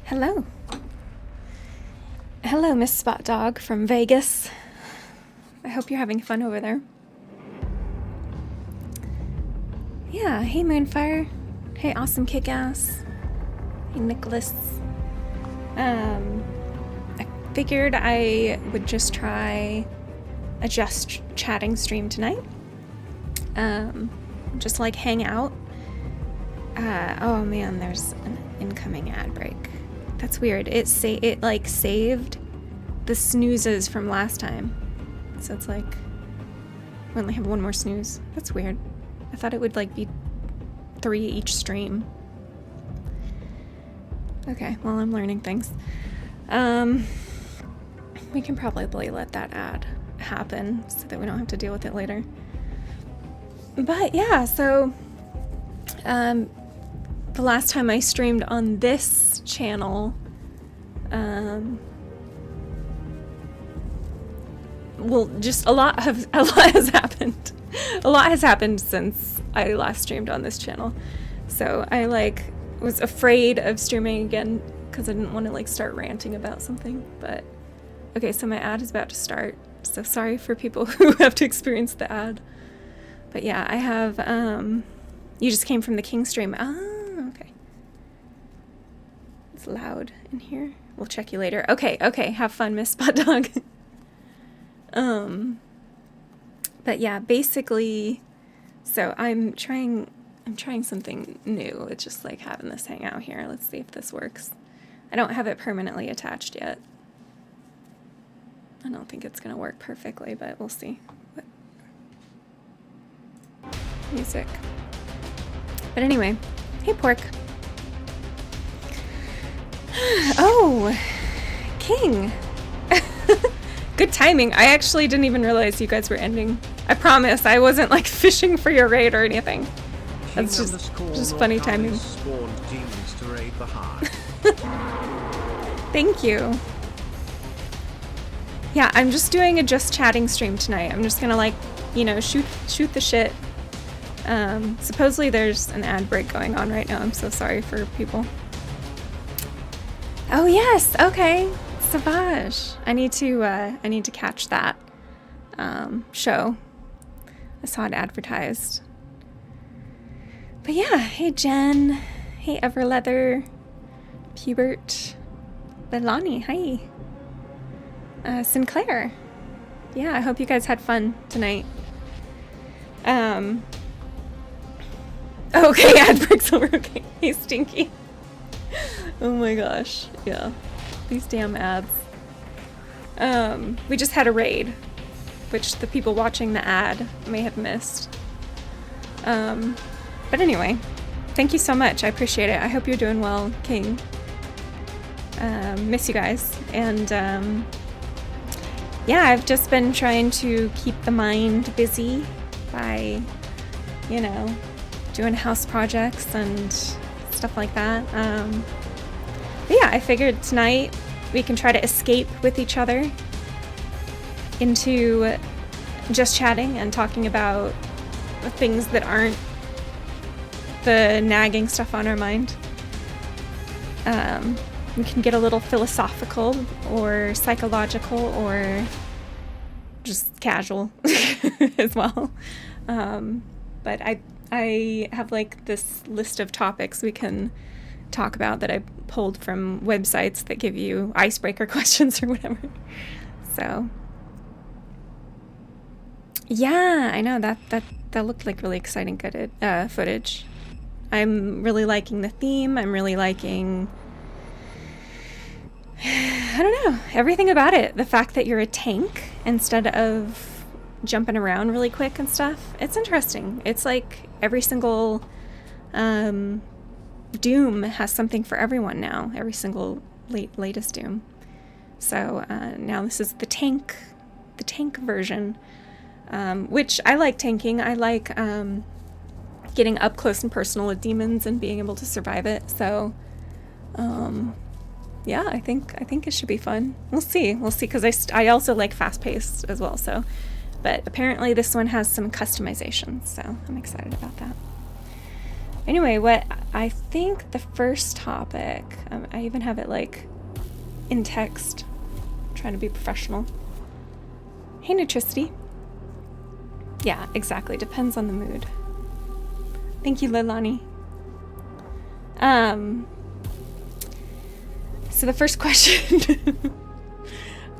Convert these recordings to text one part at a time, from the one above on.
Hello. Hello, Miss Spot Dog from Vegas. I hope you're having fun over there. Yeah, hey Moonfire. Hey Awesome Kick-Ass. Hey Nicholas. I figured I would just try a just chatting stream tonight. Just like hang out. Oh man, there's an incoming ad break. That's weird. It like saved the snoozes from last time. So it's like we only have one more snooze. That's weird. I thought it would like be 3 each stream. Okay, well I'm learning things. We can probably let that ad happen so that we don't have to deal with it later. But yeah, so the last time I streamed on this channel, well, just a lot has happened. A lot has happened since I last streamed on this channel. So I was afraid of streaming again because I didn't want to start ranting about something. But okay, so my ad is about to start. So sorry for people who have to experience the ad. But yeah, I have you just came from the King stream. Oh, okay. It's loud in here. We'll check you later. Okay, have fun, Miss Spot Dog. But yeah, basically, so I'm trying something new. It's just like having this hang out here. Let's see if this works. I don't have it permanently attached yet. I don't think it's gonna work perfectly, but we'll see. Music. But anyway, hey Pork. Oh, King. Good timing. I actually didn't even realize you guys were ending. I promise, I wasn't fishing for your raid or anything. That's just funny timing. Thank you. Yeah, I'm just doing a just chatting stream tonight. I'm just gonna shoot the shit. Supposedly there's an ad break going on right now. I'm so sorry for people. Oh yes, okay. Savage. I need to catch that show. I saw it advertised. But yeah, hey Jen. Hey Everleather. Pubert. Lelani, hi. Sinclair. Yeah, I hope you guys had fun tonight. Okay, ad breaks over. Okay, hey Stinky. Oh my gosh, yeah. These damn ads. We just had a raid, which the people watching the ad may have missed. But anyway, thank you so much. I appreciate it. I hope you're doing well, King. Miss you guys. And yeah, I've just been trying to keep the mind busy by, doing house projects and stuff like that. But yeah, I figured tonight we can try to escape with each other into just chatting and talking about things that aren't the nagging stuff on our mind. We can get a little philosophical or psychological or just casual as well. But I have this list of topics we can talk about that I pulled from websites that give you icebreaker questions or whatever. So yeah, I know that looked like really exciting good footage. I'm really liking the theme. I'm really liking, I don't know, everything about it. The fact that you're a tank instead of jumping around really quick and stuff. It's interesting. It's like every single Doom has something for everyone now. Every single latest Doom. So now this is the tank version, which I like tanking. I like getting up close and personal with demons and being able to survive it. So yeah, I think it should be fun. We'll see, because I also like fast-paced as well. So, but apparently this one has some customization, so I'm excited about that. Anyway, what I think the first topic, I even have it like in text, I'm trying to be professional. Hey, Nutricity. Yeah, exactly. Depends on the mood. Thank you, Leilani. So the first question,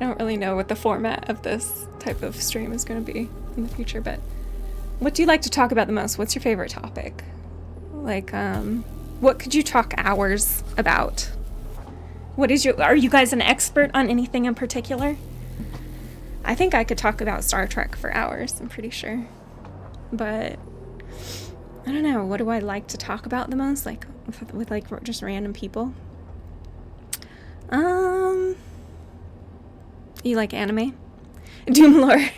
I don't really know what the format of this type of stream is going to be in the future, but what do you like to talk about the most? What's your favorite topic? Like, what could you talk hours about? Are you guys an expert on anything in particular? I think I could talk about Star Trek for hours, I'm pretty sure. But I don't know, what do I like to talk about the most? Like, with like just random people? You like anime? Doom lore.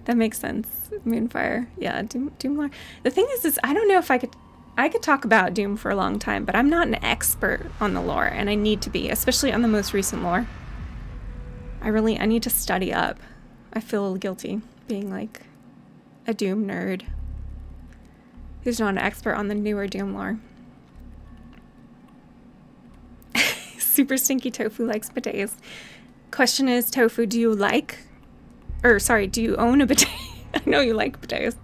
That makes sense. Moonfire. Yeah, Doom lore. The thing is I don't know if I could talk about Doom for a long time, but I'm not an expert on the lore, and I need to be, especially on the most recent lore. I need to study up. I feel guilty being like a Doom nerd who's not an expert on the newer Doom lore. Super Stinky Tofu likes bidets. Question is, Tofu, do you own a bidet? I know you like bidets.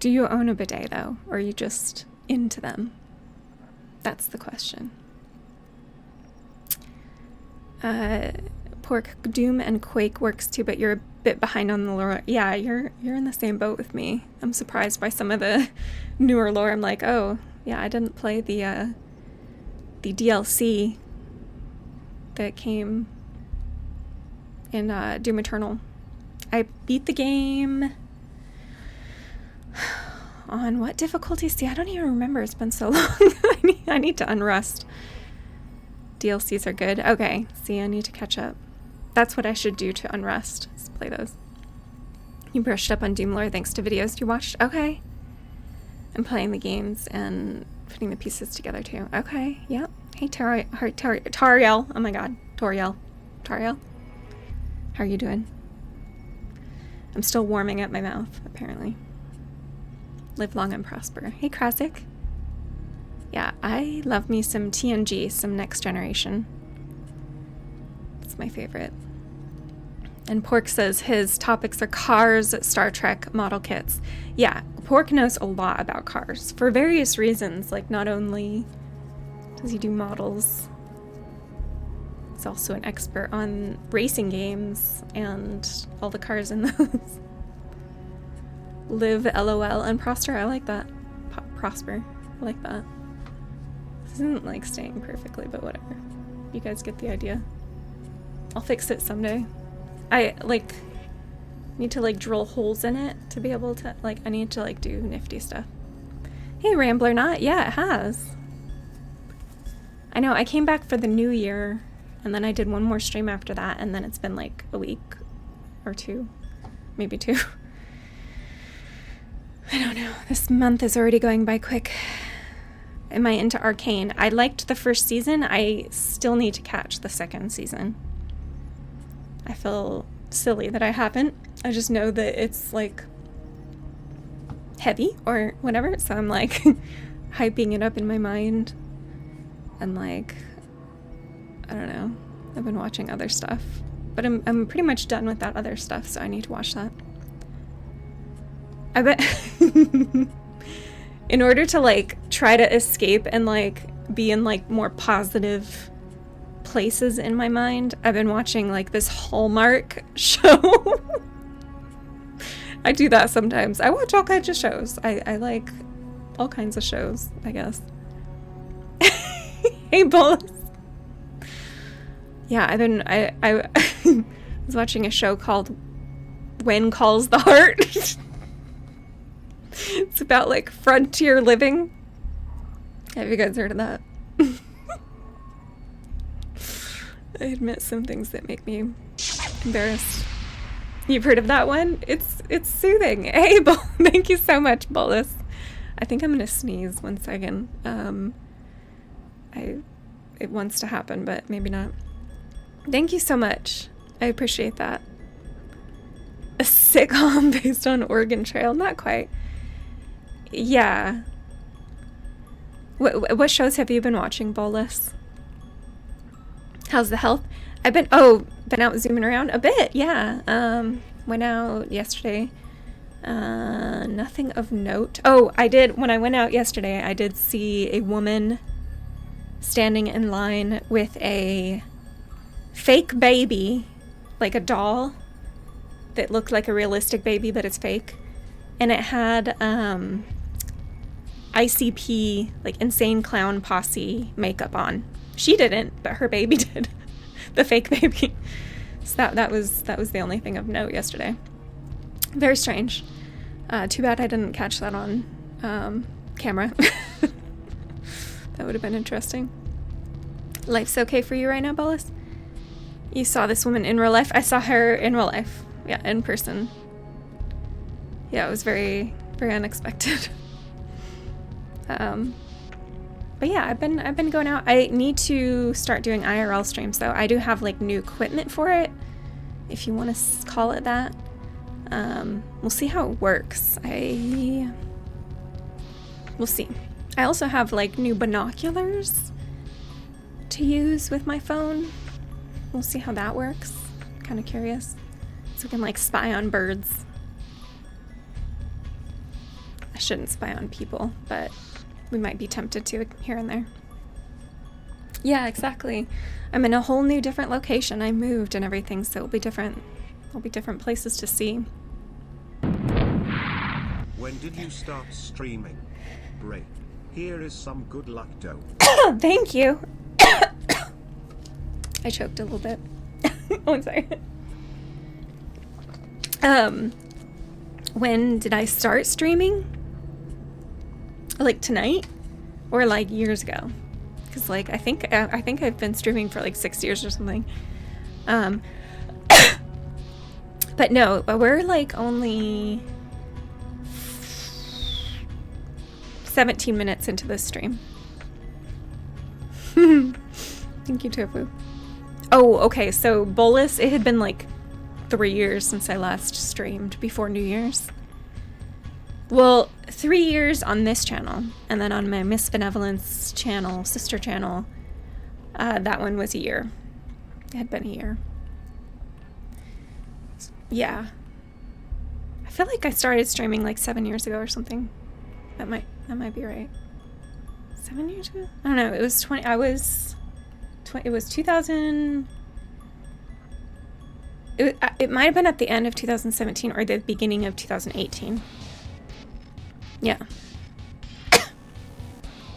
Do you own a bidet though? Or are you just into them? That's the question. Pork, Doom and Quake works too, but you're a bit behind on the lore. Yeah, you're in the same boat with me. I'm surprised by some of the newer lore. I'm like, oh, yeah, I didn't play the DLC that came in Doom Eternal. I beat the game on what difficulty? See, I don't even remember. It's been so long. I need to unrust. DLCs are good. Okay, see, I need to catch up. That's what I should do to unrest, is play those. You brushed up on Doom lore thanks to videos you watched? Okay. I'm playing the games and putting the pieces together too. Okay, yep. Hey, Tariel. Oh my god, Toriel. Tariel? How are you doing? I'm still warming up my mouth, apparently. Live long and prosper. Hey, Krasik. Yeah, I love me some TNG, some Next Generation. It's my favorite. And Pork says his topics are cars, Star Trek, model kits. Yeah, Pork knows a lot about cars for various reasons. Like, not only does he do models, he's also an expert on racing games and all the cars in those. Live, LOL, and Prosper. I like that. Prosper. I like that. This isn't like staying perfectly, but whatever. You guys get the idea. I'll fix it someday. I like need to like drill holes in it to be able to I need to like do nifty stuff. Hey, Rambler Not. Yeah, it has. I know, I came back for the new year and then I did one more stream after that, and then it's been like a week or two, maybe two. I don't know. This month is already going by quick. Am I into Arcane? I liked the first season. I still need to catch the second season. I feel silly that I haven't. I just know that it's like heavy or whatever, so I'm like hyping it up in my mind. And like, I don't know. I've been watching other stuff, but I'm pretty much done with that other stuff, so I need to watch that. I bet in order to like try to escape and like be in like more positive places in my mind, I've been watching like this Hallmark show. I do that sometimes. I watch all kinds of shows. I like all kinds of shows, I guess. Hey, Bulls. Yeah, I was watching a show called When Calls the Heart. It's about like frontier living. Have you guys heard of that? I admit some things that make me embarrassed. You've heard of that one? It's soothing. Hey, thank you so much, Bolus. I think I'm gonna sneeze 1 second. It wants to happen, but maybe not. Thank you so much. I appreciate that. A sitcom based on Oregon Trail? Not quite. Yeah. What shows have you been watching, Bolus? How's the health? I've been out zooming around a bit, yeah. Went out yesterday. Nothing of note. Oh, when I went out yesterday, I did see a woman standing in line with a fake baby, like a doll that looked like a realistic baby, but it's fake. And it had, ICP, like Insane Clown Posse makeup on. She didn't, but her baby did. The fake baby. So that was the only thing of note yesterday. Very strange. Too bad I didn't catch that on camera. That would have been interesting. Life's okay for you right now, Bolus? You saw this woman in real life? I saw her in real life. Yeah, in person. Yeah, it was very, very unexpected. But yeah, I've been going out. I need to start doing IRL streams though. I do have like new equipment for it, if you want to call it that. We'll see how it works. We'll see. I also have like new binoculars to use with my phone. We'll see how that works. Kind of curious. So we can like spy on birds. I shouldn't spy on people, but we might be tempted to here and there. Yeah, exactly. I'm in a whole new different location. I moved and everything, so it'll be different. There'll be different places to see. When did you start streaming? Great. Here is some good luck dough. Thank you. I choked a little bit. Oh, I'm sorry. When did I start streaming? Like tonight? Or like years ago? Because like I think I've been streaming for like 6 years or something. But no, we're like only 17 minutes into this stream. Thank you, Tofu. Oh, okay, so Bolus, it had been like 3 years since I last streamed before New Year's. Well, 3 years on this channel, and then on my Miss Benevolence channel, sister channel, that one was a year. It had been a year. Yeah. I feel like I started streaming like 7 years ago or something. That might be right. 7 years ago? I don't know. It was 2000. It might have been at the end of 2017 or the beginning of 2018. Yeah.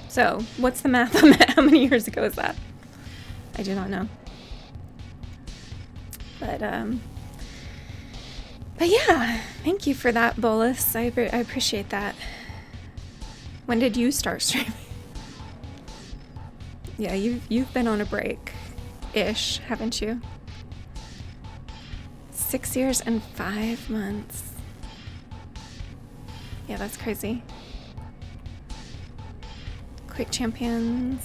So, what's the math on that? How many years ago is that? I do not know. But yeah, thank you for that, Bolus. I appreciate that. When did you start streaming? Yeah, you've been on a break-ish, haven't you? 6 years and 5 months. Yeah, that's crazy. Quick Champions.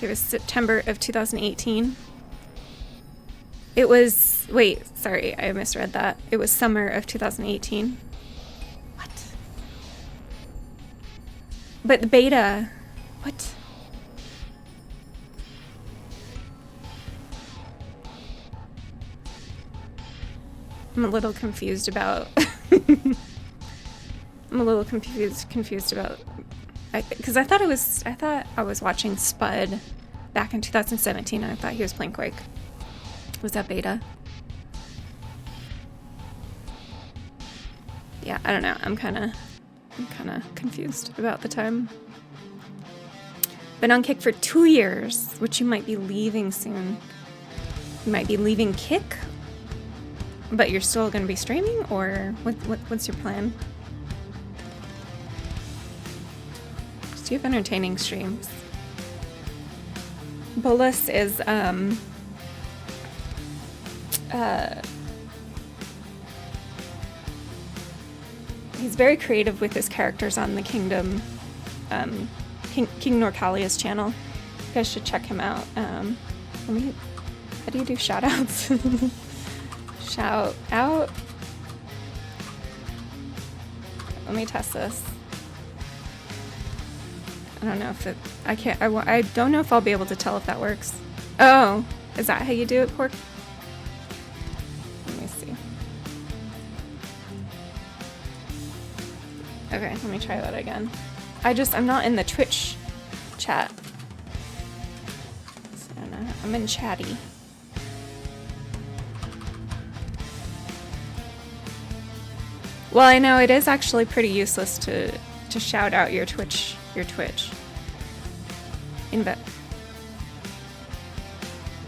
It was September of 2018. It was, wait, sorry, I misread that. It was summer of 2018. What? But the beta, what? I'm a little confused about I'm a little confused about because I thought I was watching Spud back in 2017 and I thought he was playing Quake. Was that beta? Yeah, I don't know. I'm kind of confused about the time. Been on Kick for 2 years, which you might be leaving soon. You might be leaving Kick, but you're still going to be streaming, or what's your plan? Do you have entertaining streams? Bolus is he's very creative with his characters on the Kingdom, King Norcalia's channel. You guys should check him out. How do you do shout outs? Shout out. Let me test this. I don't know if it, I can't, I don't know if I'll be able to tell if that works. Oh, is that how you do it, Pork? Let me see. Okay, let me try that again. I'm not in the Twitch chat. So I don't know. I'm in chatty. Well, I know it is actually pretty useless to shout out your Twitch.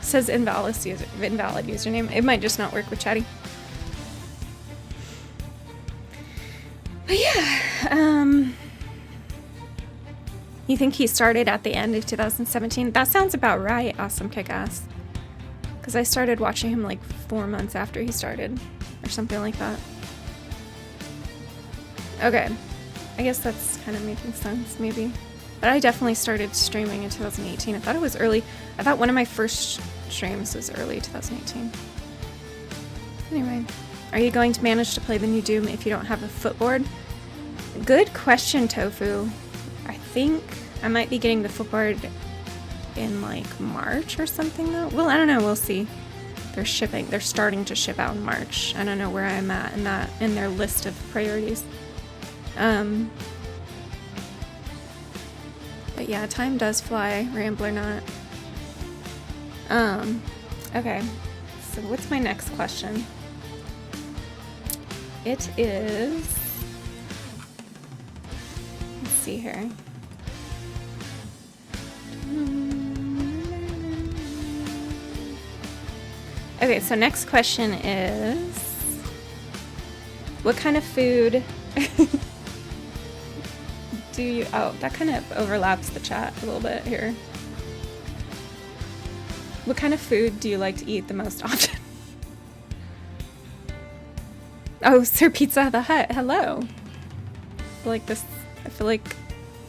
Says invalid username. It might just not work with chatty. But yeah, you think he started at the end of 2017? That sounds about right, Awesome Kick-Ass. Because I started watching him like 4 months after he started, or something like that. Okay, I guess that's kind of making sense, maybe. But I definitely started streaming in 2018. I thought it was early. I thought one of my first streams was early 2018. Anyway, are you going to manage to play the new Doom if you don't have a footboard? Good question, Tofu. I think I might be getting the footboard in like March or something though. Well, I don't know, we'll see. They're starting to ship out in March. I don't know where I'm at in their list of priorities. But yeah, time does fly, Rambler not. Okay, so what's my next question? It is, let's see here. Okay, so next question is, what kind of food do you, oh, that kind of overlaps the chat a little bit here. What kind of food do you like to eat the most often? Oh, Sir Pizza the Hut, hello. I feel like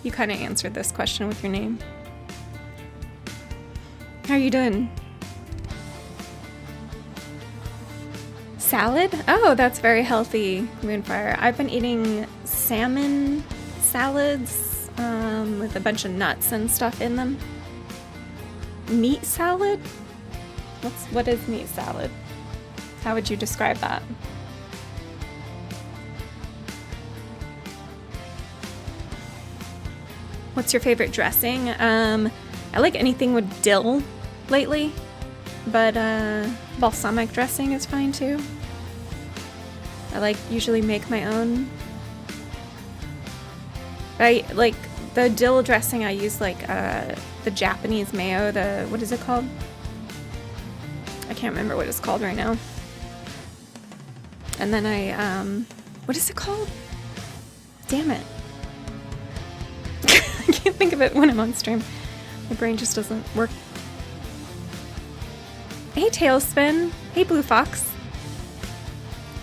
you kind of answered this question with your name. How are you doing? Salad? Oh, that's very healthy, Moonfire. I've been eating salmon salads with a bunch of nuts and stuff in them. Meat salad? What is meat salad? How would you describe that? What's your favorite dressing? I like anything with dill lately, but balsamic dressing is fine too. I usually make my own. I like the dill dressing. I use the Japanese mayo. What is it called? I can't remember what it's called right now. And then what is it called? Damn it. I can't think of it when I'm on stream. My brain just doesn't work. Hey Tailspin. Hey Blue Fox.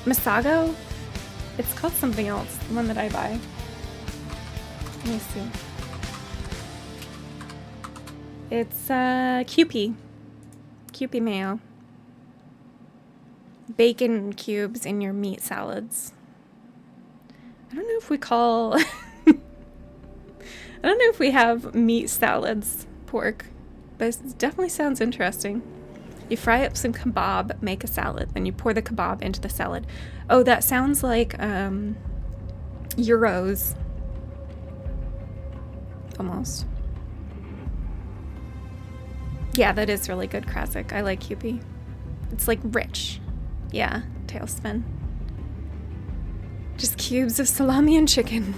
Masago? It's called something else, the one that I buy. Let me see. It's Kewpie. Kewpie mayo. Bacon cubes in your meat salads. I don't know if we call... I don't know if we have meat salads pork, but it definitely sounds interesting. You fry up some kebab, make a salad, then you pour the kebab into the salad. Oh, that sounds like Euros. Almost. Yeah, that is really good, Krasik. I like Kewpie. It's like rich. Yeah, Tailspin. Just cubes of salami and chicken.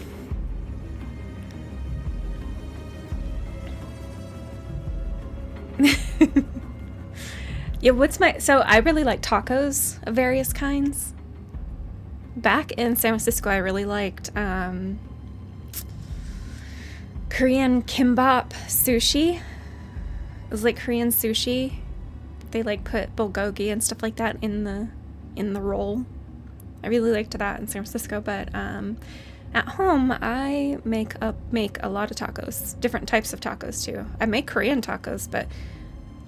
Yeah, so I really like tacos of various kinds. Back in San Francisco, I really liked Korean kimbap sushi. It was like Korean sushi. They put bulgogi and stuff like that in the roll. I really liked that in San Francisco, but at home I make a lot of tacos, different types of tacos too. I make Korean tacos, but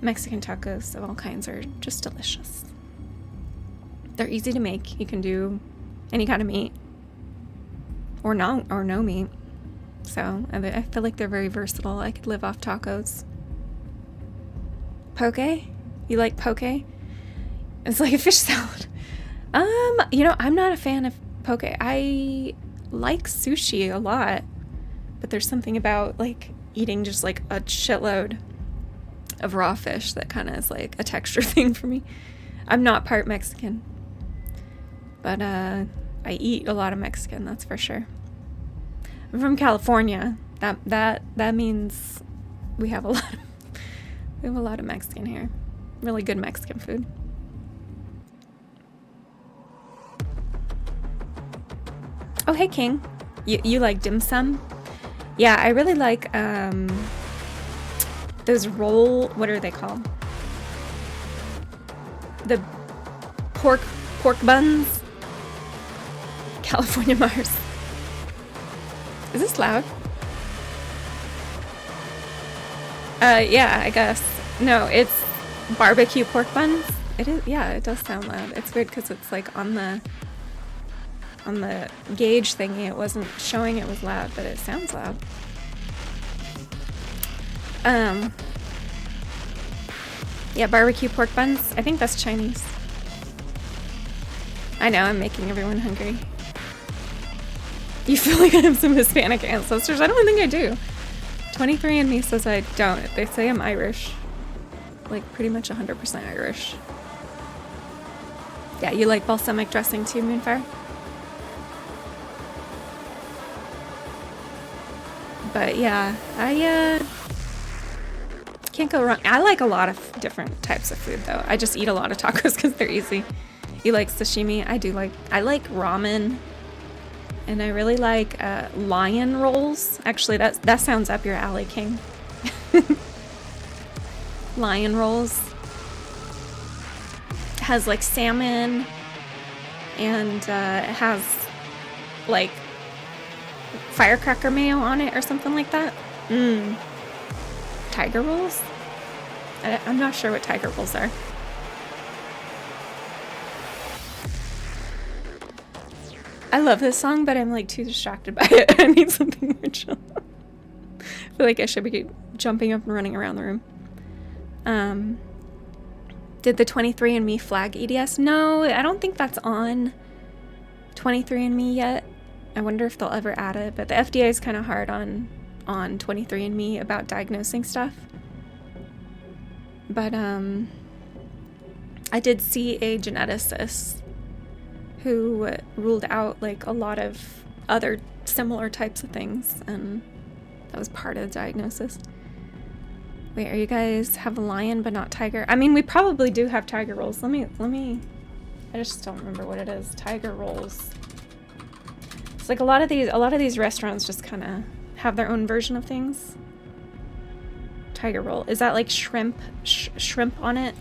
Mexican tacos of all kinds are just delicious. They're easy to make. You can do any kind of meat or no meat. So I feel like they're very versatile. I could live off tacos. Poke? You like poke? It's like a fish salad. You know, I'm not a fan of poke. I like sushi a lot, but there's something about like eating just like a shitload of raw fish that kind of is like a texture thing for me. I'm not part Mexican, but I eat a lot of Mexican, that's for sure. I'm from California. That means we have a lot of Mexican here. Really good Mexican food. Oh, hey, King. You like dim sum? Yeah, I really like those what are they called? The pork buns. California Mars. Is this loud? Yeah, I guess. No, it's barbecue pork buns. It is, yeah, it does sound loud. It's weird because it's like on the gauge thingy, it wasn't showing it was loud, but it sounds loud. Yeah, barbecue pork buns. I think that's Chinese. I know, I'm making everyone hungry. You feel like I have some Hispanic ancestors? I don't think I do. 23andMe says I don't. They say I'm Irish. Like, pretty much 100% Irish. Yeah, you like balsamic dressing too, Moonfire? But yeah, I can't go wrong. I like a lot of different types of food though. I just eat a lot of tacos because they're easy. You like sashimi? I like ramen. And I really like lion rolls. Actually, that sounds up your alley, King. Lion rolls. It has like salmon and it has like firecracker mayo on it or something like that. Tiger rolls? I'm not sure what tiger rolls are. I love this song, but I'm like too distracted by it. I need something more chill. I feel like I should be jumping up and running around the room. Did the 23andMe flag EDS? No, I don't think that's on 23andMe yet. I wonder if they'll ever add it, but the FDA is kind of hard on 23andMe about diagnosing stuff. But I did see a geneticist who ruled out like a lot of other similar types of things, and that was part of the diagnosis. Wait, are you guys have a lion but not tiger? I mean, we probably do have tiger rolls. Let me I just don't remember what it is. Tiger rolls. It's like a lot of these restaurants just kind of have their own version of things. Tiger roll. Is that like shrimp on it?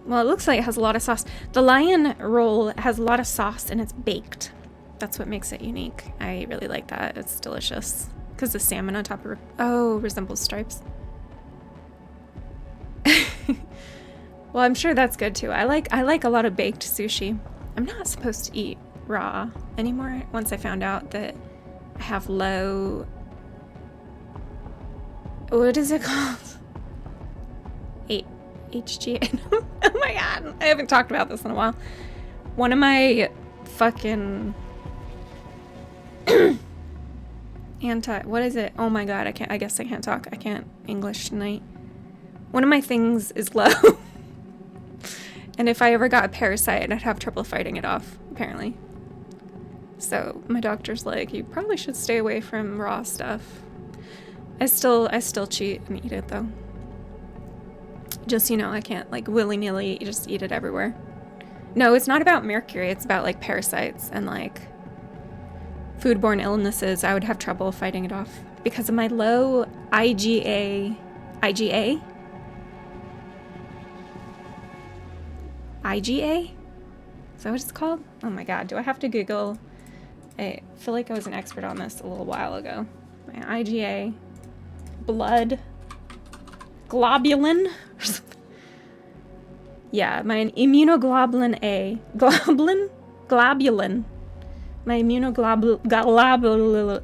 Well, it looks like it has a lot of sauce. The lion roll has a lot of sauce and it's baked. That's what makes it unique. I really like that. It's delicious. Because the salmon on top resembles stripes. Well, I'm sure that's good too. I like a lot of baked sushi. I'm not supposed to eat raw anymore once I found out that I have low... What is it called? HGA. Oh my god. I haven't talked about this in a while. One of my fucking what is it? Oh my god, I guess I can't talk. I can't English tonight. One of my things is low. And if I ever got a parasite, I'd have trouble fighting it off, apparently. So my doctor's like, you probably should stay away from raw stuff. I still cheat and eat it though. Just, you know, I can't like willy-nilly just eat it everywhere. No, it's not about mercury. It's about like parasites and like foodborne illnesses. I would have trouble fighting it off because of my low IgA. Is that what it's called? Oh my god, do I have to Google? I feel like I was an expert on this a little while ago. My IgA, blood, globulin. Yeah, my immunoglobulin A. Globulin? My immunoglobulin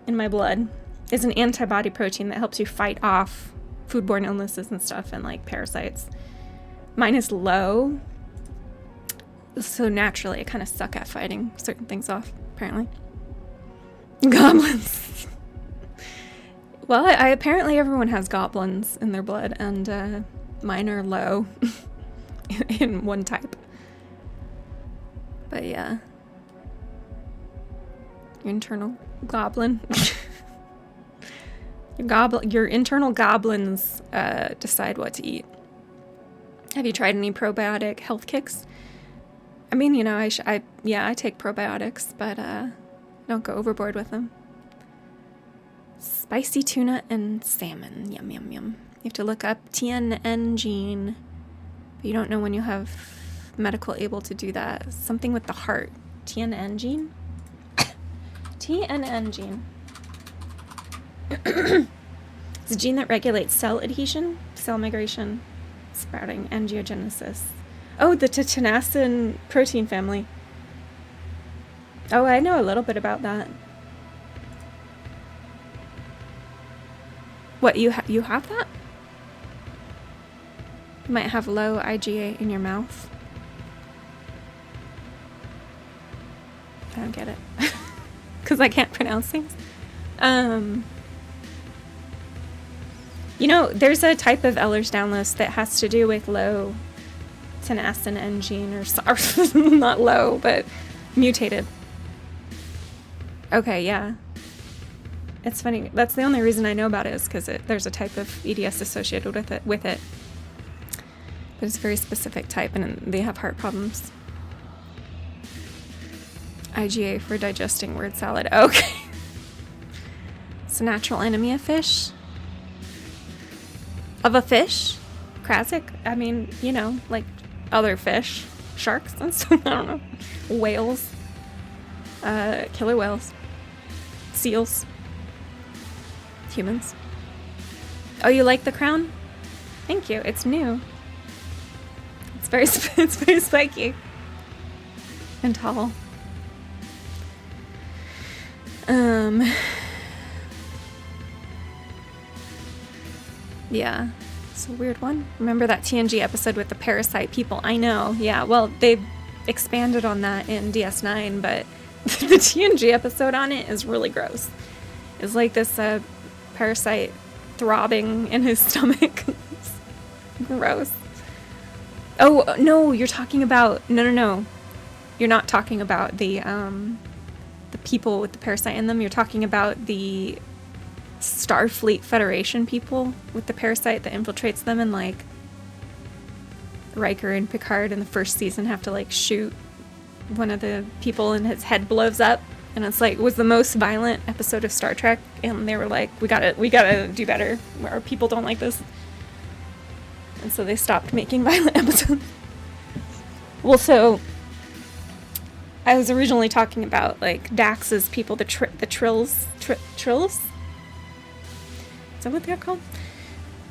in my blood is an antibody protein that helps you fight off foodborne illnesses and stuff and like parasites. Mine is low, so naturally I kind of suck at fighting certain things off, apparently. Goblins. Well, I apparently everyone has goblins in their blood, and mine are low in one type. But yeah. Your internal goblin. Your internal goblins decide what to eat. Have you tried any probiotic health kicks? I mean, you know, I take probiotics, but don't go overboard with them. Spicy tuna and salmon. Yum, yum, yum. You have to look up TNN gene, but you don't know when you'll have medical able to do that. Something with the heart. TNN gene? TNN gene. It's a gene that regulates cell adhesion, cell migration, sprouting, angiogenesis. Oh, the tenacin protein family. Oh, I know a little bit about that. What, you have that? You might have low IgA in your mouth. I don't get it. Because I can't pronounce things. You know, there's a type of Ehlers-Danlos that has to do with low tenacin N gene, or not low, but mutated. Okay, yeah. It's funny. That's the only reason I know about it, is because there's a type of EDS associated with it. But it's a very specific type, and they have heart problems. IgA for digesting word salad. Okay. It's a natural enemy of fish. Of a fish? Krasic? I mean, you know, like other fish. Sharks and stuff. I don't know. Whales. Killer whales. Seals. Humans. Oh, you like the crown? Thank you. It's new. It's very spiky. And tall. Yeah, it's a weird one. Remember that TNG episode with the parasite people? I know, yeah. Well, they've expanded on that in DS9, but the TNG episode on it is really gross. It's like this parasite throbbing in his stomach. It's gross. Oh, no, you're talking about... No. You're not talking about the people with the parasite in them. You're talking about the Starfleet Federation people with the parasite that infiltrates them, and like Riker and Picard in the first season have to like shoot one of the people and his head blows up, and it's like, it was the most violent episode of Star Trek, and they were like, we gotta do better, our people don't like this, and so they stopped making violent episodes. Well, so I was originally talking about like Dax's people, the Trills. Is that what they're called?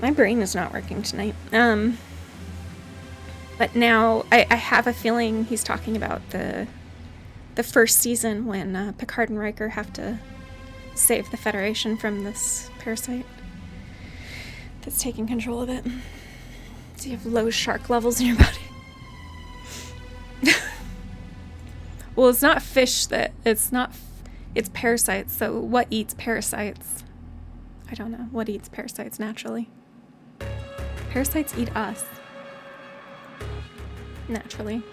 My brain is not working tonight. But now I have a feeling he's talking about the first season when Picard and Riker have to save the Federation from this parasite that's taking control of it. So you have low shark levels in your body. Well, it's not fish it's parasites. So what eats parasites? I don't know. What eats parasites naturally? Parasites eat us. Naturally.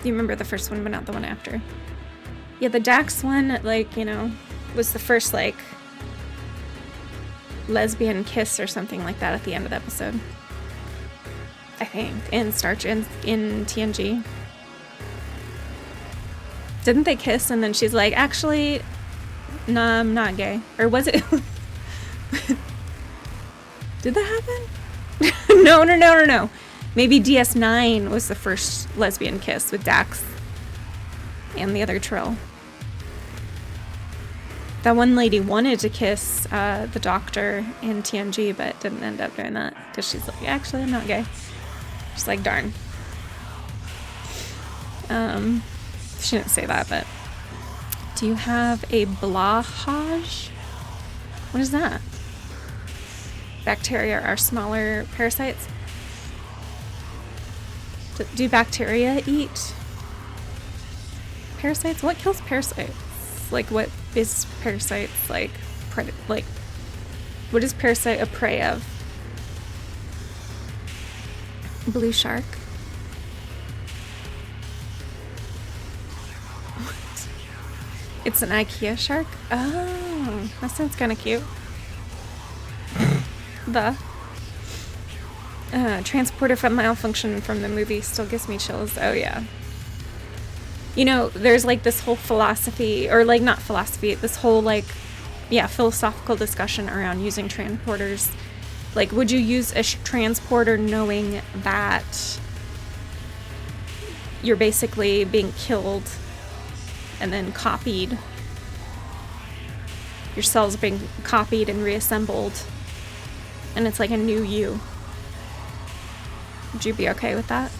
You remember the first one, but not the one after. Yeah, the Dax one, like, you know, was the first, like, lesbian kiss or something like that at the end of the episode. I think. In TNG. Didn't they kiss and then she's like, actually... No, I'm not gay. Or was it? Did that happen? No. Maybe DS9 was the first lesbian kiss with Dax and the other Trill. That one lady wanted to kiss the doctor in TNG, but didn't end up doing that because she's like, actually, I'm not gay. She's like, darn. She didn't say that, but do you have a blahage? What is that? Bacteria are smaller parasites. Do bacteria eat parasites? What kills parasites? Like, what is parasites like? Like, what is parasite a prey of? Blue shark. What? It's an IKEA shark? Oh, that sounds kind of cute. The transporter from malfunction from the movie still gives me chills. Oh, yeah. You know, there's like this whole philosophy, or like not philosophy, this whole like, yeah, philosophical discussion around using transporters. Like, would you use a transporter knowing that you're basically being killed and then copied? Your cells are being copied and reassembled, and it's like a new you. Would you be okay with that?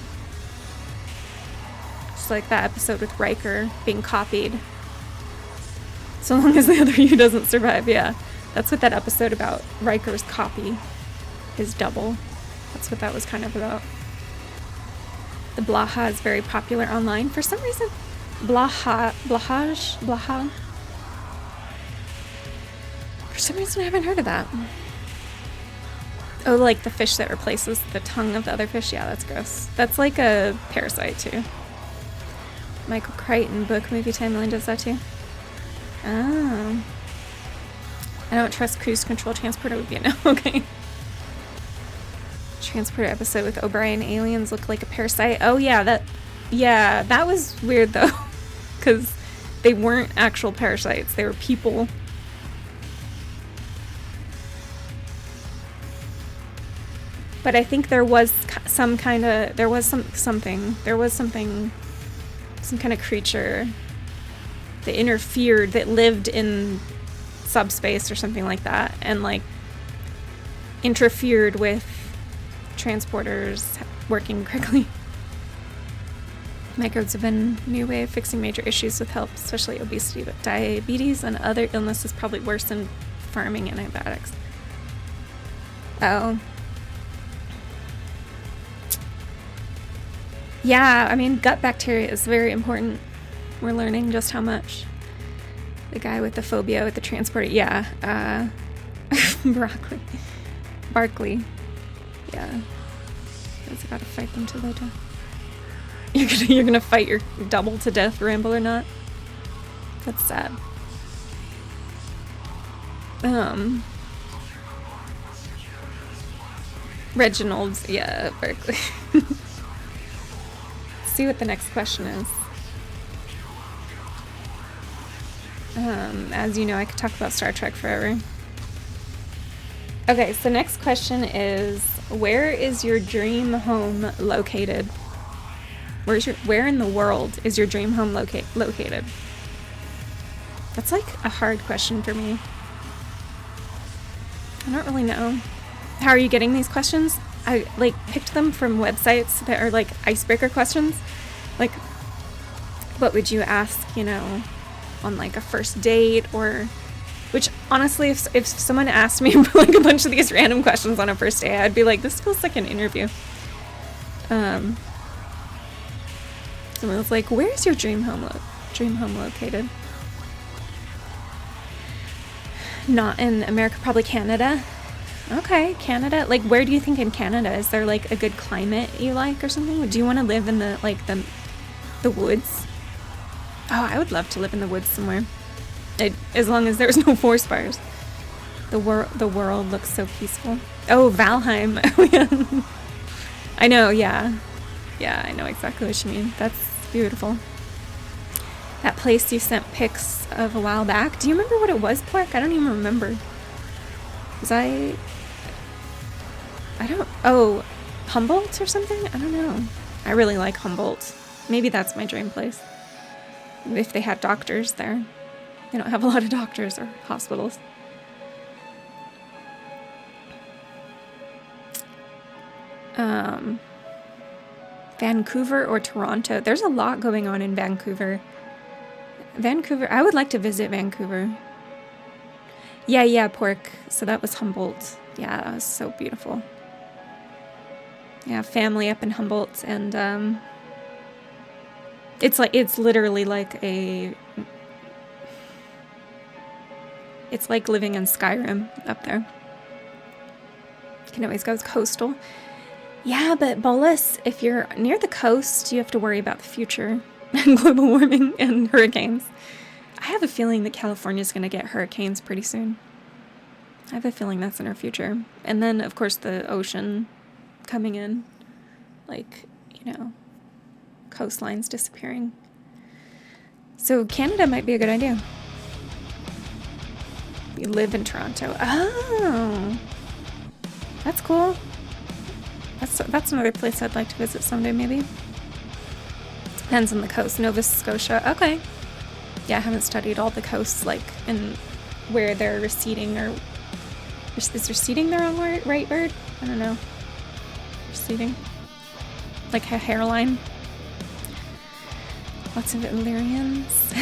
Just like that episode with Riker being copied. So long as the other you doesn't survive, yeah. That's what that episode about Riker's copy, his double. That's what that was kind of about. The Blaha is very popular online. For some reason, Blaha. For some reason, I haven't heard of that. Oh, like the fish that replaces the tongue of the other fish? Yeah, that's gross. That's like a parasite, too. Michael Crichton book Movie Timeline does that, too. Oh. I don't trust cruise control transporter would be a no. Okay. Transporter episode with O'Brien aliens look like a parasite. Oh, yeah, that was weird, though. Because they weren't actual parasites. They were people. But I think there was some kind of some kind of creature that interfered, that lived in subspace or something like that, and like interfered with transporters working correctly. Microbes have been a new way of fixing major issues with health, especially obesity, but diabetes and other illnesses probably worse than farming antibiotics. Oh. Yeah, I mean, gut bacteria is very important. We're learning just how much. The guy with the phobia with the transporter, yeah. Barkley. Yeah. I've got to fight them to the death. You're gonna fight your double to death, Ramble or not? That's sad. Reginald's, yeah, Barkley. See what the next question is. As you know, I could talk about Star Trek forever. Okay, so next question is, where is your dream home located? Where in the world is your dream home located? That's like a hard question for me. I don't really know. How are you getting these questions? I like picked them from websites that are like icebreaker questions. Like, what would you ask, you know, on like a first date, or which honestly, if someone asked me like a bunch of these random questions on a first date, I'd be like, this feels like an interview. Someone was like, where's your dream home located? Not in America, probably Canada. Okay, Canada. Like, where do you think in Canada? Is there like a good climate you like or something? Do you want to live in the woods? Oh, I would love to live in the woods somewhere. As long as there's no forest fires. The world looks so peaceful. Oh, Valheim. Oh, yeah. I know, yeah. Yeah, I know exactly what you mean. That's beautiful. That place you sent pics of a while back. Do you remember what it was, Clark? I don't even remember. Oh, Humboldt or something? I don't know. I really like Humboldt. Maybe that's my dream place. If they had doctors there. They don't have a lot of doctors or hospitals. Vancouver or Toronto? There's a lot going on in Vancouver. I would like to visit Vancouver. Yeah, Pork. So that was Humboldt. Yeah, that was so beautiful. Yeah, family up in Humboldt, and it's literally like it's like living in Skyrim up there. You can always go coastal. Yeah, but Bolus, if you're near the coast, you have to worry about the future and global warming and hurricanes. I have a feeling that California's going to get hurricanes pretty soon. I have a feeling that's in our future. And then, of course, the ocean coming in. Like, coastlines disappearing. So Canada might be a good idea. You live in Toronto. Oh, that's cool. That's another place I'd like to visit someday, maybe. Depends on the coast. Nova Scotia. Okay. Yeah, I haven't studied all the coasts, like, and where they're receding, or is receding the wrong word? Right word? I don't know. Receding. Like a hairline. Lots of Illyrians.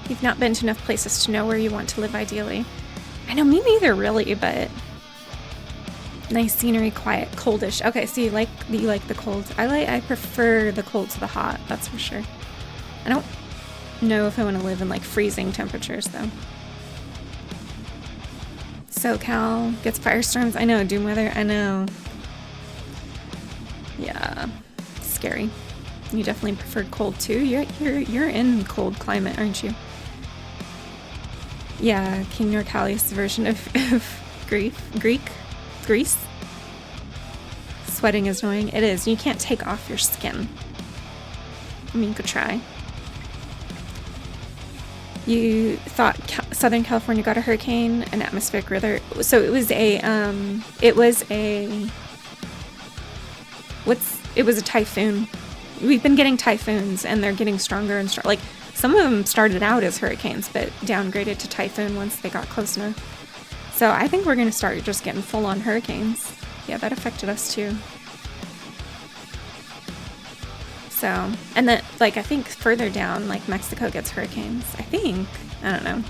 You've not been to enough places to know where you want to live ideally. I know, me neither, really, but nice scenery, quiet, coldish. Okay, so you like the cold. I prefer the cold to the hot, that's for sure. I don't know if I want to live in like freezing temperatures though. SoCal gets firestorms. I know, doom weather. I know. Yeah, scary. You definitely preferred cold too. You're in cold climate, aren't you? Yeah, King Norcalius' version of Greece. Sweating is annoying. It is. You can't take off your skin. I mean, you could try. You thought Southern California got a hurricane, an atmospheric river. So it was a typhoon. We've been getting typhoons, and they're getting stronger and stronger. Like, some of them started out as hurricanes, but downgraded to typhoon once they got close enough. So I think we're going to start just getting full-on hurricanes. Yeah, that affected us too. So, and then, like, I think further down, like, Mexico gets hurricanes. I think. I don't know.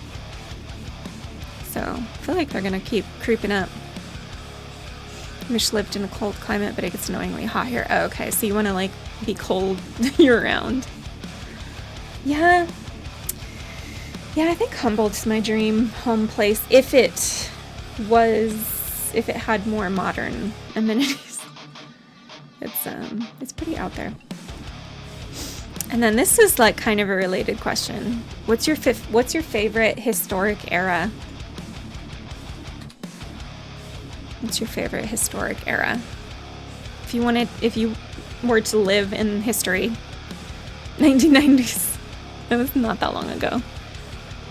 So, I feel like they're going to keep creeping up. Mish lived in a cold climate, but it gets annoyingly hot here. Oh, okay, so you want to, like, be cold year-round. Yeah. Yeah, I think Humboldt's my dream home place if it had more modern amenities. It's pretty out there. And then this is like kind of a related question. What's your favorite historic era? What's your favorite historic era? If you were to live in history, 1990s. That was not that long ago.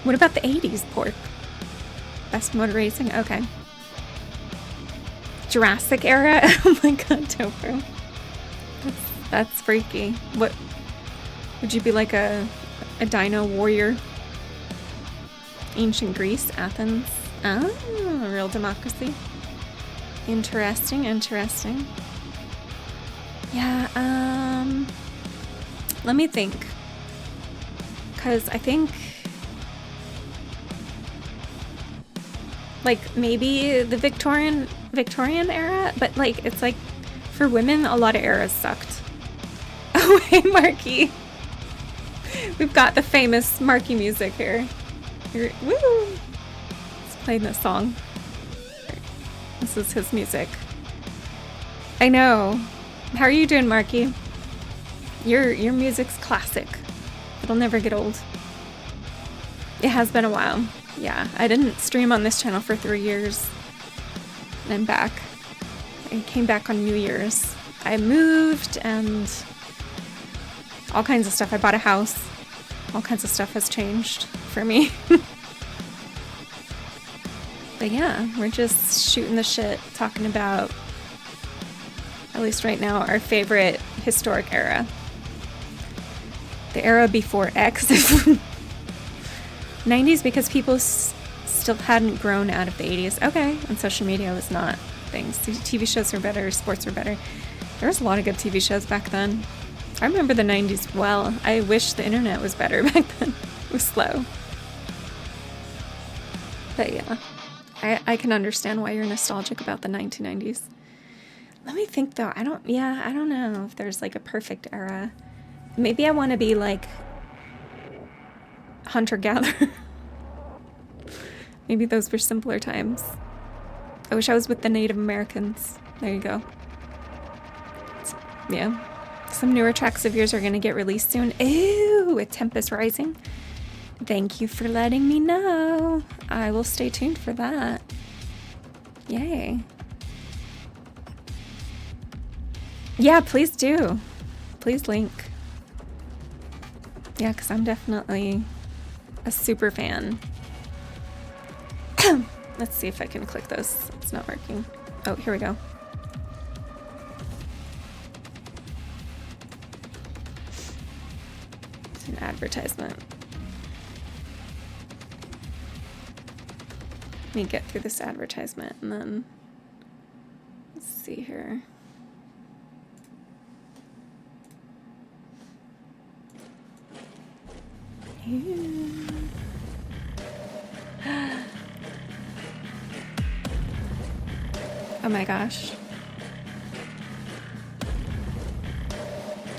What about the 80s, Pork? Best motor racing? Okay. Jurassic era? Oh my god, Tofu. That's freaky. What? Would you be like a dino warrior? Ancient Greece? Athens? Oh, real democracy. Interesting. Yeah, let me think. Because I think, like, maybe the Victorian era, but, like, it's like, for women, a lot of eras sucked. Oh, hey, Marky. We've got the famous Marky music here. Woo! Let's play this song. This is his music. I know. How are you doing, Marky? Your music's classic. It'll never get old. It has been a while. Yeah, I didn't stream on this channel for 3 years. And I'm back. I came back on New Year's. I moved and all kinds of stuff. I bought a house. All kinds of stuff has changed for me. But yeah, we're just shooting the shit, talking about, at least right now, our favorite historic era. The era before X. 90s because people still hadn't grown out of the 80s. Okay, and social media was not things. TV shows were better, sports were better. There was a lot of good TV shows back then. I remember the 90s well. I wish the internet was better back then. It was slow. But yeah, I can understand why you're nostalgic about the 1990s. Let me think though. I don't know if there's like a perfect era. Maybe I want to be like hunter-gatherer. Maybe those were simpler times. I wish I was with the Native Americans. There you go. Yeah. Some newer tracks of yours are going to get released soon. Ew, with Tempest Rising. Thank you for letting me know. I will stay tuned for that. Yay. Yeah, please do. Please link. Yeah, because I'm definitely a super fan. Let's see if I can click this. It's not working. Oh, here we go. It's an advertisement. Let me get through this advertisement and then let's see here. Oh my gosh.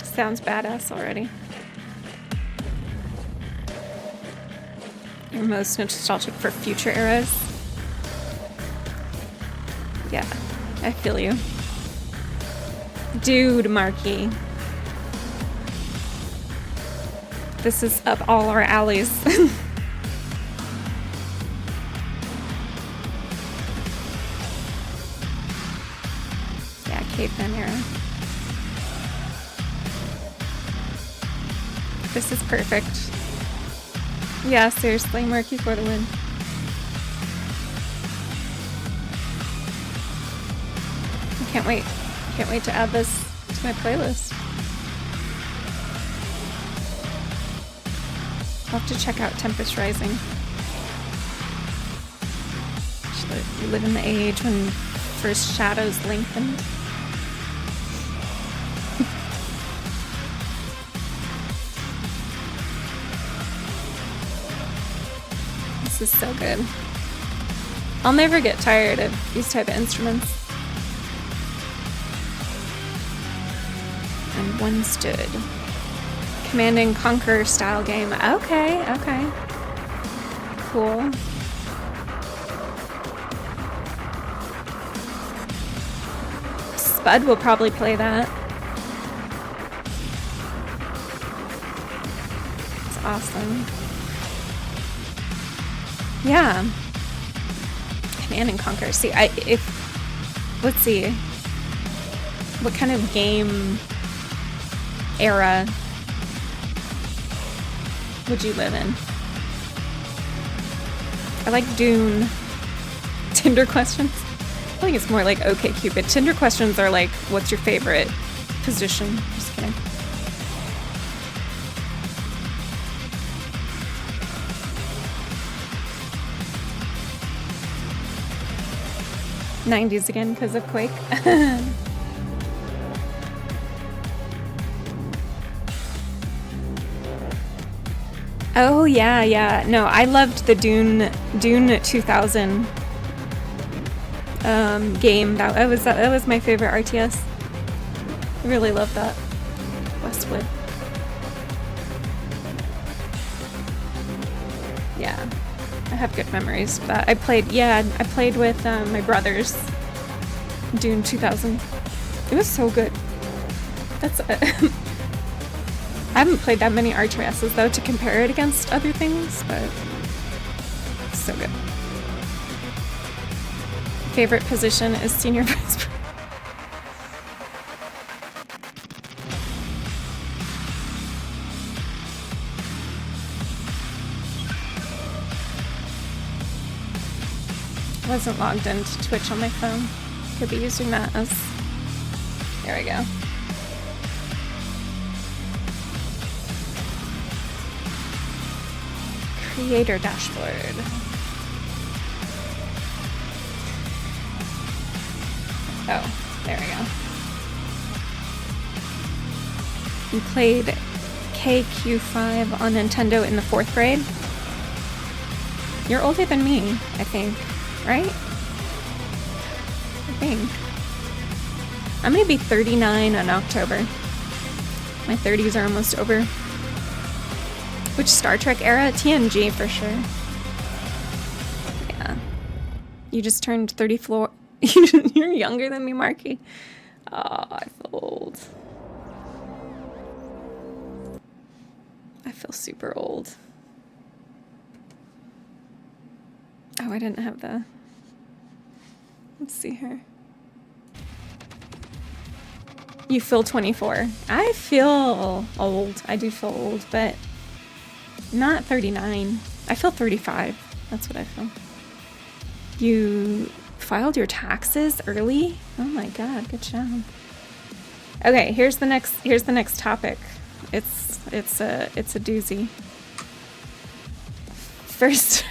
Sounds badass already. You're most nostalgic for future eras? Yeah, I feel you. Dude, Marky. This is up all our alleys. Yeah, caveman era. This is perfect. Yeah, seriously, Marky for the win. I can't wait. Can't wait to add this to my playlist. I'll have to check out Tempest Rising. We live in the age when first shadows lengthened. This is so good. I'll never get tired of these type of instruments. And one stood. Command and Conquer style game. Okay, okay. Cool. Spud will probably play that. It's awesome. Yeah. Command and Conquer. See, let's see. What kind of game era would you live in? I like Dune. Tinder questions? I think it's more like OkCupid. Tinder questions are like, what's your favorite position? Just kidding. '90s again because of Quake. Oh yeah, yeah. No, I loved the Dune 2000 game. That was my favorite RTS. I really loved that. Westwood. Yeah, I have good memories. But I played with my brothers. Dune 2000. It was so good. That's. I haven't played that many RTSs though to compare it against other things, but it's so good. Favorite position is senior vice president. I wasn't logged into Twitch on my phone. Could be using that as. There we go. Creator dashboard. Oh, there we go. You played KQ5 on Nintendo in the 4th grade? You're older than me, I think, right? I think. I'm gonna be 39 in October. My 30s are almost over. Which Star Trek era? TNG for sure. Yeah. You just turned 34. You're younger than me, Marky. Oh, I feel old. I feel super old. Oh, I didn't have the... Let's see here. You feel 24. I feel old. I do feel old, but not 39. I feel 35. That's what I feel. You filed your taxes early? Oh my god, good job. Okay, here's the next topic. It's a doozy. First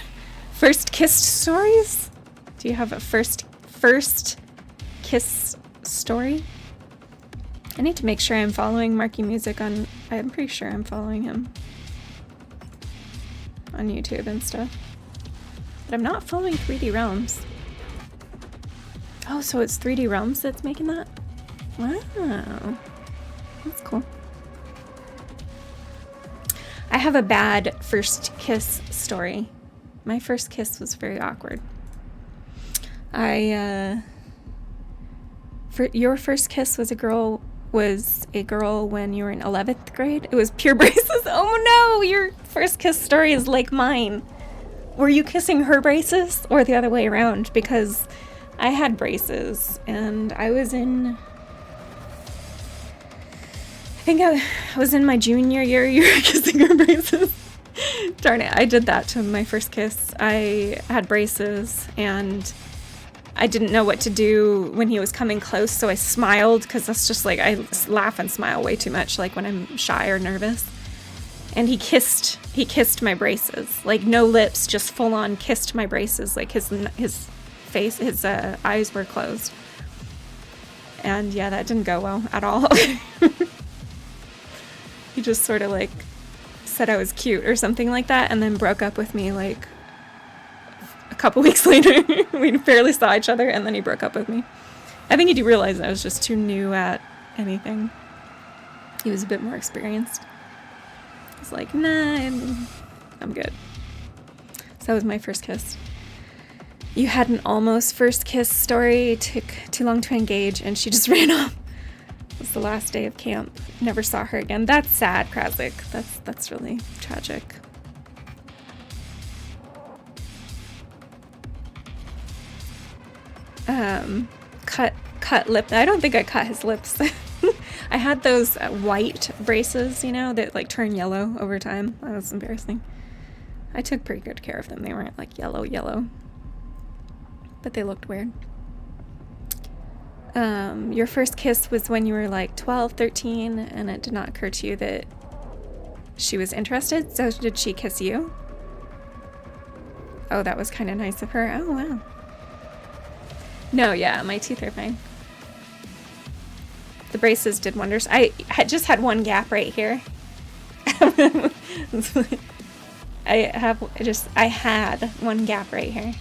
kissed stories? Do you have a first kiss story? I need to make sure I'm following Marky Music on... I'm pretty sure I'm following him on YouTube and stuff. But I'm not following 3D Realms. Oh, so it's 3D Realms that's making that? Wow. That's cool. I have a bad first kiss story. My first kiss was very awkward. Your first kiss was a girl when you were in 11th grade? It was pure braces. Oh no, your first kiss story is like mine. Were you kissing her braces or the other way around? Because I had braces and I was in... I think I was in my junior year. You were kissing her braces. Darn it, I did that to my first kiss. I had braces and I didn't know what to do when he was coming close, so I smiled, because that's just like, I laugh and smile way too much, like when I'm shy or nervous. And he kissed my braces. Like no lips, just full on kissed my braces. Like his face, his eyes were closed. And yeah, that didn't go well at all. He just sort of like said I was cute or something like that, and then broke up with me like a couple weeks later. We barely saw each other, and then he broke up with me. I think he did realize I was just too new at anything. He was a bit more experienced. He's like, nah, I'm good. So that was my first kiss. You had an almost first kiss story. It took too long to engage, and she just ran off. It was the last day of camp. Never saw her again. That's sad, Krasik. That's really tragic. Cut lip. I don't think I cut his lips. I had those white braces, you know, that like turn yellow over time. That was embarrassing. I took pretty good care of them. They weren't like yellow. But they looked weird. Your first kiss was when you were like 12, 13, and it did not occur to you that she was interested. So did she kiss you? Oh, that was kind of nice of her. Oh, wow. No, yeah, my teeth are fine. The braces did wonders. I just had one gap right here. I had one gap right here.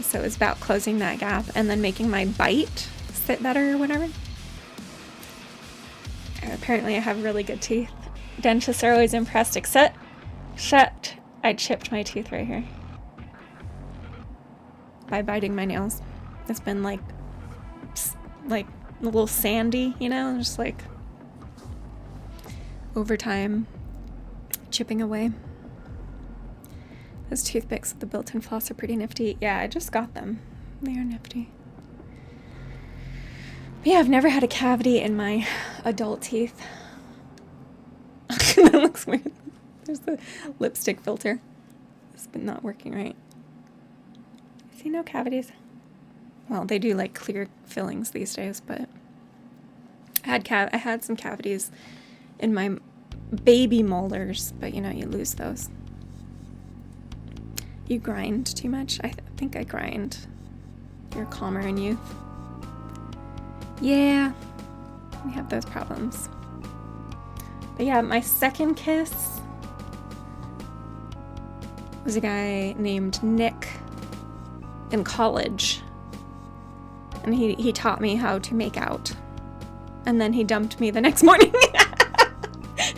So it was about closing that gap and then making my bite sit better or whatever. Apparently I have really good teeth. Dentists are always impressed, except I chipped my teeth right here by biting my nails. It's been like a little sandy, you know, just like over time chipping away. Those toothpicks with the built-in floss are pretty nifty. Yeah, I just got them. They are nifty. But yeah, I've never had a cavity in my adult teeth. That looks weird. There's the lipstick filter. It's been not working right. See, no cavities. Well, they do like clear fillings these days, but I had some cavities in my baby molars, but you know, you lose those. You grind too much? I think I grind. You're calmer in youth. Yeah, we have those problems. But yeah, my second kiss was a guy named Nick in college. And he taught me how to make out. And then he dumped me the next morning.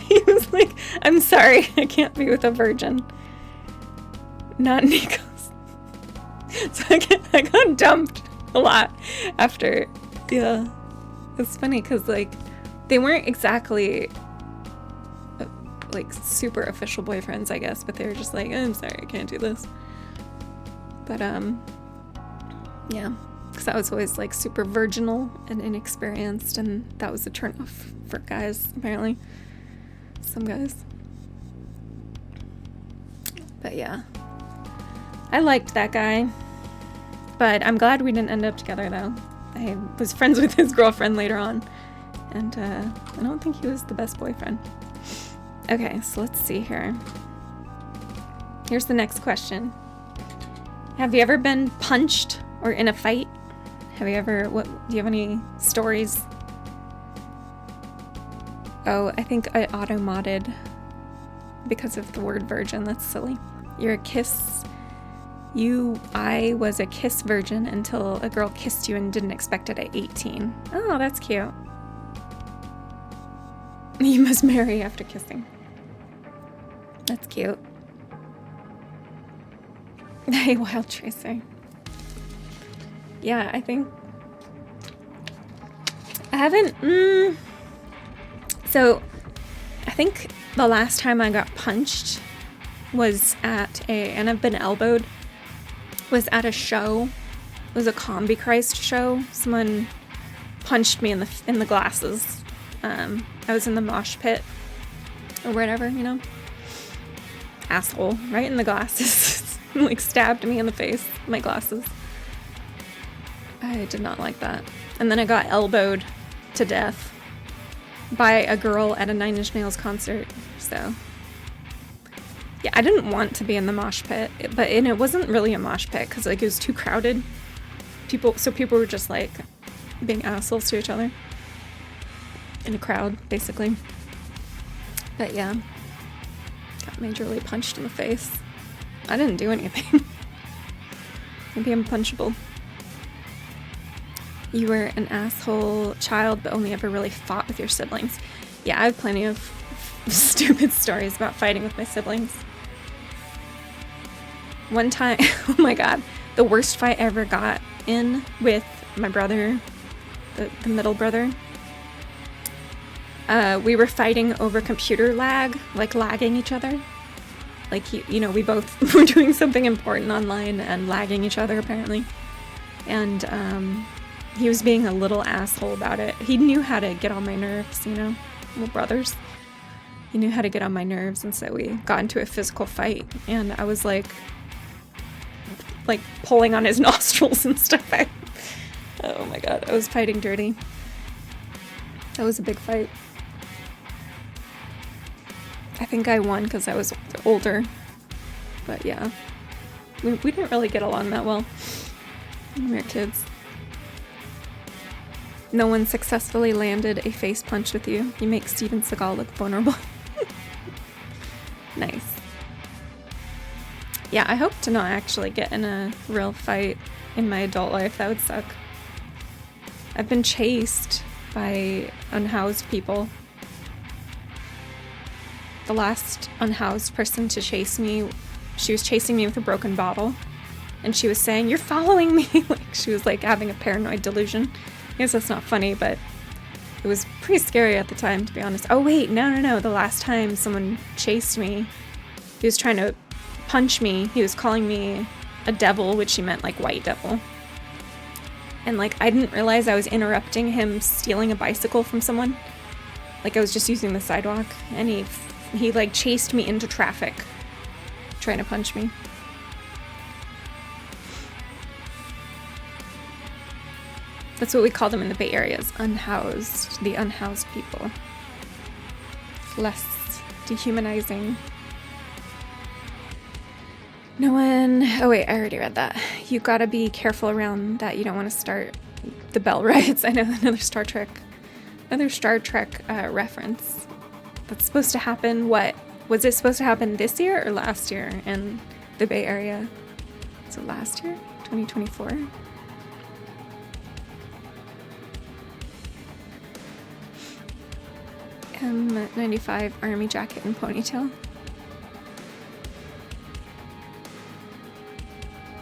He was like, I'm sorry, I can't be with a virgin. Not Nikos. So I got dumped a lot after. Yeah. It's funny because, like, they weren't exactly, like, super official boyfriends, I guess. But they were just like, I'm sorry, I can't do this. But, yeah. Because I was always, like, super virginal and inexperienced. And that was a turnoff for guys, apparently. Some guys. But yeah, I liked that guy, but I'm glad we didn't end up together though. I was friends with his girlfriend later on, and I don't think he was the best boyfriend. Okay, so let's see here. Here's the next question. Have you ever been punched or in a fight? Do you have any stories? Oh, I think I auto-modded because of the word virgin. That's silly. I was a kiss virgin until a girl kissed you and didn't expect it at 18. Oh, that's cute. You must marry after kissing. That's cute. Hey, Wild Tracer. Yeah, I think I haven't. So, I think the last time I got punched was and I've been elbowed, was at a show. It was a Combi Christ show. Someone punched me in the glasses. I was in the mosh pit or whatever, you know. Asshole, right in the glasses. Like stabbed me in the face, my glasses. I did not like that. And then I got elbowed to death by a girl at a Nine Inch Nails concert. So yeah, I didn't want to be in the mosh pit, but it wasn't really a mosh pit because like it was too crowded. People were just like being assholes to each other in a crowd, basically. But yeah, got majorly punched in the face. I didn't do anything. Maybe I'm punchable. You were an asshole child, but only ever really fought with your siblings. Yeah, I have plenty of stupid stories about fighting with my siblings. One time, oh my god, the worst fight I ever got in with my brother, the middle brother. We were fighting over computer lag, like lagging each other. Like, we both were doing something important online and lagging each other, apparently. And, he was being a little asshole about it. He knew how to get on my nerves, little brothers. He knew how to get on my nerves, and so we got into a physical fight, and I was like pulling on his nostrils and stuff. Oh my god, I was fighting dirty. That was a big fight. I think I won because I was older, but yeah, we didn't really get along that well when we were kids. No one successfully landed a face punch with you. You make Steven Seagal look vulnerable. Nice. Yeah, I hope to not actually get in a real fight in my adult life. That would suck. I've been chased by unhoused people. The last unhoused person to chase me, she was chasing me with a broken bottle. And she was saying, "You're following me." Like, she was like having a paranoid delusion. I guess that's not funny, but it was pretty scary at the time, to be honest. Oh wait, no. The last time someone chased me, he was trying to punch me. He was calling me a devil, which he meant like white devil. And like, I didn't realize I was interrupting him stealing a bicycle from someone. Like, I was just using the sidewalk, and he like chased me into traffic, trying to punch me. That's what we call them in the Bay Area, is unhoused. The unhoused people. Less dehumanizing. No one... Oh wait, I already read that. You gotta be careful around that. You don't want to start the Bell riots. I know, another Star Trek reference. That's supposed to happen, what? Was it supposed to happen this year or last year in the Bay Area? So last year? 2024? M95 army jacket and ponytail.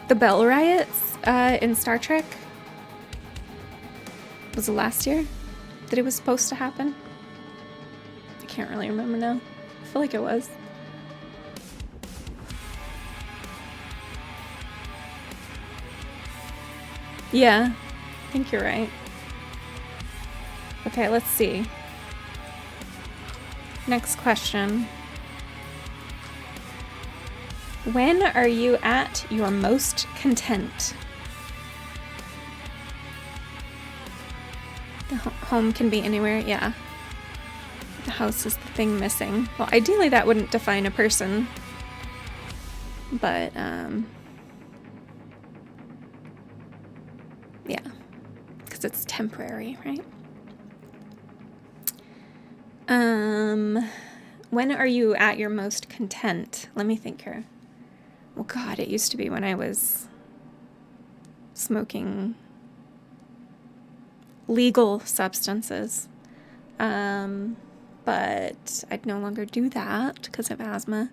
The Bell Riots in Star Trek. Was it last year that it was supposed to happen? I can't really remember now. I feel like it was. Yeah, I think you're right. Okay, let's see. Next question. When are you at your most content? The home can be anywhere, yeah. The house is the thing missing. Well, ideally that wouldn't define a person. But, yeah. Because it's temporary, right? When are you at your most content? Let me think here. Well, God, it used to be when I was smoking legal substances. But I'd no longer do that because of asthma.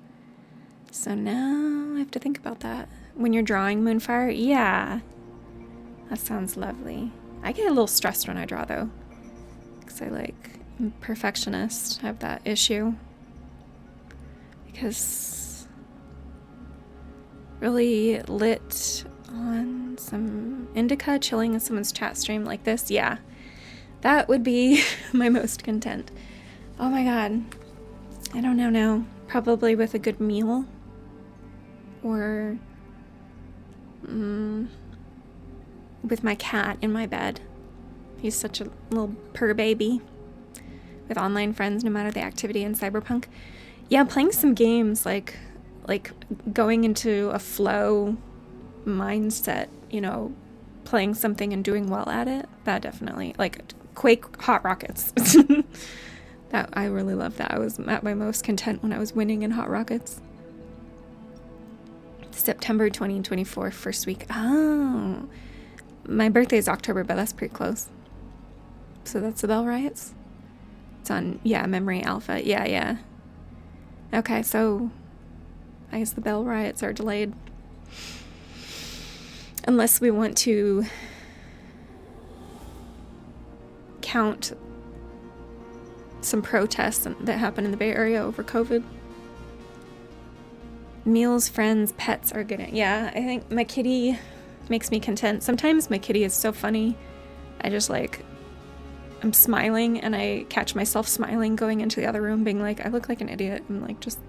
So now I have to think about that. When you're drawing Moonfire, yeah. That sounds lovely. I get a little stressed when I draw, though. Because I'm a perfectionist. I have that issue. Because really lit on some indica, chilling in someone's chat stream like this, yeah. That would be my most content. Oh my God. I don't know now. Probably with a good meal. Or with my cat in my bed. He's such a little purr baby. With online friends, no matter the activity in Cyberpunk. Yeah, playing some games, like going into a flow mindset, you know, playing something and doing well at it. That definitely, like Quake Hot Rockets. That I really love that. I was at my most content when I was winning in Hot Rockets. September 2024, first week. Oh, my birthday is October, but that's pretty close. So that's the Bell Riots. It's on, yeah, Memory Alpha. Yeah. Okay, so I guess the Bell Riots are delayed. Unless we want to count some protests that happened in the Bay Area over COVID. Meals, friends, pets are good. Yeah, I think my kitty makes me content. Sometimes my kitty is so funny. I just I'm smiling and I catch myself smiling going into the other room being like, I look like an idiot. I'm like just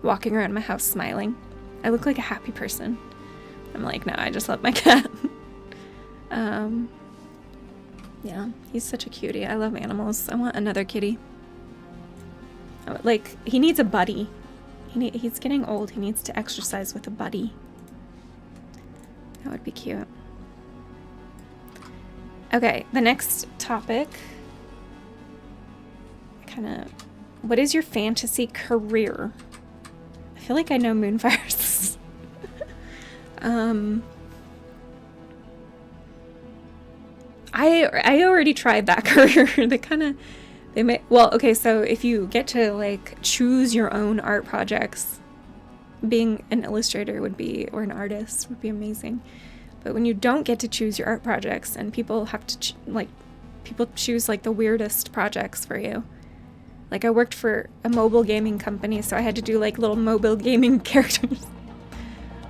walking around my house smiling. I look like a happy person. I'm like, no, I just love my cat. Yeah, he's such a cutie. I love animals. I want another kitty. He needs a buddy. He's getting old. He needs to exercise with a buddy. That would be cute. Okay, the next topic. What is your fantasy career? I feel like I know Moonfire's. I already tried that career. So if you get to choose your own art projects, being an illustrator or an artist would be amazing. But when you don't get to choose your art projects and people have to people choose the weirdest projects for you. I worked for a mobile gaming company, so I had to do little mobile gaming characters.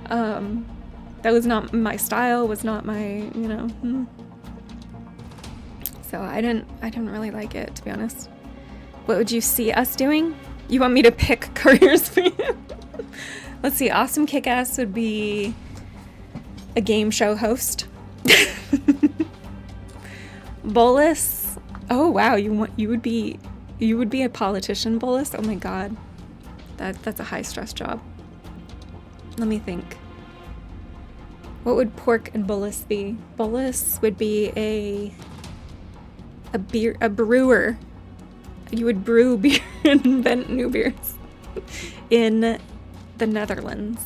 That was not my style, was not my, So I didn't really like it, to be honest. What would you see us doing? You want me to pick careers for you? Let's see, Awesome Kick-Ass would be a game show host. Bolus. Oh wow, you would be a politician, Bolus? Oh my god. That's a high stress job. Let me think. What would Pork and Bolus be? Bolus would be a brewer. You would brew beer and invent new beers in the Netherlands.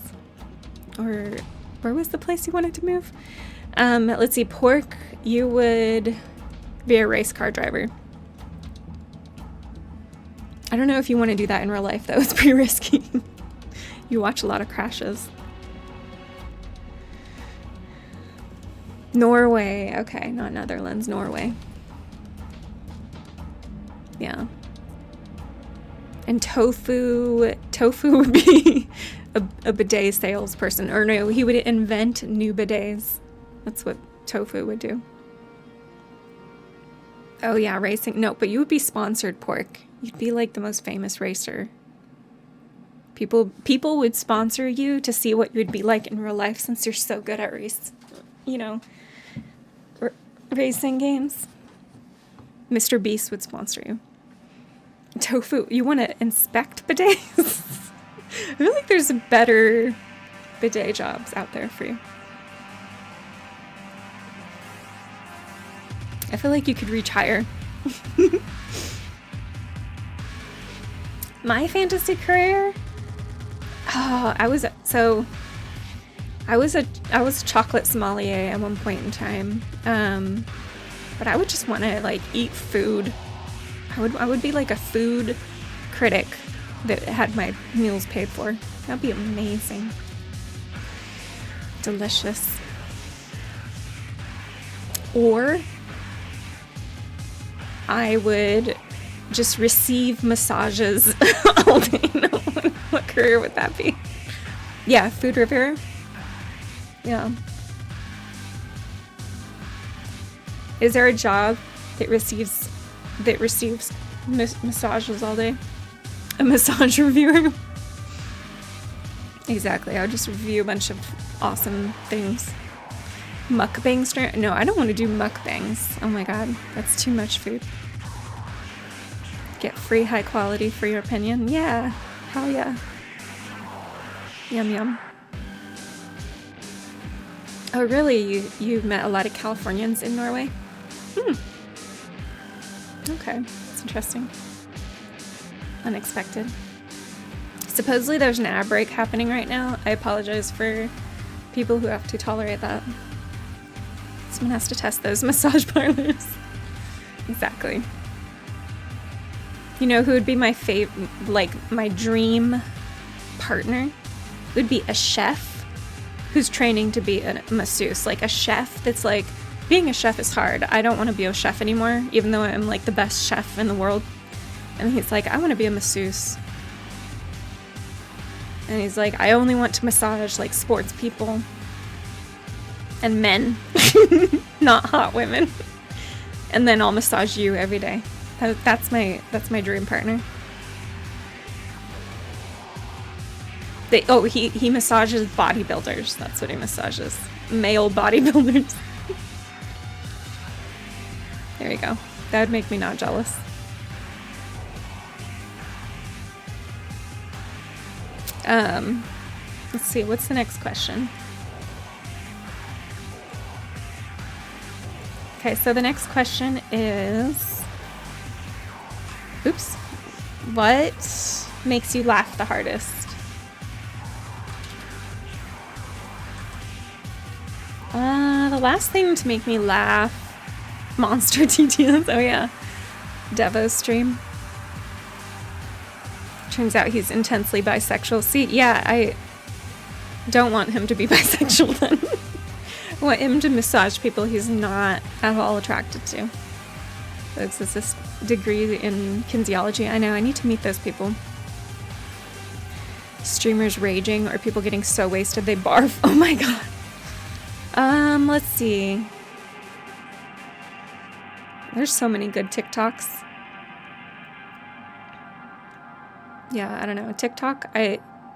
Or where was the place you wanted to move? Let's see, pork, you would be a race car driver. I don't know if you want to do that in real life, though. It's pretty risky. You watch a lot of crashes. Norway. Okay, not Netherlands, Norway. Yeah. And tofu would be a bidet salesperson. Or no, he would invent new bidets. That's what tofu would do. Oh yeah, racing. No, but you would be sponsored pork. You'd be like the most famous racer. People would sponsor you to see what you'd be like in real life since you're so good at racing games. Mr. Beast would sponsor you. Tofu, you want to inspect bidets? I feel like there's better bidet jobs out there for you. I feel like you could retire. My fantasy career? Oh, I was a chocolate sommelier at one point in time. But I would just want to like eat food. I would be like a food critic that had my meals paid for. That'd be amazing. Delicious. Or I would just receive massages all day. What career would that be? Yeah, food reviewer. Yeah. Is there a job that receives massages all day? A massage reviewer? Exactly. I would just review a bunch of awesome things. Mukbang No, I don't want to do mukbangs. Oh my god, that's too much food. Get free high quality for your opinion. Yeah. Hell yeah. Yum yum. Oh really? You met a lot of Californians in Norway? Okay, that's interesting. Unexpected. Supposedly there's an ad break happening right now. I apologize for people who have to tolerate that. Someone has to test those massage parlors. Exactly. You know who would be my my dream partner? It would be a chef who's training to be a masseuse. Like a chef that's like, being a chef is hard. I don't want to be a chef anymore, even though I'm like the best chef in the world. And he's like, I want to be a masseuse. And he's like, I only want to massage like sports people and men, not hot women. And then I'll massage you every day. That's my dream partner. He massages bodybuilders. That's what he massages. Male bodybuilders. There you go. That would make me not jealous. Let's see, what's the next question? Okay, so the next question is, oops, what makes you laugh the hardest? The last thing to make me laugh, Monster TTS, oh yeah, Devo's stream. Turns out he's intensely bisexual. See, yeah, I don't want him to be bisexual then. I want him to massage people he's not at all attracted to. It's this degree in kinesiology. I know, I need to meet those people. Streamers raging or people getting so wasted they barf. Oh my god. Let's see. There's so many good TikToks. Yeah, I don't know. TikTok,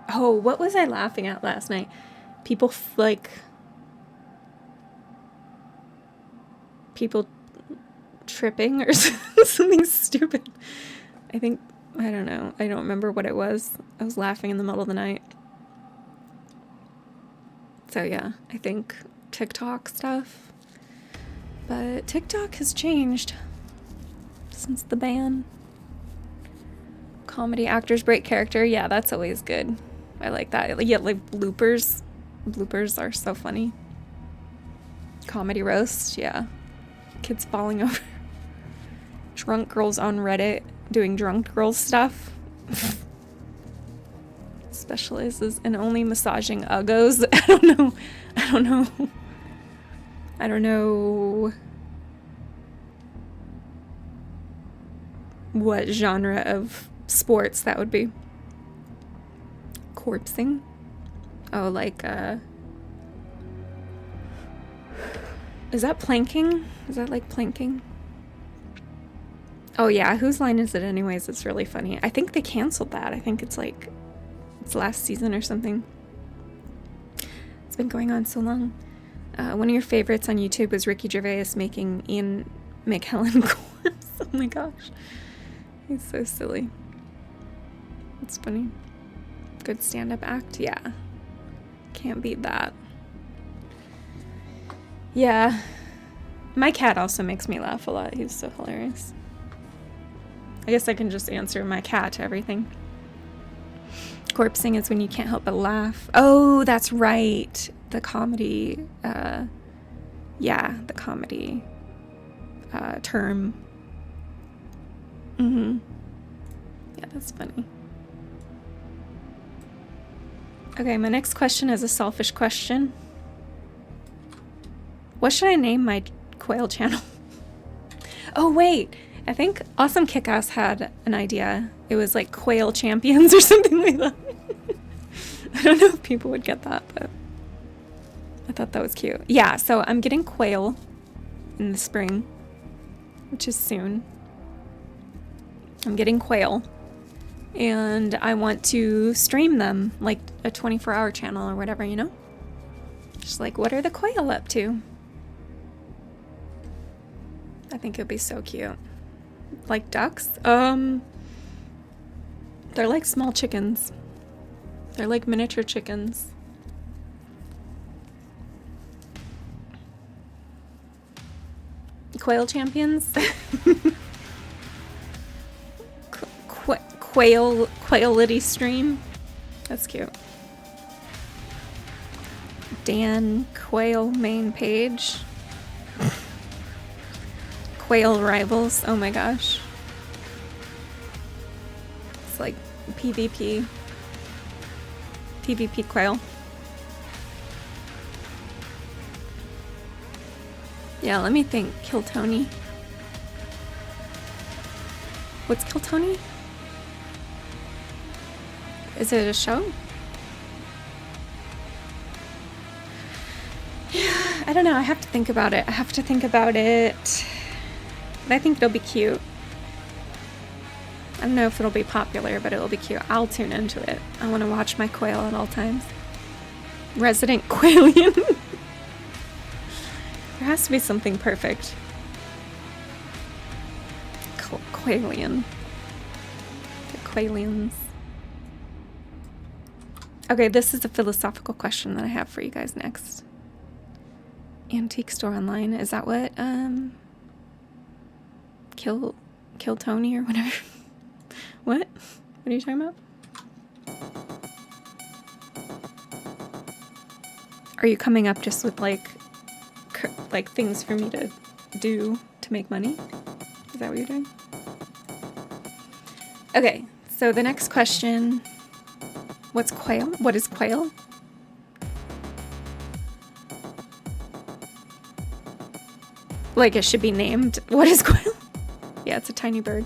what was I laughing at last night? People tripping or something stupid. I don't know. I don't remember what it was. I was laughing in the middle of the night. So yeah, I think TikTok stuff. But TikTok has changed since the ban. Comedy actors break character. Yeah, that's always good. I like that. Yeah, like bloopers. Bloopers are so funny. Comedy roast. Yeah. Kids falling over. Drunk girls on Reddit doing drunk girl stuff. Specializes in only massaging uggos. I don't know. I don't know. I don't know what genre of sports that would be. Corpsing. Oh, like, is that planking? Is that like planking? Oh yeah, whose line is it anyways? It's really funny. I think they canceled that. I think it's like, it's last season or something. It's been going on so long. One of your favorites on YouTube was Ricky Gervais making Ian McKellen corpse. Oh my gosh. He's so silly. It's funny. Good stand-up act? Yeah. Can't beat that. Yeah. My cat also makes me laugh a lot. He's so hilarious. I guess I can just answer my cat to everything. Corpsing is when you can't help but laugh. Oh, that's right. The comedy, yeah, the comedy term. Mm-hmm. Yeah, that's funny. Okay, my next question is a selfish question. What should I name my quail channel? Oh, wait. I think Awesome Kickass had an idea. It was like Quail Champions or something like that. I don't know if people would get that, but I thought that was cute. Yeah, so I'm getting quail in the spring, which is soon. I'm getting quail. And I want to stream them, like a 24-hour channel or whatever, you know? Just like, what are the quail up to? I think it would be so cute. Like ducks? They're like small chickens. They're like miniature chickens. Quail champions? Quaility stream? That's cute. Dan Quail main page. Quail rivals. Oh my gosh. It's like PvP. PvP quail. Yeah, let me think. Kill Tony. What's Kill Tony? Is it a show? Yeah, I don't know. I have to think about it. But I think it'll be cute. I don't know if it'll be popular, but it'll be cute. I'll tune into it. I want to watch my quail at all times. Resident Quailian. There has to be something perfect. Quailian. The Quailians. Okay, this is a philosophical question that I have for you guys next. Antique store online. Is that what, Kill Tony or whatever? What? What are you talking about? Are you coming up just with like things for me to do to make money? Is that what you're doing? Okay, so the next question. What's quail? What is quail? Like it should be named. What is quail? Yeah, it's a tiny bird.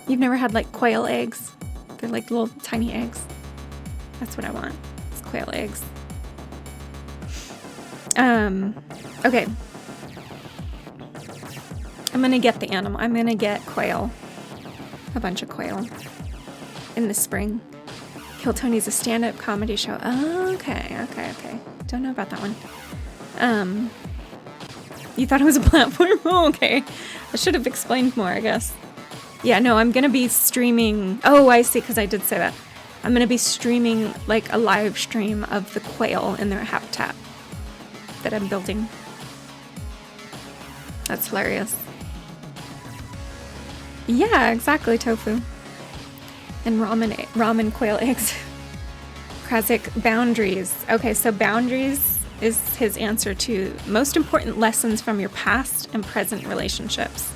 You've never had like quail eggs? They're like little tiny eggs. That's what I want. It's quail eggs. Okay. I'm gonna get the animal. I'm gonna get quail. A bunch of quail. In the spring. Kill Tony's a stand-up comedy show. Oh, okay. Don't know about that one. You thought it was a platform? Oh, okay. I should have explained more, I guess. Yeah, no, I'm gonna be streaming. Oh, I see, because I did say that. I'm gonna be streaming like a live stream of the quail in their habitat that I'm building. That's hilarious. Yeah, exactly, tofu. And ramen quail eggs. Krasik, boundaries. Okay, so boundaries is his answer to most important lessons from your past and present relationships.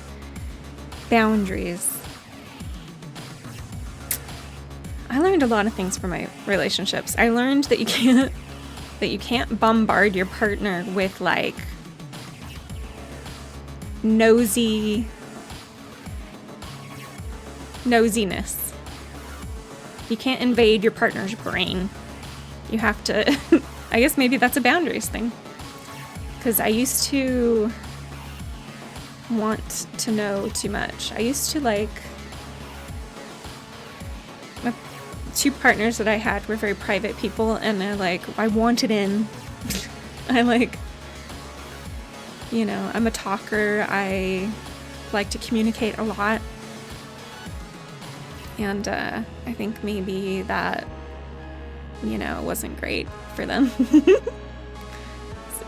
Boundaries. I learned a lot of things from my relationships. I learned that you can't bombard your partner with like nosiness. You can't invade your partner's brain. You have to, I guess maybe that's a boundaries thing. Because I used to want to know too much. I used to like, my two partners that I had were very private people, and I wanted in. I like, you know, I'm a talker. I like to communicate a lot. And I think maybe that, you know, wasn't great for them. It's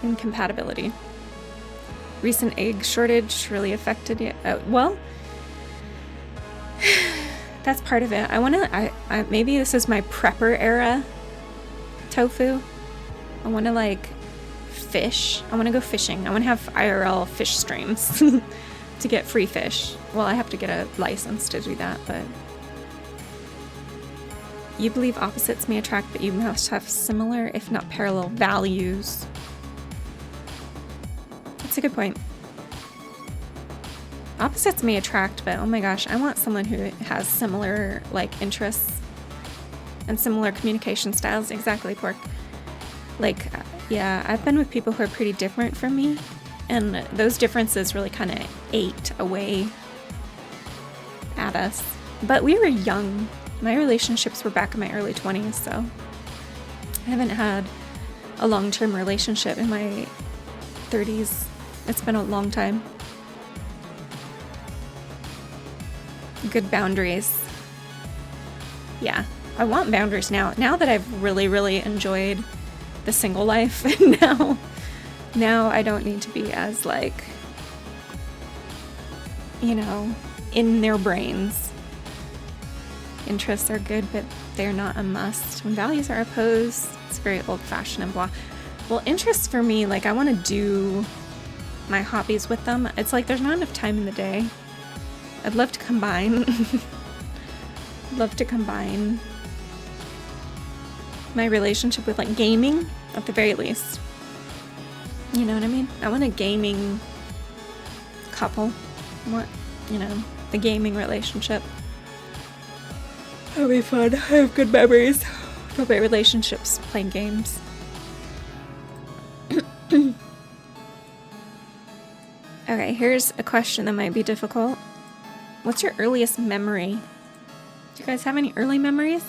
incompatibility. Recent egg shortage really affected you. Well, that's part of it. I maybe this is my prepper era tofu. I want to like fish. I want to go fishing. I want to have IRL fish streams to get free fish. Well, I have to get a license to do that, but you believe opposites may attract, but you must have similar, if not parallel, values. That's a good point. Opposites may attract, but oh my gosh, I want someone who has similar like interests and similar communication styles. Exactly, Pork. Like, yeah, I've been with people who are pretty different from me, and those differences really kind of ate away at us. But we were young. My relationships were back in my early 20s, so I haven't had a long-term relationship in my 30s. It's been a long time. Good boundaries. Yeah, I want boundaries now. Now that I've really, really enjoyed the single life, now I don't need to be as like, you know, in their brains. Interests are good, but they're not a must. When values are opposed, it's very old-fashioned and blah. Well, interests for me, like I want to do my hobbies with them. It's like there's not enough time in the day. I'd love to combine. My relationship with like gaming at the very least. You know what I mean? I want a gaming couple. I want, you know, the gaming relationship. That'll be fun. I have good memories from my relationships playing games. Okay, here's a question that might be difficult. What's your earliest memory? Do you guys have any early memories?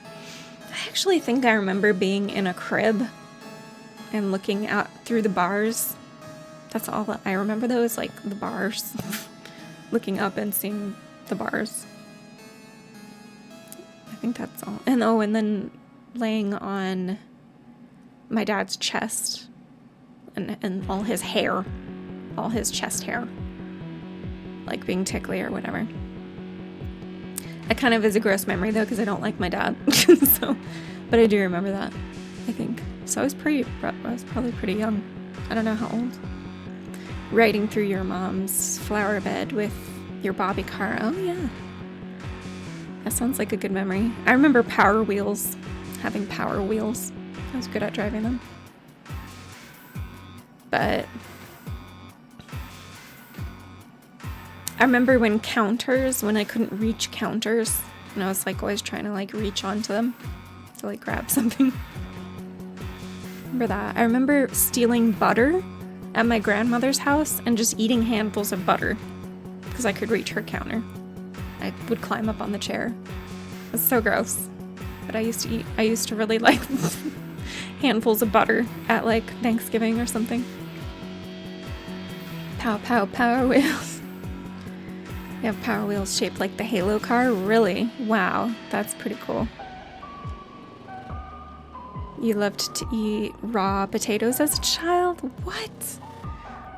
I actually think I remember being in a crib and looking out through the bars. That's all that I remember though, is like the bars. Looking up and seeing the bars. I think that's all. And and then laying on my dad's chest and all his hair, all his chest hair, like being tickly or whatever. That kind of is a gross memory though, because I don't like my dad. So, but I do remember that, I think. So I was probably pretty young. I don't know how old. Riding through your mom's flower bed with your bobby car. Oh yeah. That sounds like a good memory. I remember Power Wheels, having Power Wheels. I was good at driving them. But I remember when I couldn't reach counters, and I was like always trying to like reach onto them to like grab something. Remember that. I remember stealing butter at my grandmother's house and just eating handfuls of butter because I could reach her counter. I would climb up on the chair. It was so gross. But I used to really like handfuls of butter at like Thanksgiving or something. Pow pow Power Wheels. We have Power Wheels shaped like the Halo car? Really? Wow, that's pretty cool. You loved to eat raw potatoes as a child? What?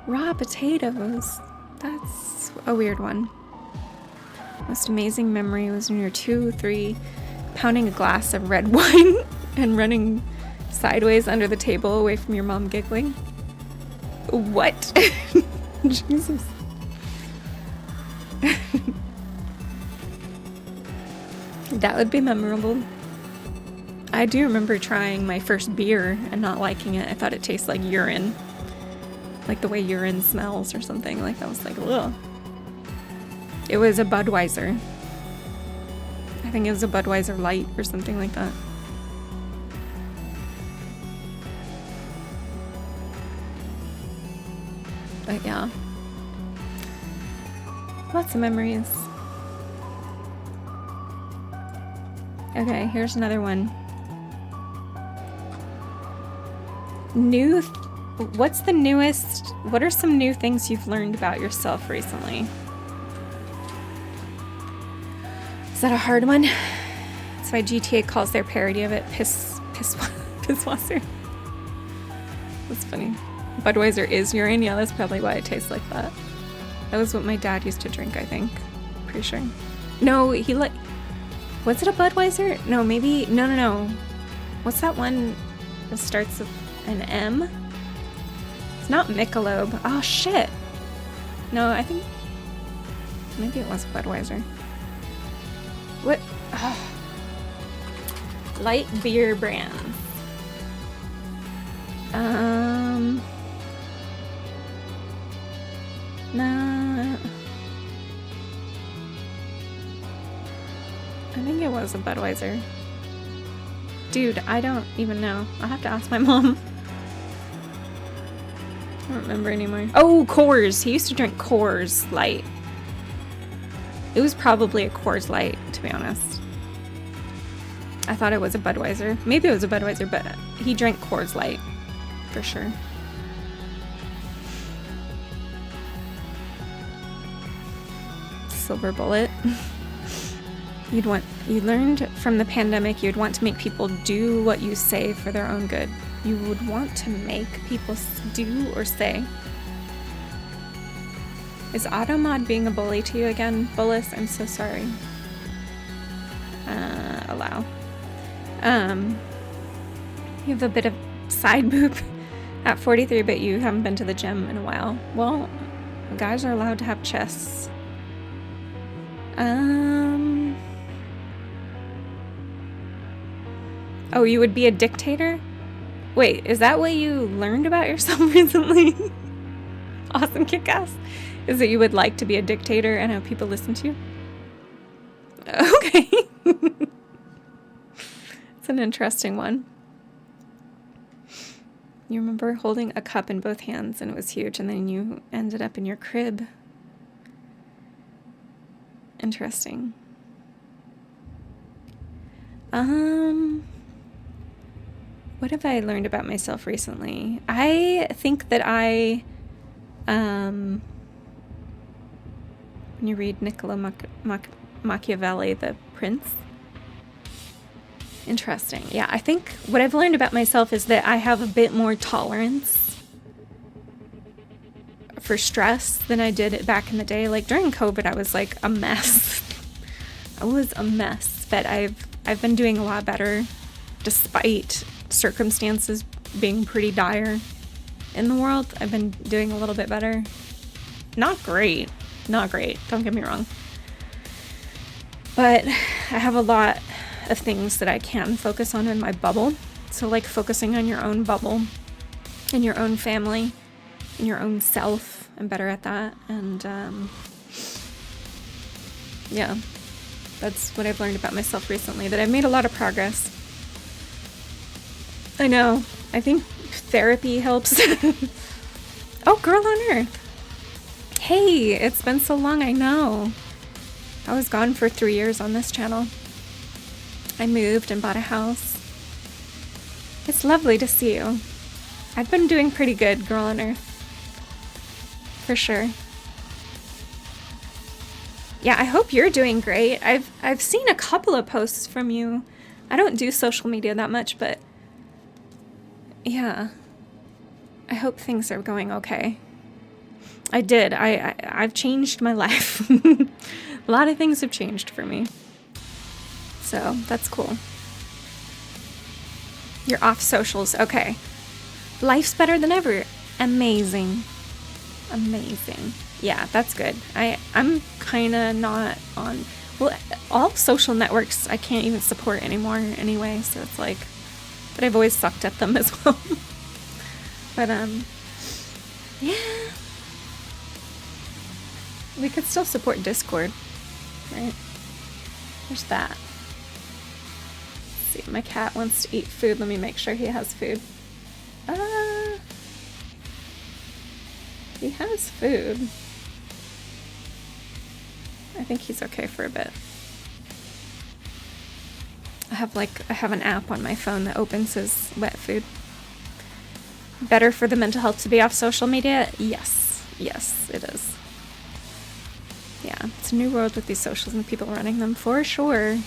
Raw potatoes? That's a weird one. Most amazing memory was when you were 2, 3, pounding a glass of red wine and running sideways under the table away from your mom giggling. What? Jesus. That would be memorable. I do remember trying my first beer and not liking it. I thought it tasted like urine. Like the way urine smells or something. Like, I was like, ugh. It was a Budweiser. I think it was a Budweiser Light or something like that. But yeah. Lots of memories. Okay, here's another one. What's the newest? What are some new things you've learned about yourself recently? Is that a hard one? That's why GTA calls their parody of it Pisswasser. That's funny. Budweiser is urine. Yeah, that's probably why it tastes like that. That was what my dad used to drink, I think. Pretty sure. No, was it a Budweiser? No, maybe, no. What's that one that starts with an M? It's not Michelob. Oh, shit. No, I think, maybe it was Budweiser. What? Oh. Light beer brands. Nah. I think it was a Budweiser. Dude, I don't even know. I'll have to ask my mom. I don't remember anymore. Oh, Coors. He used to drink Coors Light. It was probably a Coors Light, to be honest. I thought it was a Budweiser. Maybe it was a Budweiser, but he drank Coors Light. For sure. Silver bullet. You learned from the pandemic you'd want to make people do what you say for their own good. You would want to make people do or say. Is Automod being a bully to you again? Bullis, I'm so sorry. Allow. You have a bit of side boob at 43, but you haven't been to the gym in a while. Well, guys are allowed to have chests. Oh, you would be a dictator? Wait, is that what you learned about yourself recently? Awesome kick-ass. Is that you would like to be a dictator and have people listen to you? Okay. It's an interesting one. You remember holding a cup in both hands and it was huge and then you ended up in your crib. Interesting. What have I learned about myself recently? I think that when you read Niccolo Machiavelli, The Prince. Interesting. Yeah, I think what I've learned about myself is that I have a bit more tolerance for stress than I did back in the day. Like during COVID, I was like a mess. I was a mess, but I've been doing a lot better despite circumstances being pretty dire in the world. I've been doing a little bit better. Not great. Don't get me wrong. But I have a lot of things that I can focus on in my bubble. So like focusing on your own bubble and your own family and your own self. I'm better at that. And yeah, that's what I've learned about myself recently, that I've made a lot of progress. I know. I think therapy helps. Oh, Girl on Earth. Hey, it's been so long, I know. I was gone for 3 years on this channel. I moved and bought a house. It's lovely to see you. I've been doing pretty good, Girl on Earth. For sure. Yeah, I hope you're doing great. I've seen a couple of posts from you. I don't do social media that much, but yeah. I hope things are going okay. I did. I've changed my life. A lot of things have changed for me. So that's cool. You're off socials. Okay. Life's better than ever. Amazing. Amazing. Yeah, that's good. I'm kind of not on... Well, all social networks I can't even support anymore anyway, so it's like... But I've always sucked at them as well. But, yeah. We could still support Discord, right? There's that. Let's see, my cat wants to eat food. Let me make sure he has food. He has food. I think he's okay for a bit. I have an app on my phone that opens his wet food. Better for the mental health to be off social media? Yes. Yes, it is. Yeah, it's a new world with these socials and people running them, for sure.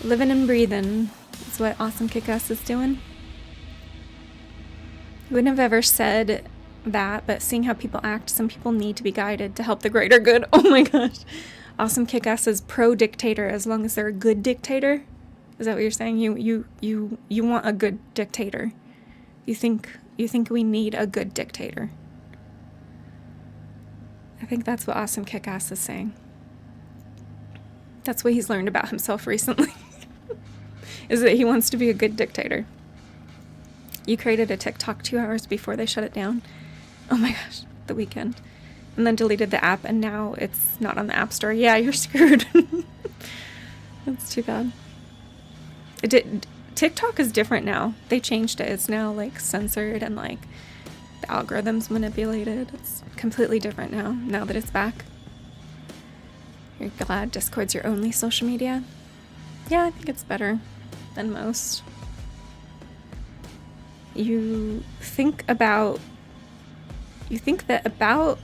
Living and breathing is what Awesome Kick-Ass is doing. Wouldn't have ever said that, but seeing how people act, some people need to be guided to help the greater good. Oh my gosh. Awesome Kick-Ass is pro-dictator as long as they're a good dictator. Is that what you're saying? You want a good dictator. You think we need a good dictator. I think that's what Awesome Kick-Ass is saying. That's what he's learned about himself recently. Is that he wants to be a good dictator. You created a TikTok 2 hours before they shut it down. Oh my gosh, the weekend. And then deleted the app, and now it's not on the App Store. Yeah, you're screwed. That's too bad. TikTok is different now. They changed it. It's now like censored and like the algorithm's manipulated. It's completely different now that it's back. You're glad Discord's your only social media? Yeah, I think it's better than most. You think that about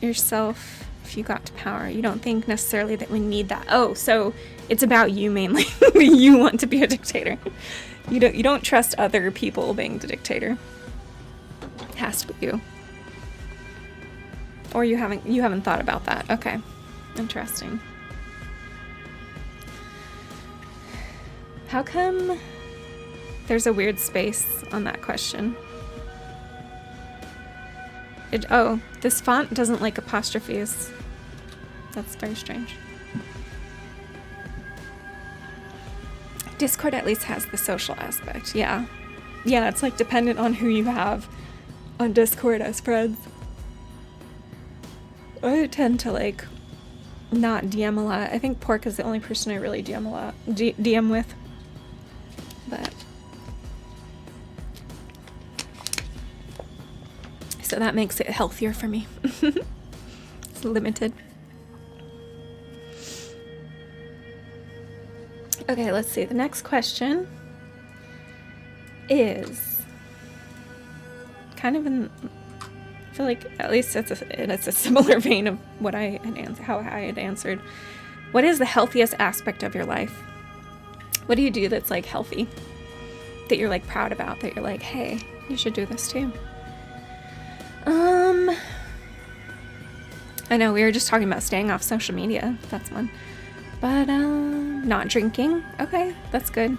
yourself if you got to power. You don't think necessarily that we need that. Oh, so it's about you mainly. You want to be a dictator. You don't trust other people being the dictator. It has to be you. Or you haven't thought about that. Okay. Interesting. How come there's a weird space on that question? This font doesn't like apostrophes. That's very strange. Discord at least has the social aspect. Yeah. Yeah, it's like dependent on who you have on Discord as friends. I tend to like not DM a lot. I think Pork is the only person I really DM a lot. DM with. But so that makes it healthier for me. It's limited. Okay, let's see. The next question is kind of I feel like at least it's a similar vein of what how I had answered. What is the healthiest aspect of your life? What do you do that's like healthy? That you're like proud about, that you're like, hey, you should do this too. I know we were just talking about staying off social media. That's one. But not drinking. Okay, that's good.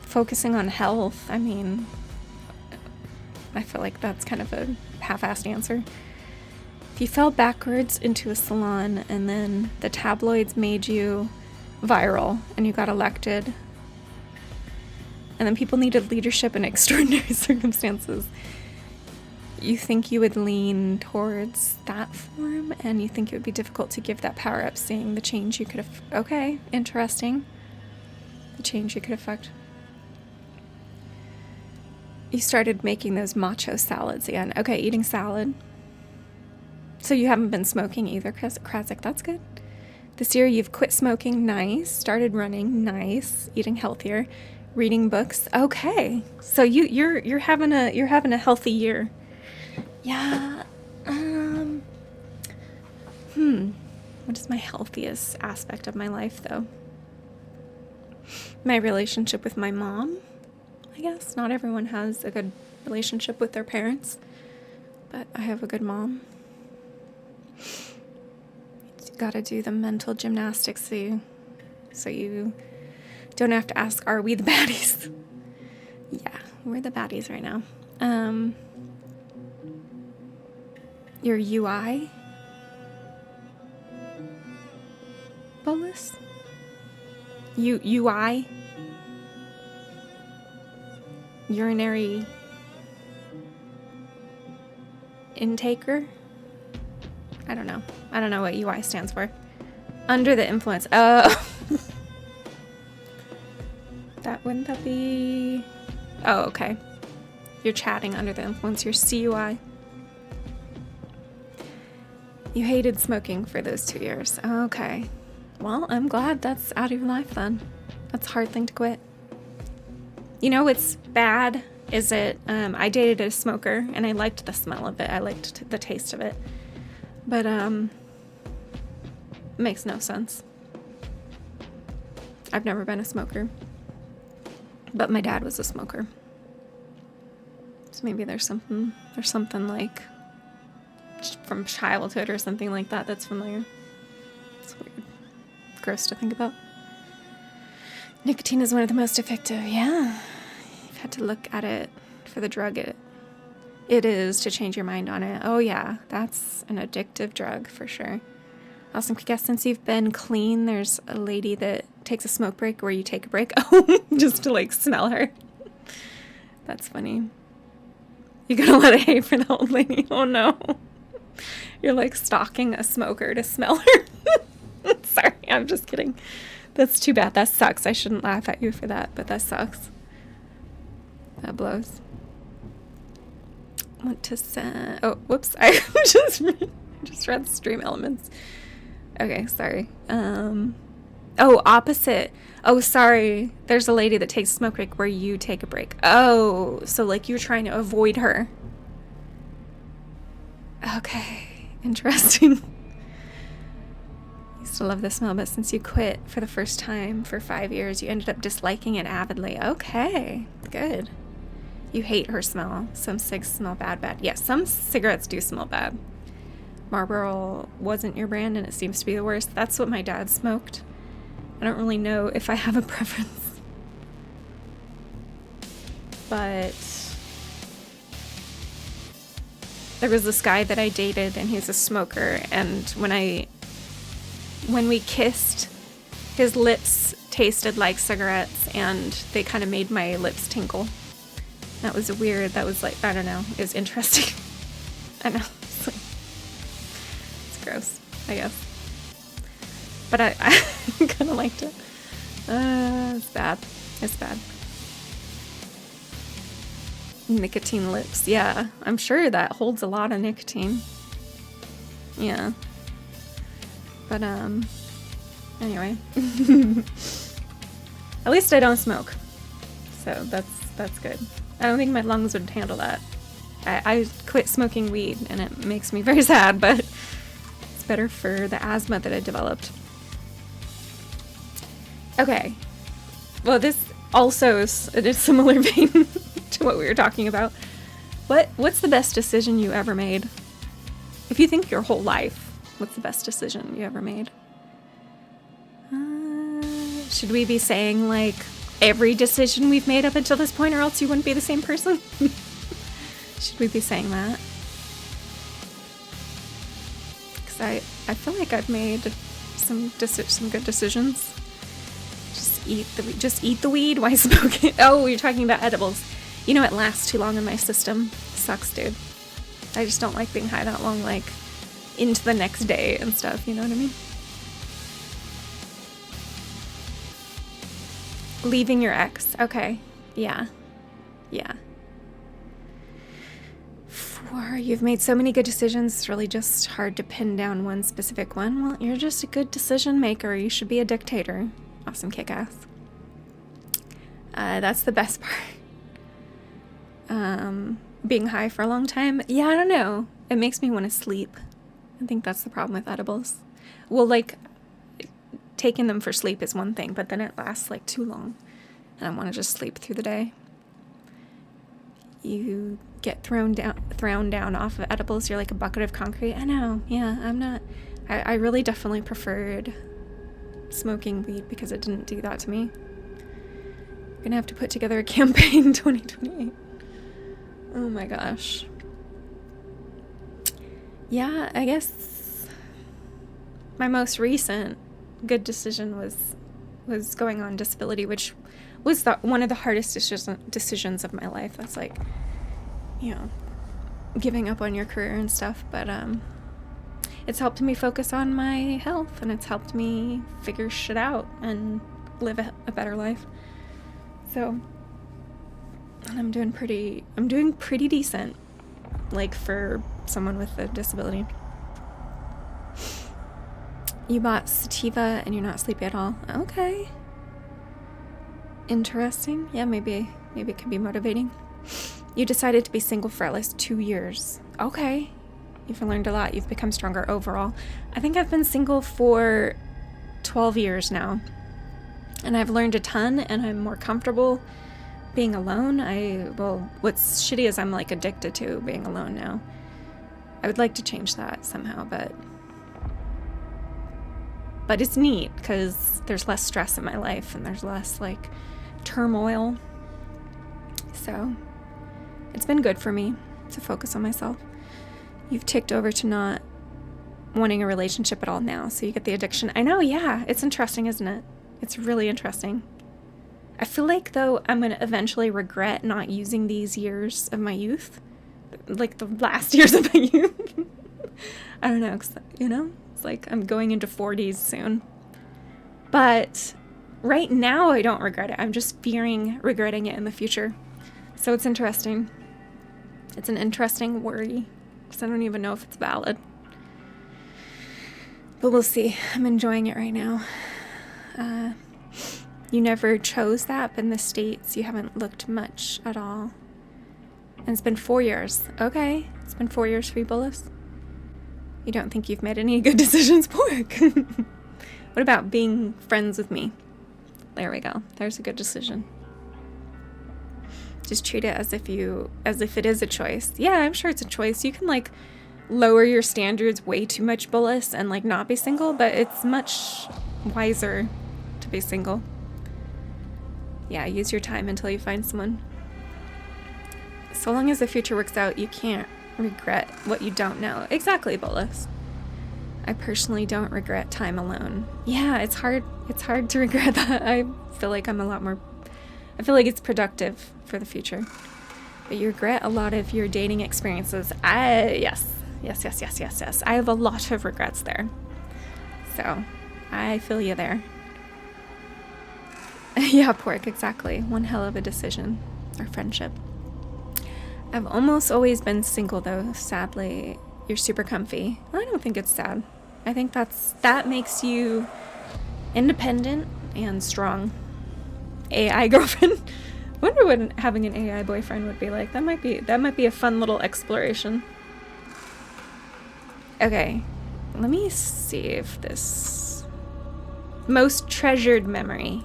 Focusing on health. I mean, I feel like that's kind of a half-assed answer. If you fell backwards into a salon and then the tabloids made you viral and you got elected and then people needed leadership in extraordinary circumstances, you think you would lean towards that form and you think it would be difficult to give that power up, seeing the change you could have... Okay, interesting. The change you could affect. You started making those macho salads again. Okay, eating salad. So you haven't been smoking either, Krasik. That's good. This year you've quit smoking. Nice. Started running. Nice. Eating healthier. Reading books. Okay. So you're having a healthy year. Yeah. What is my healthiest aspect of my life, though? My relationship with my mom, I guess. Not everyone has a good relationship with their parents. But I have a good mom. Gotta do the mental gymnastics so you don't have to ask, are we the baddies? Yeah, we're the baddies right now. Your UI? Bolus? UI? Urinary intaker? I don't know. I don't know what UI stands for. Under the influence. Oh. Wouldn't that be... Oh, okay. You're chatting under the influence. Your CUI. You hated smoking for those 2 years. Okay. Well, I'm glad that's out of your life then. That's a hard thing to quit. You know what's bad is I dated a smoker and I liked the smell of it. I liked the taste of it. But, it makes no sense. I've never been a smoker. But my dad was a smoker. So maybe there's something like from childhood or something like that that's familiar. It's weird. It's gross to think about. Nicotine is one of the most effective. Yeah. You've had to look at it for the drug it is to change your mind on it. Oh yeah, that's an addictive drug for sure. Also, I guess since you've been clean, there's a lady that takes a smoke break where you take a break. Oh, just to like smell her. That's funny. You gotta let it hate for the old lady. Oh no. You're like stalking a smoker to smell her. Sorry, I'm just kidding. That's too bad. That sucks. I shouldn't laugh at you for that, but that sucks. That blows. What to say? Oh, whoops. I just read stream elements. Okay, sorry. Oh, opposite. Oh, sorry. There's a lady that takes a smoke break where you take a break. Oh, so like you're trying to avoid her. Okay, interesting. Used to love the smell, but since you quit for the first time for 5 years, you ended up disliking it avidly. Okay, good. You hate her smell. Some cigs smell bad. Yes, some cigarettes do smell bad. Marlboro wasn't your brand and it seems to be the worst. That's what my dad smoked. I don't really know if I have a preference. But there was this guy that I dated and he's a smoker, and when we kissed, his lips tasted like cigarettes and they kind of made my lips tingle. That was weird. That was like, I don't know. It was interesting. I know. It's gross, I guess. But I kind of liked it. It's bad. It's bad. Nicotine lips. Yeah, I'm sure that holds a lot of nicotine. Yeah. But, anyway. At least I don't smoke. So that's good. I don't think my lungs would handle that. I quit smoking weed and it makes me very sad, but it's better for the asthma that I developed. Okay. Well, this also is in a similar vein to what we were talking about. What's the best decision you ever made? If you think your whole life, what's the best decision you ever made? Should we be saying, like, every decision we've made up until this point, or else you wouldn't be the same person? Should we be saying that? Because I feel like I've made some good decisions. Just eat the weed. Why smoke it? Oh, you're talking about edibles. You know, it lasts too long in my system. Sucks, dude. I just don't like being high that long, like, into the next day and stuff. You know what I mean? Leaving your ex. Okay. Yeah. Yeah. 4. You've made so many good decisions. It's really just hard to pin down one specific one. Well, you're just a good decision maker. You should be a dictator. Awesome, kick-ass. That's the best part. Being high for a long time. Yeah, I don't know. It makes me want to sleep. I think that's the problem with edibles. Well, like, taking them for sleep is one thing, but then it lasts like too long and I want to just sleep through the day. you get thrown down off of edibles, you're like a bucket of concrete. I know. Yeah, I'm not. I really definitely preferred smoking weed because it didn't do that to me. I'm gonna have to put together a campaign 2028. Oh my gosh. Yeah, I guess my most recent good decision was going on disability, which was one of the hardest decisions of my life. That's like, you know, giving up on your career and stuff. But it's helped me focus on my health, and it's helped me figure shit out and live a better life. So, and I'm doing pretty decent, like, for someone with a disability. You bought sativa and you're not sleepy at all. Okay. Interesting. Yeah, maybe it could be motivating. You decided to be single for at least 2 years. Okay. You've learned a lot. You've become stronger overall. I think I've been single for 12 years now. And I've learned a ton, and I'm more comfortable being alone. What's shitty is I'm like addicted to being alone now. I would like to change that somehow, but it's neat because there's less stress in my life and there's less like turmoil. So it's been good for me to focus on myself. You've ticked over to not wanting a relationship at all now, so you get the addiction. I know, yeah. It's interesting, isn't it? It's really interesting. I feel like, though, I'm going to eventually regret not using these years of my youth. Like, the last years of my youth. I don't know, 'cause, you know? It's like I'm going into 40s soon. But right now, I don't regret it. I'm just fearing regretting it in the future. So it's interesting. It's an interesting worry, because I don't even know if it's valid. But we'll see. I'm enjoying it right now. You never chose that, but in the States, you haven't looked much at all. And it's been 4 years. Okay. It's been 4 years for you, Bullis. You don't think you've made any good decisions, Pork? What about being friends with me? There we go. There's a good decision. Just treat it as if it is a choice. Yeah, I'm sure it's a choice. You can like lower your standards way too much, Bullis, and like not be single, but it's much wiser to be single. Yeah, use your time until you find someone. So long as the future works out, you can't regret what you don't know. Exactly, Bullis. I personally don't regret time alone. Yeah, it's hard to regret that. I feel like I feel like it's productive for the future. But you regret a lot of your dating experiences. Yes. I have a lot of regrets there. So, I feel you there. Yeah, Pork, exactly. One hell of a decision. Our friendship. I've almost always been single, though, sadly. You're super comfy. I don't think it's sad. I think that makes you independent and strong. AI girlfriend. Wonder what having an AI boyfriend would be like. That might be a fun little exploration. Okay. Let me see if this most treasured memory.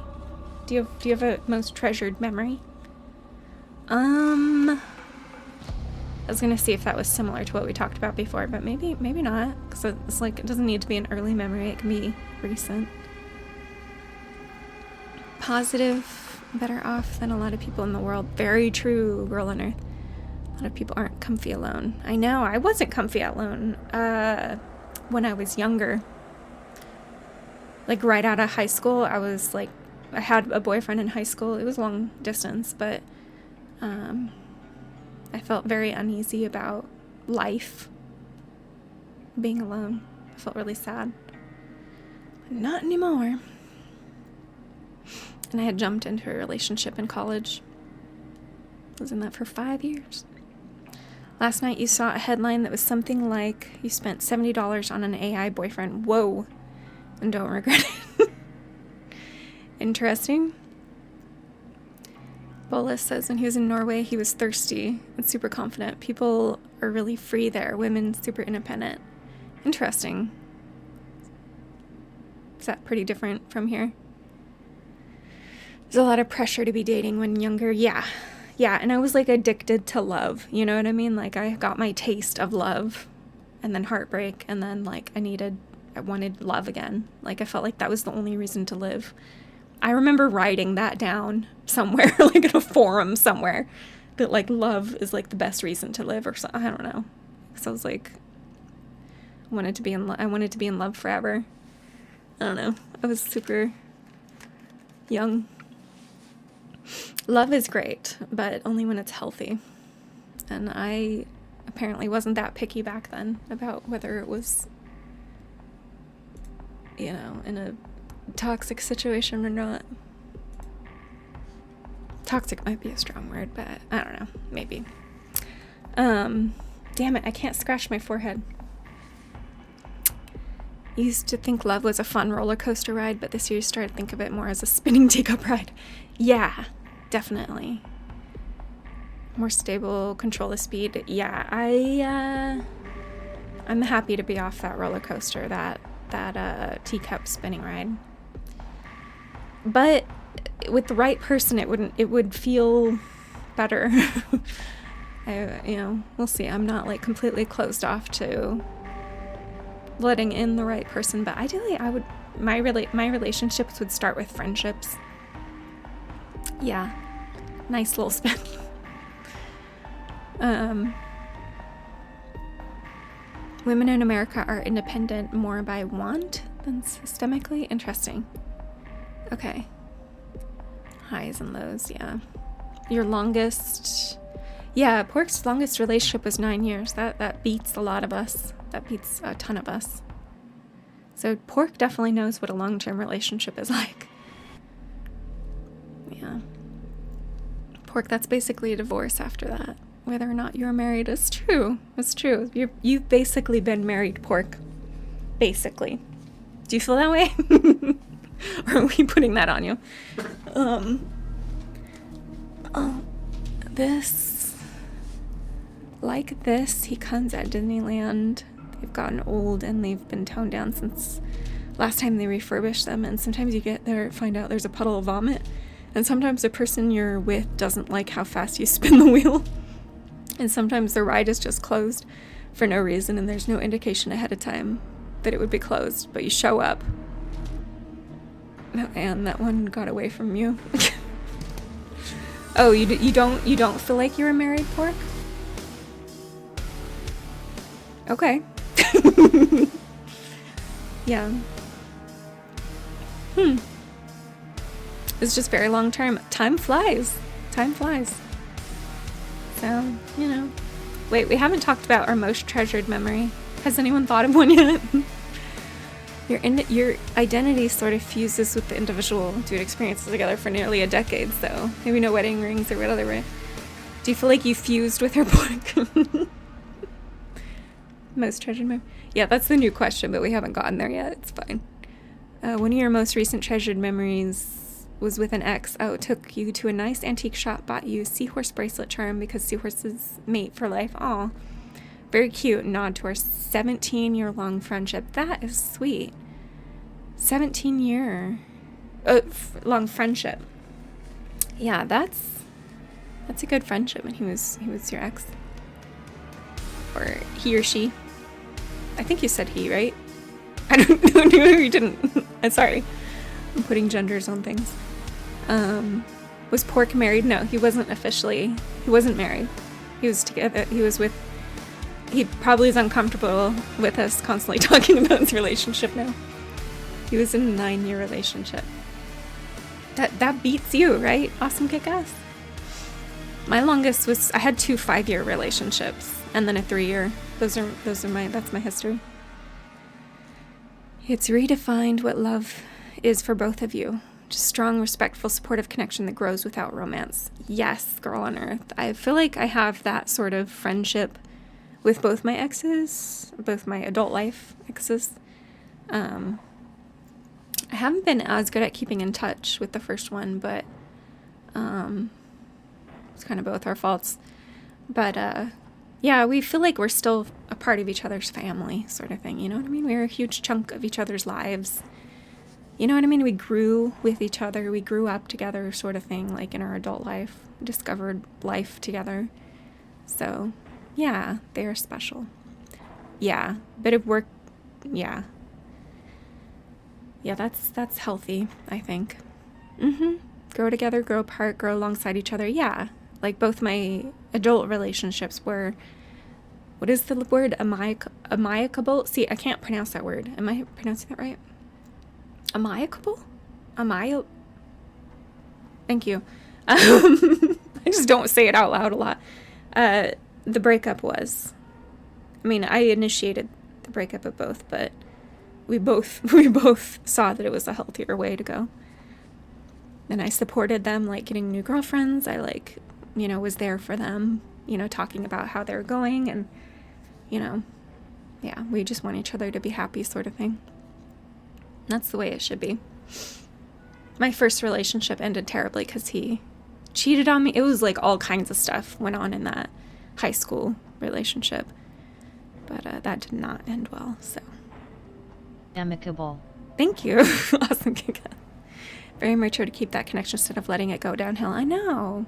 Do you have a most treasured memory? I was gonna see if that was similar to what we talked about before, but maybe not, because it's like it doesn't need to be an early memory. It can be recent. Positive, better off than a lot of people in the world. Very true, girl on earth. A lot of people aren't comfy alone. I know, I wasn't comfy alone when I was younger. Like right out of high school, I had a boyfriend in high school. It was long distance, but I felt very uneasy about life, being alone. I felt really sad. Not anymore. And I had jumped into a relationship in college. I was in that for 5 years. Last night you saw a headline that was something like, you spent $70 on an AI boyfriend. Whoa. And don't regret it. Interesting. Bolas says when he was in Norway, he was thirsty and super confident. People are really free there. Women super independent. Interesting. Is that pretty different from here? There's a lot of pressure to be dating when younger. Yeah, yeah, and I was like addicted to love, you know what I mean? Like I got my taste of love and then heartbreak, and then like I wanted love again. Like I felt like that was the only reason to live. I remember writing that down somewhere, like in a forum somewhere, that like love is like the best reason to live or something. I don't know. So I was like, I wanted to be in love forever. I don't know. I was super young. Love is great, but only when it's healthy. And I apparently wasn't that picky back then about whether it was, you know, in a toxic situation or not. Toxic might be a strong word, but I don't know, maybe. Damn it, I can't scratch my forehead. I used to think love was a fun roller coaster ride, but this year I started to think of it more as a spinning teacup ride. Yeah, definitely. More stable, control the speed. Yeah, I'm happy to be off that roller coaster, that teacup spinning ride. But with the right person, it would feel better. We'll see. I'm not like completely closed off to letting in the right person, but ideally my relationships would start with friendships. Yeah. Nice little spin. Women in America are independent more by want than systemically. Interesting. Okay. Highs and lows, yeah. Your longest... Yeah, Pork's longest relationship was 9 years. That beats a lot of us. That beats a ton of us. So Pork definitely knows what a long-term relationship is like. Yeah. Pork, that's basically a divorce after that. Whether or not you're married is true. It's true. You've basically been married, Pork. Basically. Do you feel that way? Or are we putting that on you? He comes at Disneyland. They've gotten old and they've been toned down since last time they refurbished them. And sometimes you get there, find out there's a puddle of vomit. And sometimes the person you're with doesn't like how fast you spin the wheel. And sometimes the ride is just closed for no reason and there's no indication ahead of time that it would be closed. But you show up. Oh, and that one got away from you. Oh, you don't feel like you were married, Pork? Okay. Yeah. It's just very long term. Time flies. Time flies. So, you know. Wait, we haven't talked about our most treasured memory. Has anyone thought of one yet? Your identity sort of fuses with the individual due to experiences together for nearly a decade, so maybe no wedding rings or whatever. Do you feel like you fused with her, Pork? Most treasured memory? Yeah, that's the new question, but we haven't gotten there yet. It's fine. One of your most recent treasured memories was with an ex. Oh, took you to a nice antique shop, bought you a seahorse bracelet charm because seahorses mate for life. Aw. Very cute. Nod to our 17-year-long friendship. That is sweet. 17-year long friendship. Yeah, that's a good friendship. And he was your ex, or he or she. I think you said he, right? I don't know. You didn't. I'm sorry. I'm putting genders on things. Was Pork married? No, he wasn't officially. He wasn't married. He was together. He probably is uncomfortable with us constantly talking about his relationship now. He was in a 9-year relationship. That beats you, right? Awesome kick-ass. My longest was, I had 2 5-year relationships and then a 3-year. That's my history. It's redefined what love is for both of you. Just strong, respectful, supportive connection that grows without romance. Yes, girl on earth. I feel like I have that sort of friendship with both my exes, both my adult life exes. I haven't been as good at keeping in touch with the first one, but it's kind of both our faults. But yeah, we feel like we're still a part of each other's family, sort of thing. You know what I mean? We're a huge chunk of each other's lives. you know what I mean? We grew with each other. We grew up together sort of thing, like in our adult life, discovered life together. So yeah, they're special. Yeah, bit of work. Yeah. Yeah, that's healthy, I think. Grow together, grow apart, grow alongside each other. Yeah. Like both my adult relationships were, what is the word? Amicable? See, I can't pronounce that word. Am I pronouncing that right? Amicable? Thank you. I just don't say it out loud a lot. The breakup was, I mean, I initiated the breakup of both, but we both saw that it was a healthier way to go. And I supported them, like getting new girlfriends. I like, was there for them, talking about how they're going, and, yeah, we just want each other to be happy, sort of thing. That's the way it should be. My first relationship ended terribly because he cheated on me. It was like all kinds of stuff went on in that high school relationship, but that did not end well. So amicable. Thank you. Awesome, Kika. Very mature to keep that connection instead of letting it go downhill. I know.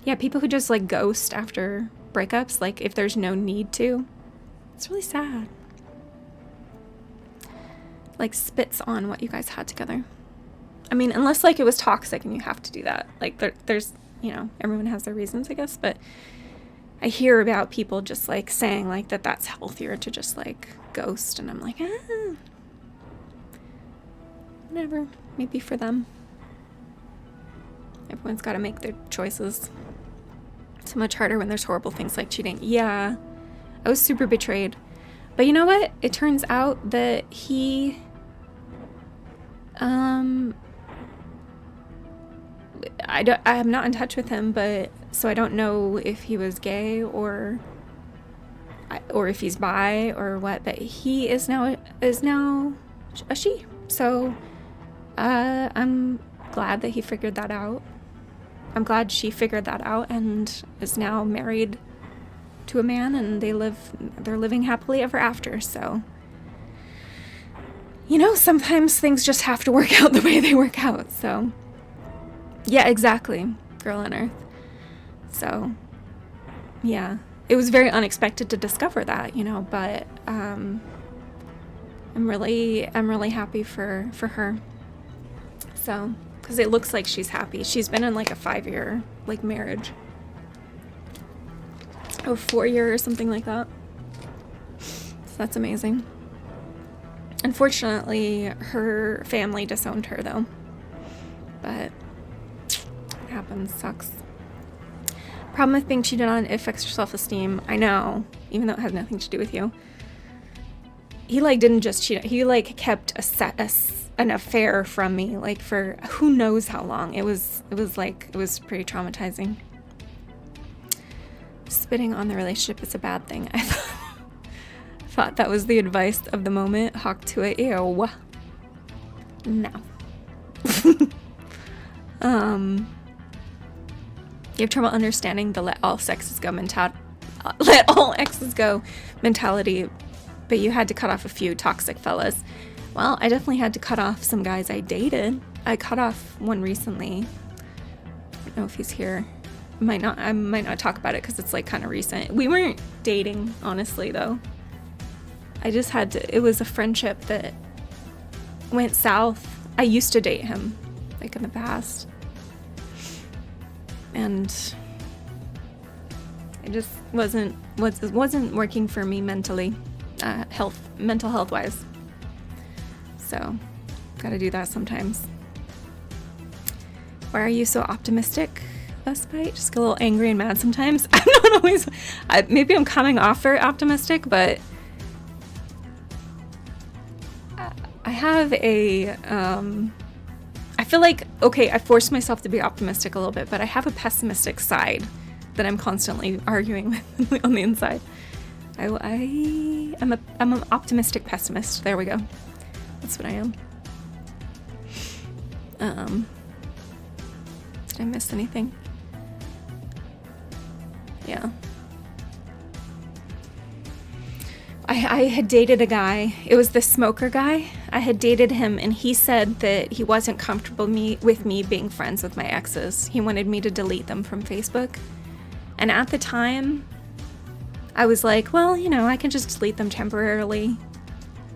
Yeah, people who just like ghost after breakups, like if there's no need to, it's really sad. Like spits on what you guys had together. I mean, unless like it was toxic and you have to do that. Like there's, everyone has their reasons, I guess, but I hear about people just like saying like that's healthier to just like ghost, and I'm like, whatever, maybe for them. Everyone's got to make their choices. It's much harder when there's horrible things like cheating. Yeah, I was super betrayed. But you know what? It turns out that he, I'm not in touch with him, but so I don't know if he was gay or if he's bi or what. But he is now a she. So I'm glad that he figured that out. I'm glad she figured that out and is now married to a man, and they're living happily ever after. So, sometimes things just have to work out the way they work out. So, yeah, exactly. Girl on Earth. So, yeah, it was very unexpected to discover that, but I'm really happy for her. So, because it looks like she's happy. She's been in like a 5-year like marriage. Or 4 years or something like that. So that's amazing. Unfortunately, her family disowned her though. But it happens, sucks. Problem with being cheated on, it affects your self-esteem. I know, even though it has nothing to do with you. He like didn't just cheat. He like kept an affair from me like for who knows how long. It was pretty traumatizing. Spitting on the relationship is a bad thing. I thought that was the advice of the moment. Hawk to it. Ew. No. You have trouble understanding the let all exes go mentality, but you had to cut off a few toxic fellas. Well, I definitely had to cut off some guys I dated. I cut off one recently. I don't know if he's here. I might not talk about it because it's like kind of recent. We weren't dating, honestly, though. I just had to, it was a friendship that went south. I used to date him, like in the past. And it just wasn't working for me mentally, mental health wise. So, gotta do that sometimes. Why are you so optimistic, Vespite? Just get a little angry and mad sometimes. I'm not always, maybe I'm coming off very optimistic, but I have I feel like, okay, I forced myself to be optimistic a little bit, but I have a pessimistic side that I'm constantly arguing with on the inside. I'm an optimistic pessimist. There we go. That's what I am. Did I miss anything? Yeah. I had dated a guy. It was the smoker guy. I had dated him, and he said that he wasn't comfortable with me being friends with my exes. He wanted me to delete them from Facebook. And at the time, I was like, well, you know, I can just delete them temporarily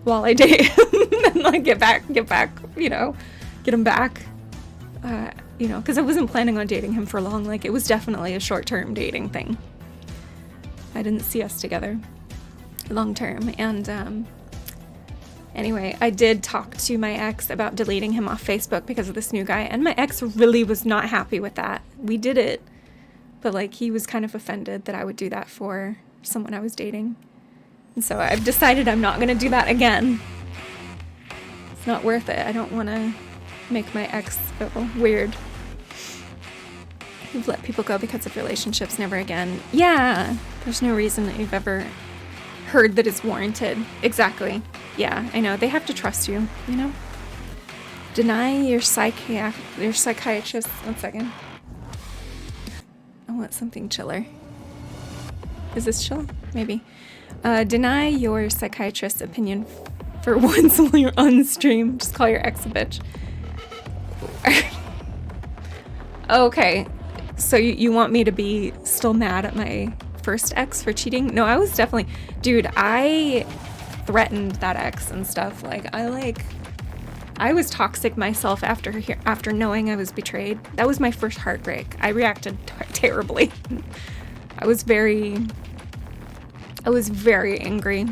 while I date him and like get back, you know, get him back. You know, because I wasn't planning on dating him for long. Like, it was definitely a short-term dating thing. I didn't see us together long term. And anyway, I did talk to my ex about deleting him off Facebook because of this new guy, and my ex really was not happy with that. We did it, but like, he was kind of offended that I would do that for someone I was dating. And so I've decided I'm not going to do that again. It's not worth it. I don't want to make my ex feel weird. You've let people go because of relationships, never again. Yeah, there's no reason that you've ever heard that it's warranted. Exactly. Yeah, I know. They have to trust you, you know? Deny your psychiatrist. 1 second. I want something chiller. Is this chill? Maybe. Deny your psychiatrist's opinion for once while you're on stream. Just call your ex a bitch. Okay. So you want me to be still mad at my first ex for cheating? No, I was definitely... Dude, I threatened that ex and stuff. I was toxic myself after knowing I was betrayed. That was my first heartbreak. I reacted terribly. I was very angry.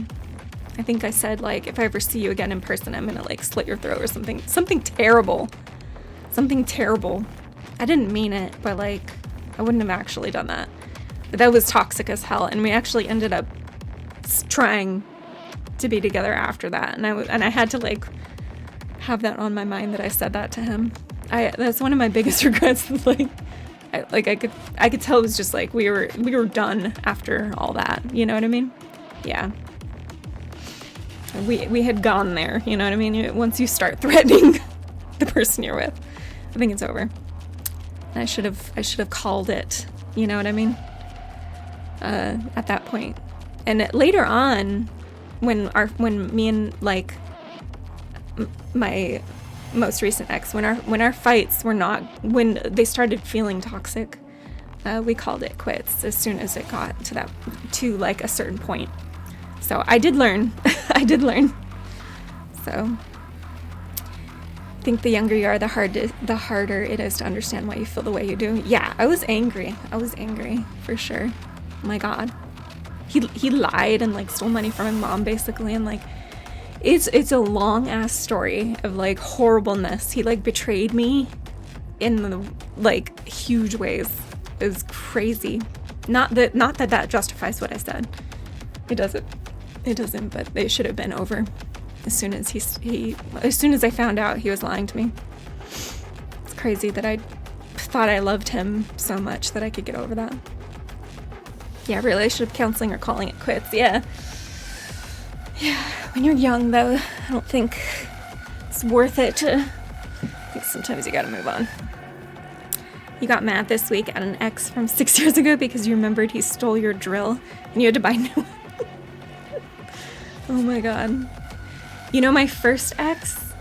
I think I said, like, if I ever see you again in person, I'm gonna, like, slit your throat or something. Something terrible. I didn't mean it, but, like, I wouldn't have actually done that. But that was toxic as hell, and we actually ended up trying to be together after that. And I had to, like, have that on my mind that I said that to him. That's one of my biggest regrets. I could tell it was just like we were done after all that. You know what I mean? Yeah. We had gone there. You know what I mean? Once you start threatening the person you're with, I think it's over. And I should have called it. You know what I mean? At that point. And later on, when me and, like, my most recent ex, when our fights were not, when they started feeling toxic, we called it quits as soon as it got to like a certain point. So I did learn. So I think the younger you are, the harder it is to understand why you feel the way you do. Yeah, I was angry for sure. Oh my God. He lied and, like, stole money from my mom, basically, and, like, it's a long ass story of, like, horribleness. He, like, betrayed me in, like, huge ways. It was crazy. Not that justifies what I said. It doesn't, but it should have been over as soon as as soon as I found out he was lying to me. It's crazy that I thought I loved him so much that I could get over that. Yeah, relationship counseling or calling it quits. Yeah. When you're young, though, I don't think it's worth it I think sometimes you gotta move on. You got mad this week at an ex from 6 years ago because you remembered he stole your drill and you had to buy new one. Oh my God. You know, my first ex,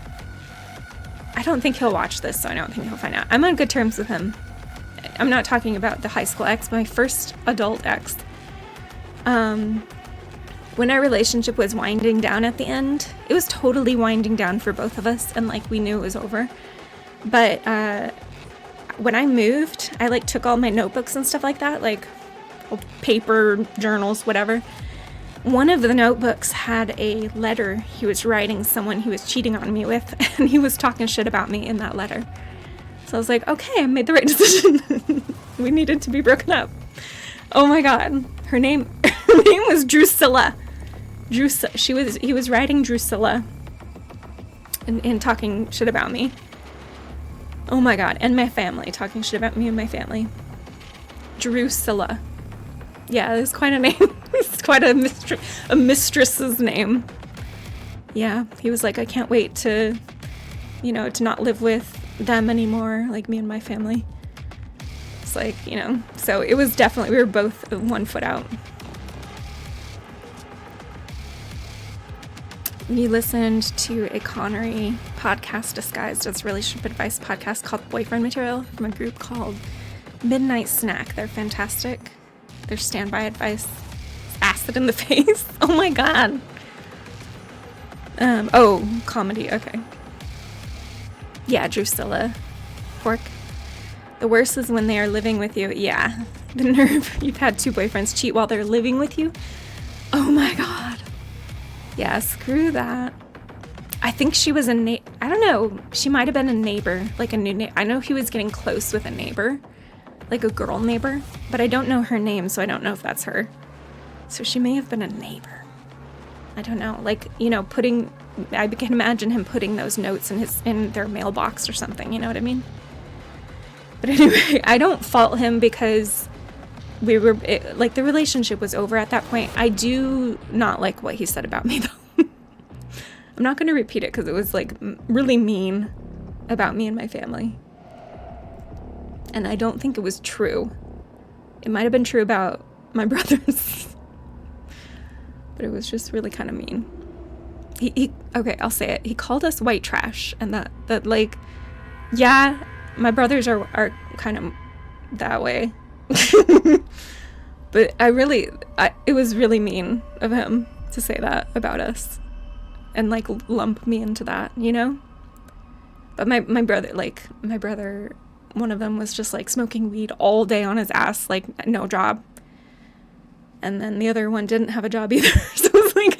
I don't think he'll watch this, so I don't think he'll find out. I'm on good terms with him. I'm not talking about the high school ex, my first adult ex. When our relationship was winding down at the end, it was totally winding down for both of us, and, like, we knew it was over. But when I moved, I, like, took all my notebooks and stuff like that, like paper, journals, whatever. One of the notebooks had a letter he was writing someone he was cheating on me with, and he was talking shit about me in that letter. So I was like, okay, I made the right decision. We needed to be broken up. Oh my God. Her name was Drusilla. He was writing Drusilla and talking shit about me. Oh my God. And my family, talking shit about me and my family. Drusilla. Yeah, it's quite a name. It's quite a mistress's name. Yeah, he was like, I can't wait to not live with them anymore, like me and my family. It's like, so it was definitely, we were both 1 foot out. we listened to a Connery podcast disguised as relationship advice podcast called Boyfriend Material from a group called Midnight Snack. They're fantastic. Their standby advice. Acid in the face. Oh my god. Oh, comedy. Okay. Yeah, Drusilla. Pork. The worst is when they are living with you. Yeah. The nerve. You've had 2 boyfriends cheat while they're living with you. Oh my god. Yeah, screw that. I think she was I don't know. She might have been a neighbor. Like a new I know he was getting close with a neighbor. Like a girl neighbor. But I don't know her name, so I don't know if that's her. So she may have been a neighbor. I don't know. Like, you know, I can imagine him putting those notes in their mailbox or something. You know what I mean? But anyway, I don't fault him because the relationship was over at that point. I do not like what he said about me, though. I'm not going to repeat it because it was, like, really mean about me and my family. And I don't think it was true. It might have been true about my brothers. But it was just really kind of mean. Okay, I'll say it. He called us white trash. And that like, yeah, my brothers are kind of that way. But it was really mean of him to say that about us and like lump me into that, you know? But my brother, one of them was just like smoking weed all day on his ass, like no job. And then the other one didn't have a job either. So it's like,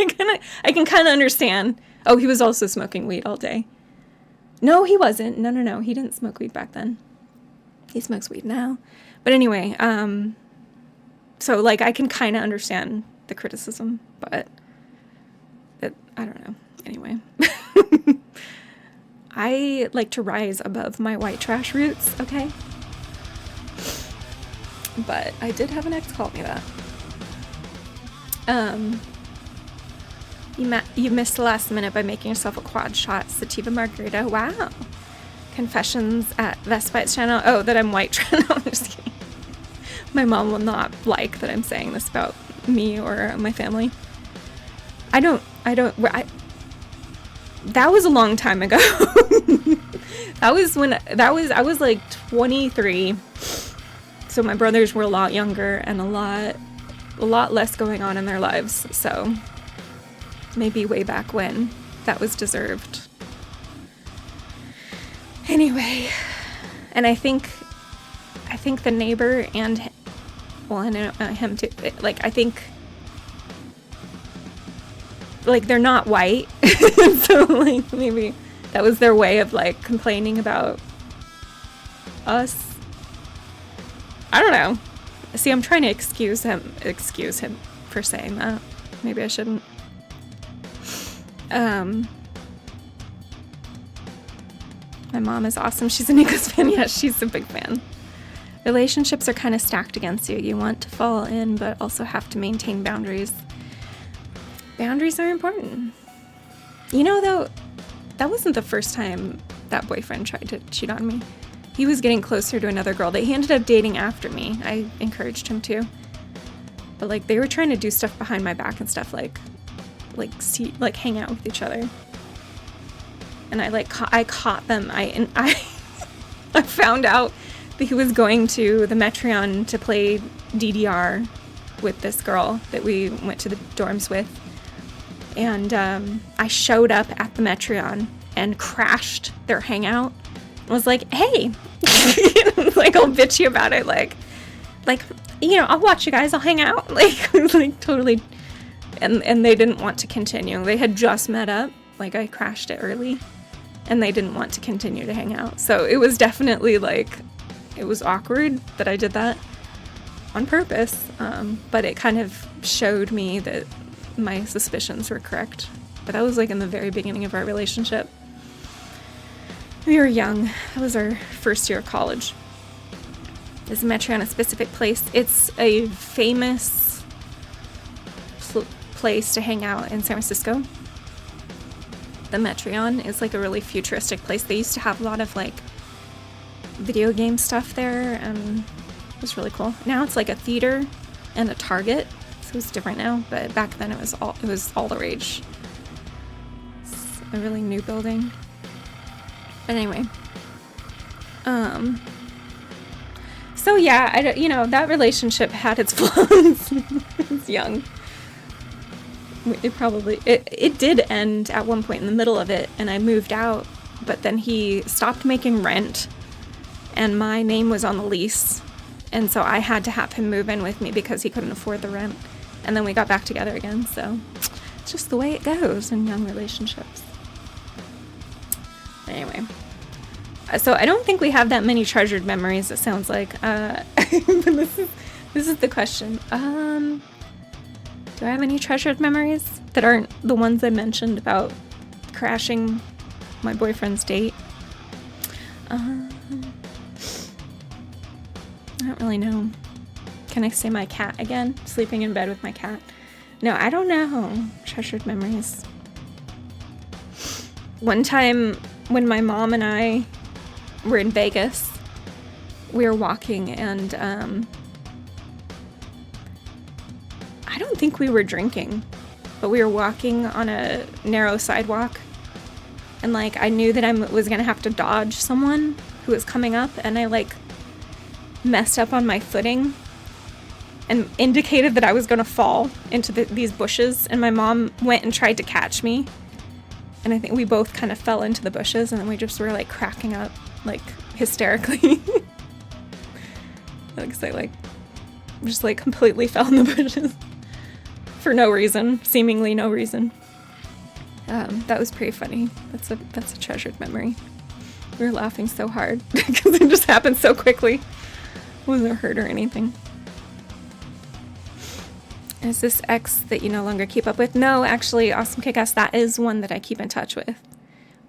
I can kind of understand. Oh, he was also smoking weed all day. No, he wasn't. No. He didn't smoke weed back then. He smokes weed now. But anyway, so, like, I can kind of understand the criticism, but I don't know. Anyway. I like to rise above my white trash roots, okay? But I did have an ex call me that. You missed the last minute by making yourself a quad shot sativa margarita. Wow. Confessions at Vespite's channel. Oh, that I'm white trash. No, I'm just kidding. My mom will not like that I'm saying this about me or my family. That was a long time ago. I was like 23. So my brothers were a lot younger and a lot less going on in their lives. So maybe way back when that was deserved. Anyway, and I think the neighbor and him too. Like, I think, like, they're not white, so like maybe that was their way of like complaining about us. I don't know. See, I'm trying to excuse him for saying that. Maybe I shouldn't. My mom is awesome. She's an Eagles fan. Yeah, she's a big fan. Relationships are kind of stacked against you. You want to fall in, but also have to maintain boundaries. Boundaries are important. You know, though, that wasn't the first time that boyfriend tried to cheat on me. He was getting closer to another girl. He ended up dating after me. I encouraged him to. But, like, they were trying to do stuff behind my back and stuff, like hang out with each other. And I caught them. I found out that he was going to the Metreon to play DDR with this girl that we went to the dorms with. And I showed up at the Metreon and crashed their hangout. I was like, hey, like, I'll bitch you about it. Like, you know, I'll watch you guys. I'll hang out. Like totally. And they didn't want to continue. They had just met up. Like, I crashed it early. And they didn't want to continue to hang out. So it was definitely, like, it was awkward that I did that on purpose. But it kind of showed me that my suspicions were correct. But that was, like, in the very beginning of our relationship. We were young. That was our first year of college. Is Metreon a specific place? It's a famous place to hang out in San Francisco. The Metreon is like a really futuristic place. They used to have a lot of like video game stuff there, and it was really cool. Now it's like a theater and a Target, so it's different now. But back then it was all the rage. a really new building. But anyway. So yeah, that relationship had its flaws. It was young. It did end at one point in the middle of it, and I moved out, but then he stopped making rent, and my name was on the lease, and so I had to have him move in with me because he couldn't afford the rent, and then we got back together again, so it's just the way it goes in young relationships. Anyway. So I don't think we have that many treasured memories, it sounds like. But this is the question. Do I have any treasured memories that aren't the ones I mentioned about crashing my boyfriend's date? I don't really know. Can I say my cat again? Sleeping in bed with my cat? No, I don't know. Treasured memories. One time when my mom and I were in Vegas, we were walking, and I don't think we were drinking, but we were walking on a narrow sidewalk, and like I knew that I was gonna have to dodge someone who was coming up, and I like messed up on my footing and indicated that I was gonna fall into these bushes, and my mom went and tried to catch me, and I think we both kind of fell into the bushes, and then we just were like cracking up like hysterically. Because I like just like completely fell in the bushes for no reason, seemingly no reason. That was pretty funny. That's a treasured memory. We were laughing so hard because it just happened so quickly. Wasn't hurt or anything. Is this ex that you no longer keep up with? No, actually, Awesome Kick-Ass, that is one that I keep in touch with.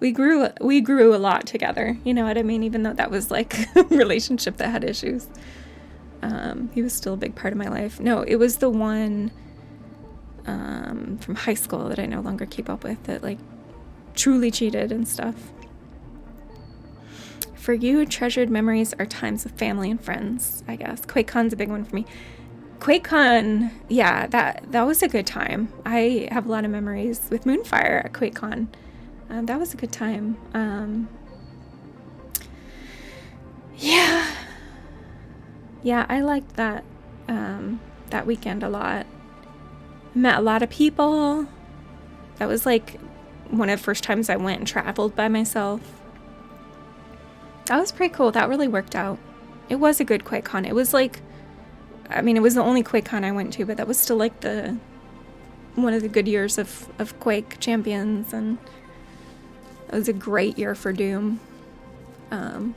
We grew a lot together, you know what I mean? Even though that was like a relationship that had issues. He was still a big part of my life. No, it was the one from high school that I no longer keep up with, that like truly cheated and stuff. For you, treasured memories are times with family and friends, I guess. QuakeCon's a big one for me. QuakeCon, yeah, that was a good time. I have a lot of memories with Moonfire at QuakeCon. That was a good time. Yeah, I liked that that weekend a lot. Met a lot of people. That was like one of the first times I went and traveled by myself. That was pretty cool. That really worked out. It was a good QuakeCon. It was like, I mean, it was the only QuakeCon I went to, but that was still like one of the good years of Quake Champions, and it was a great year for Doom. So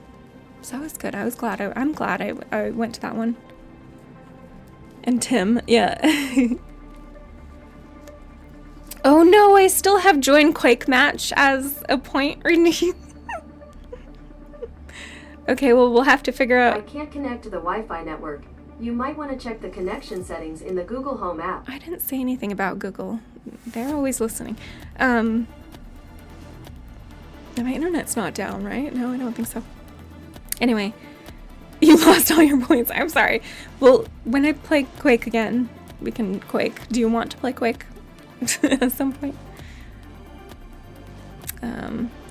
that was good. I'm glad I went to that one. And Tim, yeah. Oh no, I still have joined Quake Match as a point renewed. Okay, well, we'll have to figure out. I can't connect to the Wi-Fi network. You might want to check the connection settings in the Google Home app. I didn't say anything about Google. They're always listening. My internet's not down, right? No, I don't think so. Anyway, you lost all your points. I'm sorry. Well, when I play Quake again, we can Quake. Do you want to play Quake at some point?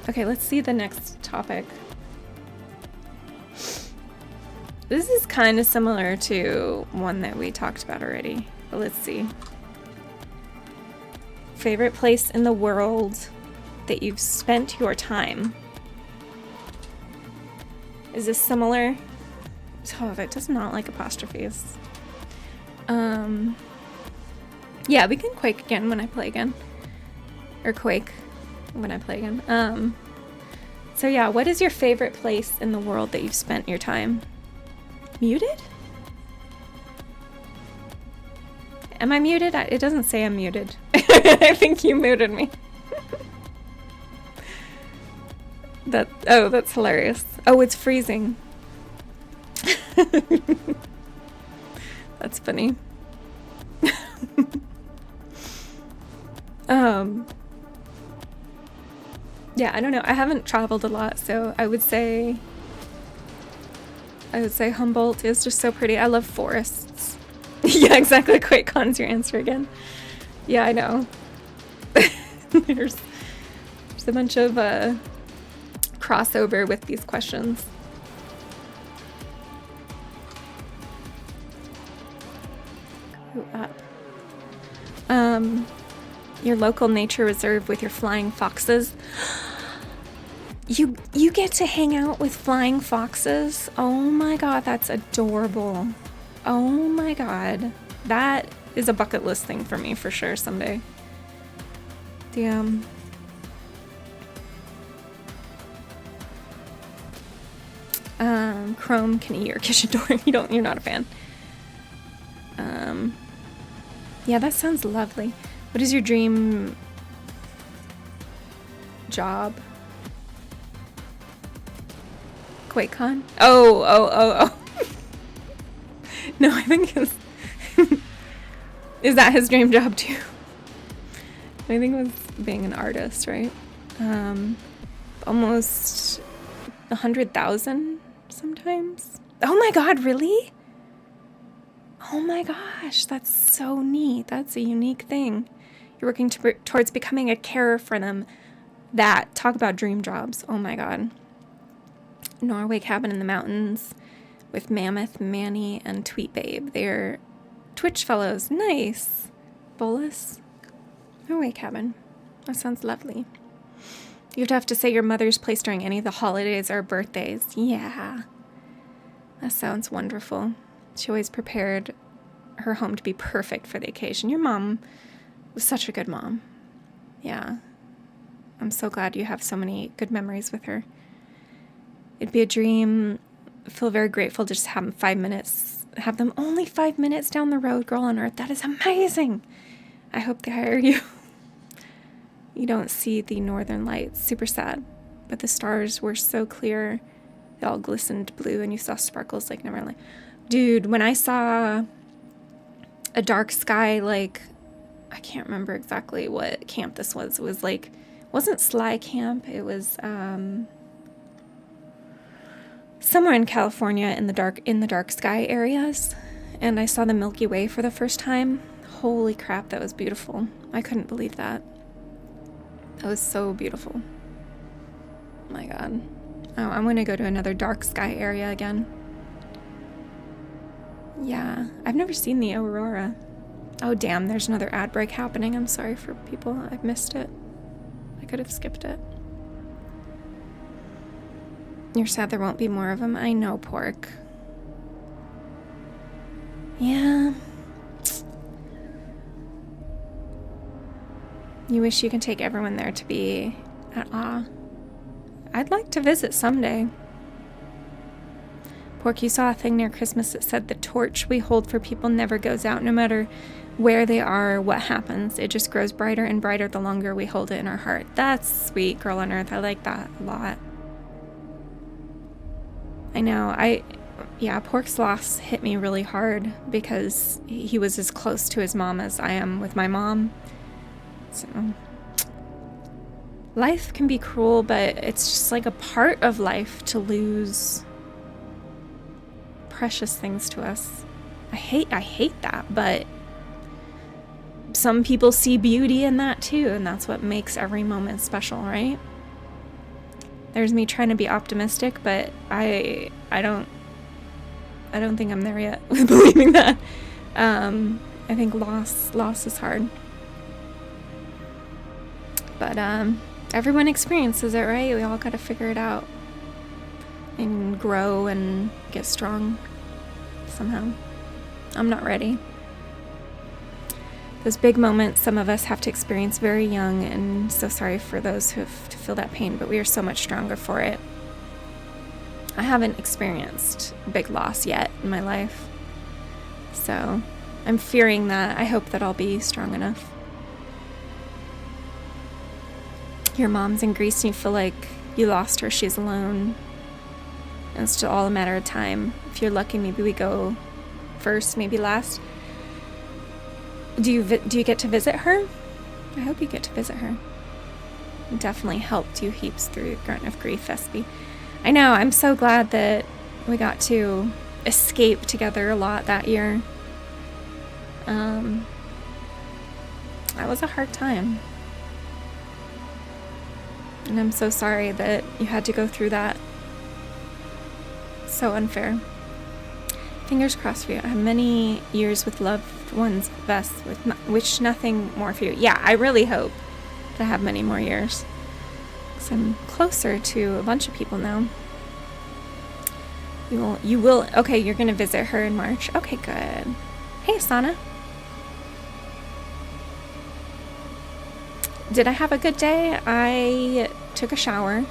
Okay, let's see the next topic. This is kind of similar to one that we talked about already. But let's see. Favorite place in the world that you've spent your time? Is this similar? Oh, that does not like apostrophes. Yeah, we can Quake again when I play again. Or Quake when I play again. So yeah, what is your favorite place in the world that you've spent your time? Muted? Am I muted? It doesn't say I'm muted. I think you muted me. That's hilarious. Oh, it's freezing. That's funny. Yeah, I don't know. I haven't traveled a lot, so I would say Humboldt is just so pretty. I love forests. Yeah, exactly. QuakeCon's your answer again. Yeah, I know. There's There's a bunch of crossover with these questions. Grew up. Your local nature reserve with your flying foxes. You get to hang out with flying foxes? Oh my god, that's adorable. Oh my god. That is a bucket list thing for me for sure someday. Damn. Chrome can eat your kitchen door. You're not a fan. Yeah, that sounds lovely. What is your dream job? QuakeCon? Oh. No, I think it's... Is that his dream job too? I think it was being an artist, right? Almost 100,000 sometimes. Oh my god, really? Oh my gosh, that's so neat. That's a unique thing. You're working towards becoming a carer for them. Talk about dream jobs. Oh my god. Norway cabin in the mountains with Mammoth, Manny, and Tweet Babe. They're Twitch fellows. Nice. Bolus. Norway cabin. That sounds lovely. You'd have to say your mother's place during any of the holidays or birthdays. Yeah. That sounds wonderful. She always prepared her home to be perfect for the occasion. Your mom was such a good mom. Yeah. I'm so glad you have so many good memories with her. It'd be a dream. I feel very grateful to just have them 5 minutes. Have them only 5 minutes down the road, girl on Earth. That is amazing. I hope they hire you. You don't see the northern lights. Super sad. But the stars were so clear. They all glistened blue and you saw sparkles like never in life. Dude, when I saw a dark sky, like, I can't remember exactly what camp this was. It was like, it wasn't Sly Camp. It was somewhere in California in the dark sky areas. And I saw the Milky Way for the first time. Holy crap, that was beautiful. I couldn't believe that. That was so beautiful. Oh my god. Oh, I'm gonna go to another dark sky area again. Yeah, I've never seen the aurora. Oh damn, there's another ad break happening. I'm sorry for people. I've missed it. I could have skipped it. You're sad there won't be more of them. I know, Pork. Yeah. You wish you could take everyone there to be at awe. I'd like to visit someday. Pork, you saw a thing near Christmas that said the torch we hold for people never goes out, no matter where they are or what happens. It just grows brighter and brighter the longer we hold it in our heart. That's sweet, girl on Earth. I like that a lot. I know. Yeah, Pork's loss hit me really hard because he was as close to his mom as I am with my mom. So, life can be cruel, but it's just like a part of life to lose precious things to us. I hate that, but some people see beauty in that too, and that's what makes every moment special, right? There's me trying to be optimistic, but I don't think I'm there yet with believing that. I think loss is hard. But everyone experiences it, right? We all gotta figure it out and grow and get strong somehow. I'm not ready. Those big moments some of us have to experience very young, and so sorry for those who have to feel that pain, but we are so much stronger for it. I haven't experienced big loss yet in my life, so I'm fearing that. I hope that I'll be strong enough. Your mom's in Greece and you feel like you lost her, she's alone. And it's all a matter of time. If you're lucky, maybe we go first, maybe last. Do you get to visit her? I hope you get to visit her. It definitely helped you heaps through the grunt of grief, Vespite. I know, I'm so glad that we got to escape together a lot that year. That was a hard time. And I'm so sorry that you had to go through that. So unfair. Fingers crossed for you. I have many years with loved ones, Vess, wish nothing more for you. Yeah, I really hope to have many more years. Because I'm closer to a bunch of people now. You will, okay, you're going to visit her in March. Okay, good. Hey, Asana. Did I have a good day? I took a shower.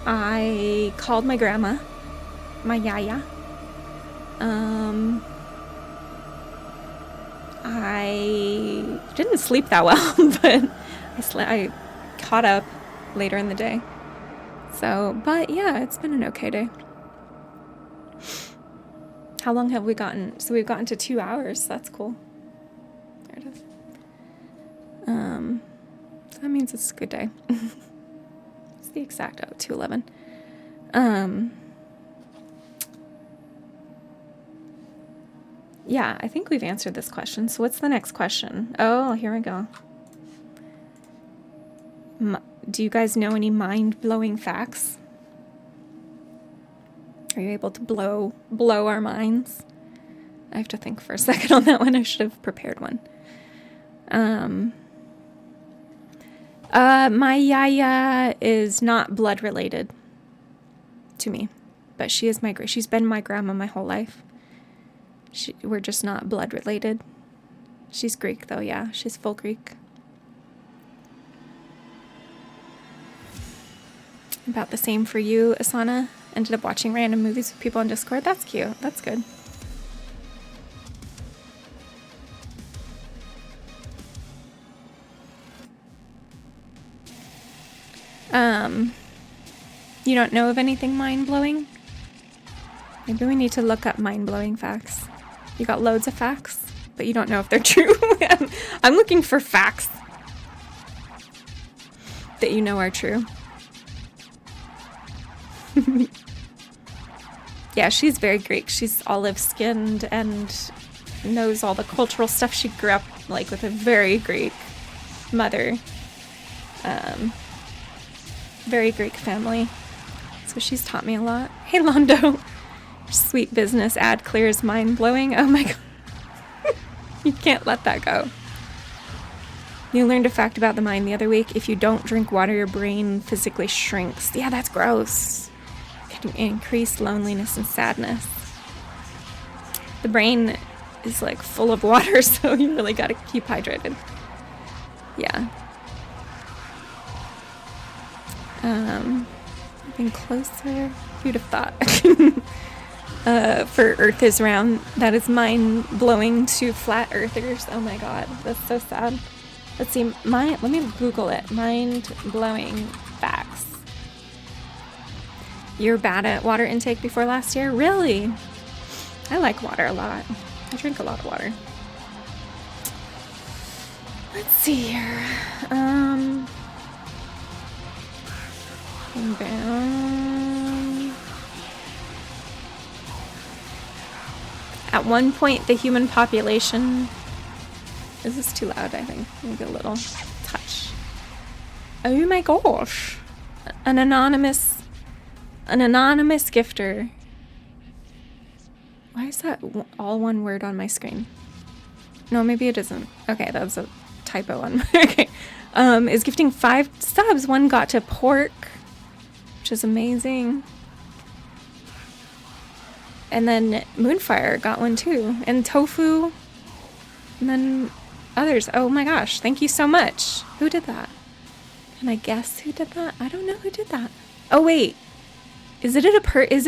I called my grandma, my yaya. I didn't sleep that well, but I caught up later in the day. So, but yeah, it's been an okay day. How long have we gotten? So we've gotten to 2 hours. That's cool. There it is. So that means it's a good day. It's the exact 2:11. Yeah, I think we've answered this question. So what's the next question? Oh, here we go. Do you guys know any mind-blowing facts? Are you able to blow our minds? I have to think for a second on that one. I should have prepared one. My yaya is not blood related to me, but she's been my grandma my whole life. We're just not blood related. She's Greek though, yeah. She's full Greek. About the same for you, Asana. Ended up watching random movies with people on Discord. That's cute. That's good. You don't know of anything mind-blowing? Maybe we need to look up mind-blowing facts. You got loads of facts, but you don't know if they're true. I'm looking for facts that you know are true. Yeah, she's very Greek. She's olive-skinned and knows all the cultural stuff. She grew up like with a very Greek mother. Very Greek family. So she's taught me a lot. Hey, Londo. Sweet business ad clears mind-blowing. Oh my god. You can't let that go. You learned a fact about the mind the other week. If you don't drink water, your brain physically shrinks. Yeah, that's gross. It can increase loneliness and sadness. The brain is like full of water, so you really gotta keep hydrated. Yeah. Moving closer. Who'd have thought? For Earth is round. That is mind-blowing to flat earthers. Oh my god, that's so sad. Let's see, let me Google it. Mind-blowing facts. You were bad at water intake before last year? Really? I like water a lot. I drink a lot of water. Let's see here. At one point, the human population... Is this too loud, I think? Maybe a little touch. Oh my gosh. An anonymous gifter. Why is that all one word on my screen? No, maybe it isn't. Okay, that was a typo on my... Okay. Is gifting 5 subs. One got to pork, which is amazing. And then Moonfire got one too. And Tofu. And then others. Oh my gosh. Thank you so much. Who did that? Can I guess who did that? I don't know who did that. Oh wait. Is it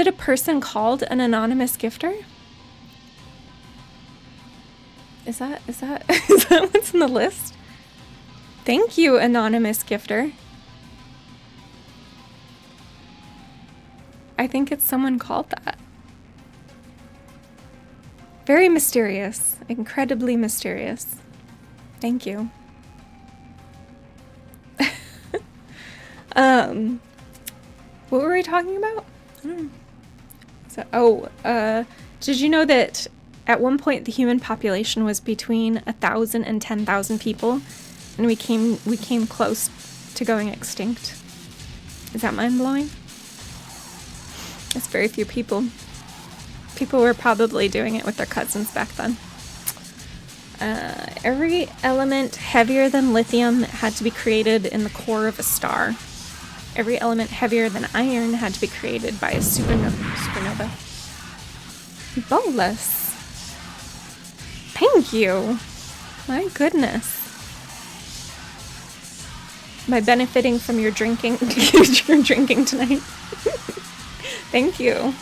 a person called an anonymous gifter? Is that what's in the list? Thank you, anonymous gifter. I think it's someone called that. Very mysterious. Incredibly mysterious. Thank you. What were we talking about? Did you know that at one point the human population was between 1,000 and 10,000 people, and we came close to going extinct? Is that mind-blowing? That's very few people. People were probably doing it with their cousins back then. Every element heavier than lithium had to be created in the core of a star. Every element heavier than iron had to be created by a supernova. Bolus. Thank you. My goodness. Am I benefiting from your drinking? Your drinking tonight. Thank you.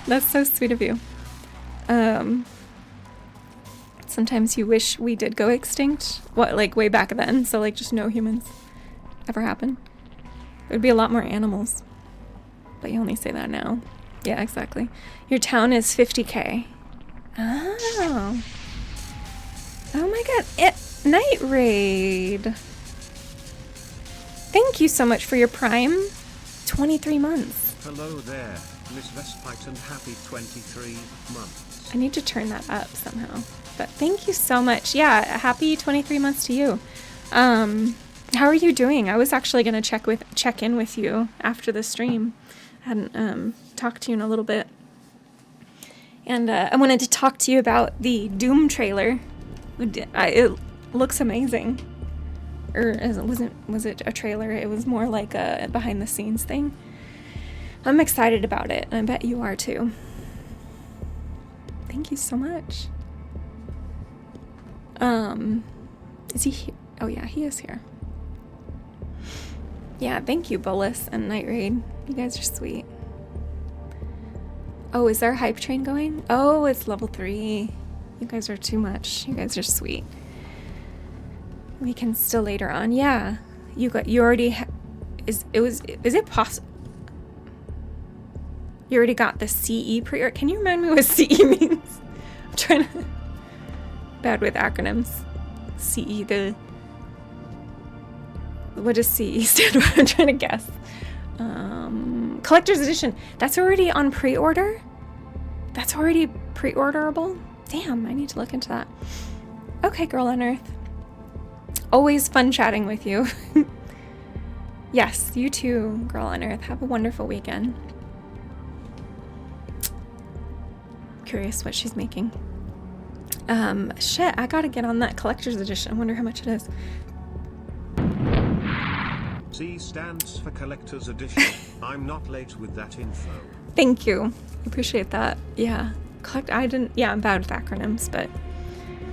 That's so sweet of you. Sometimes you wish we did go extinct. What, like way back then? So like just no humans ever happen. There'd be a lot more animals. But you only say that now. Yeah, exactly. Your town is 50k. Oh. Oh my god. Night Raid. Thank you so much for your Prime. 23 months. Hello there, Miss Vespite, and happy 23 months. I need to turn that up somehow. But thank you so much. Yeah, happy 23 months to you. How are you doing? I was actually going to check in with you after the stream. I hadn't talked to you in a little bit. And I wanted to talk to you about the Doom trailer. It looks amazing. Or was it a trailer? It was more like a behind the scenes thing. I'm excited about it, and I bet you are too. Thank you so much. Is he here? Oh yeah, he is here. Yeah, thank you, Bolus and Night Raid. You guys are sweet. Oh, is there a hype train going? Oh, it's level 3. You guys are too much. You guys are sweet. We can still later on. Yeah, you already. Is it possible? You already got the CE pre-order. Can you remind me what CE means? I'm trying to. Bad with acronyms. CE, what does CE stand for? I'm trying to guess. Collector's edition. That's already on pre-order? That's already pre-orderable? Damn, I need to look into that. Okay, Girl on Earth. Always fun chatting with you. Yes, you too, Girl on Earth. Have a wonderful weekend. Curious what she's making. Shit, I gotta get on that collector's edition. I wonder how much it is. C stands for collector's edition. I'm not late with that info. Thank you. Appreciate that. Yeah. I'm bad with acronyms, but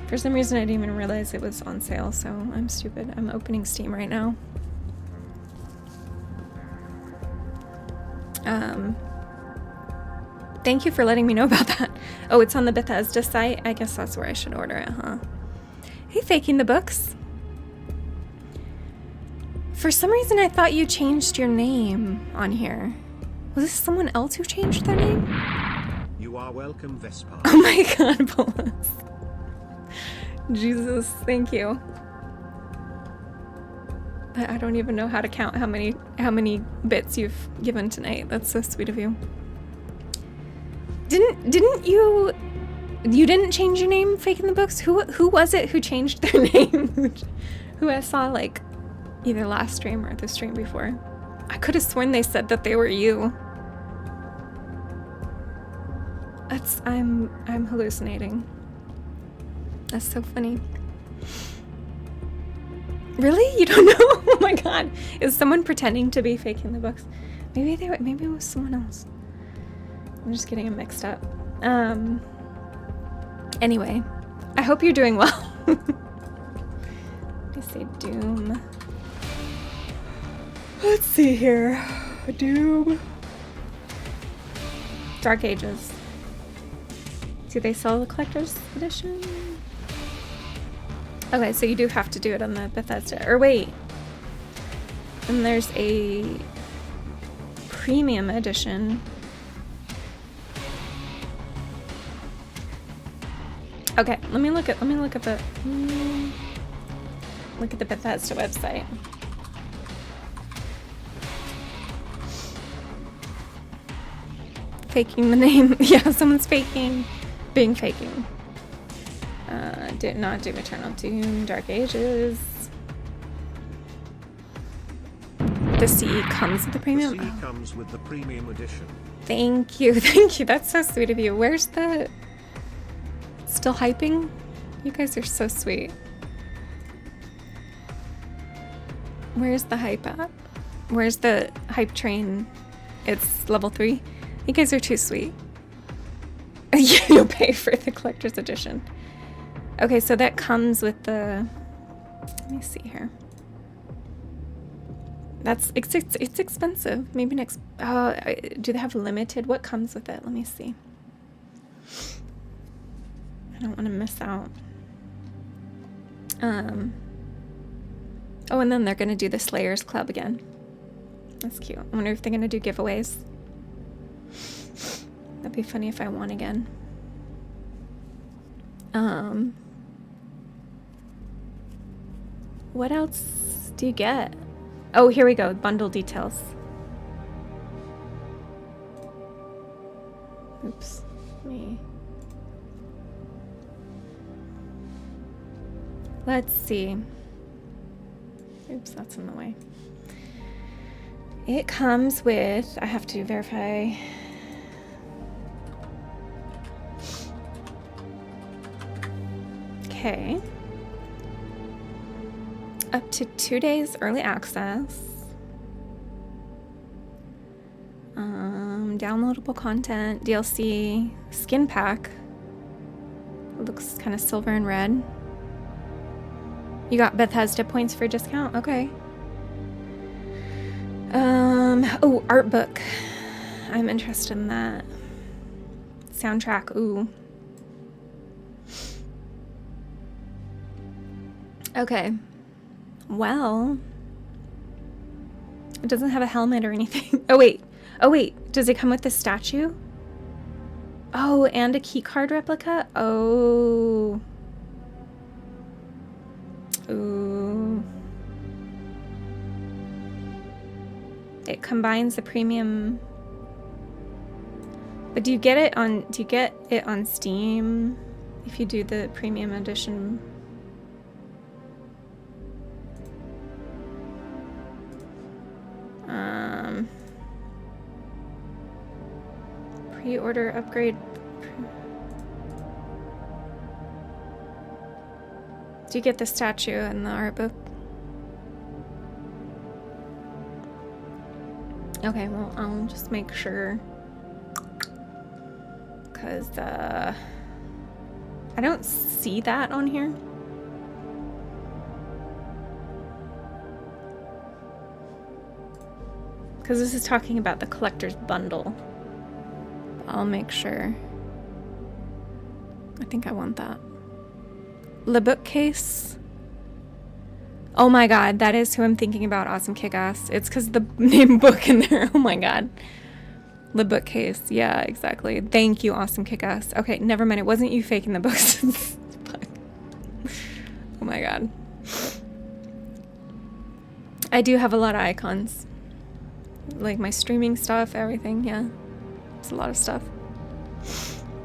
for some reason I didn't even realize it was on sale, so I'm stupid. I'm opening Steam right now. Thank you for letting me know about that. Oh, it's on the Bethesda site? I guess that's where I should order it, huh? Hey, Faking the Books. For some reason, I thought you changed your name on here. Was this someone else who changed their name? You are welcome, Vespite. Oh my god, Bolus. Jesus, thank you. I don't even know how to count how many bits you've given tonight. That's so sweet of you. Didn't you didn't change your name, Faking the Books? Who was it who changed their name? Who I saw like either last stream or the stream before. I could have sworn they said that they were you. I'm hallucinating. That's so funny. Really? You don't know? Oh my god. Is someone pretending to be Faking the Books? Maybe it was someone else. I'm just getting them mixed up. Anyway, I hope you're doing well. Let me say Doom. Let's see here. Doom. Dark Ages. Do they sell the collector's edition? Okay, so you do have to do it on the Bethesda. Or wait. And there's a premium edition. Okay, let me look at the Bethesda website. Faking the name. Yeah, someone's faking. Faking. Did not do Eternal Doom, Dark Ages. the CE comes with the The premium? CE comes with the premium edition. Thank you, thank you. That's so sweet of you. Where's the... Still hyping? You guys are so sweet. Where's the hype at? Where's the hype train? It's level 3. You guys are too sweet. You'll pay for the collector's edition. Okay, so that comes with the... Let me see here. It's expensive. Maybe next... do they have limited? What comes with it? Let me see. I don't want to miss out. Oh, and then they're going to do the Slayers Club again. That's cute. I wonder if they're going to do giveaways. That'd be funny if I won again. What else do you get? Oh, here we go. Bundle details. Oops. Me. Let's see. Oops, that's in the way. It comes with... I have to verify... Okay. Up to 2 days early access. Downloadable content, DLC, skin pack. It looks kind of silver and red. You got Bethesda points for discount? Okay. Oh, art book. I'm interested in that. Soundtrack, ooh. Okay. Well, it doesn't have a helmet or anything. Oh wait, does it come with the statue? Oh, and a keycard replica? Oh. Ooh. It combines the premium. But do you get it on Steam if you do the premium edition? Pre-order upgrade. Do you get the statue and the art book? Okay, well, I'll just make sure. Because, I don't see that on here. Because this is talking about the collector's bundle. I'll make sure. I think I want that. The bookcase. Oh my god, that is who I'm thinking about. Awesome Kick-Ass. It's because the name book in there. Oh my god. The bookcase. Yeah, exactly. Thank you, Awesome Kick-Ass. Okay, never mind. It wasn't you faking the books. Oh my god. I do have a lot of icons. Like my streaming stuff, everything, yeah. It's a lot of stuff.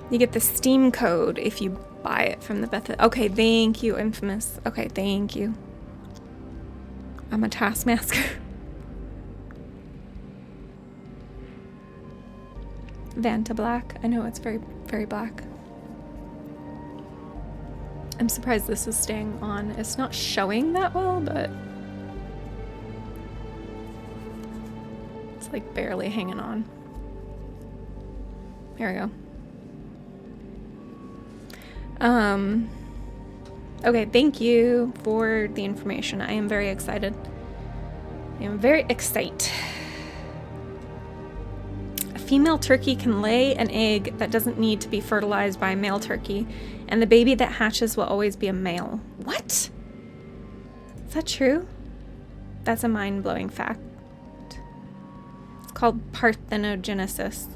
You get the Steam code if you buy it from the Bethesda. Okay, thank you, Infamous. Okay, thank you. I'm a taskmaster. Vanta Black. I know it's very, very black. I'm surprised this is staying on. It's not showing that well, but it's like barely hanging on. Here we go. Okay, thank you for the information. I am very excited. I am very excited. A female turkey can lay an egg that doesn't need to be fertilized by a male turkey, and the baby that hatches will always be a male. What? Is that true? That's a mind-blowing fact. It's called parthenogenesis.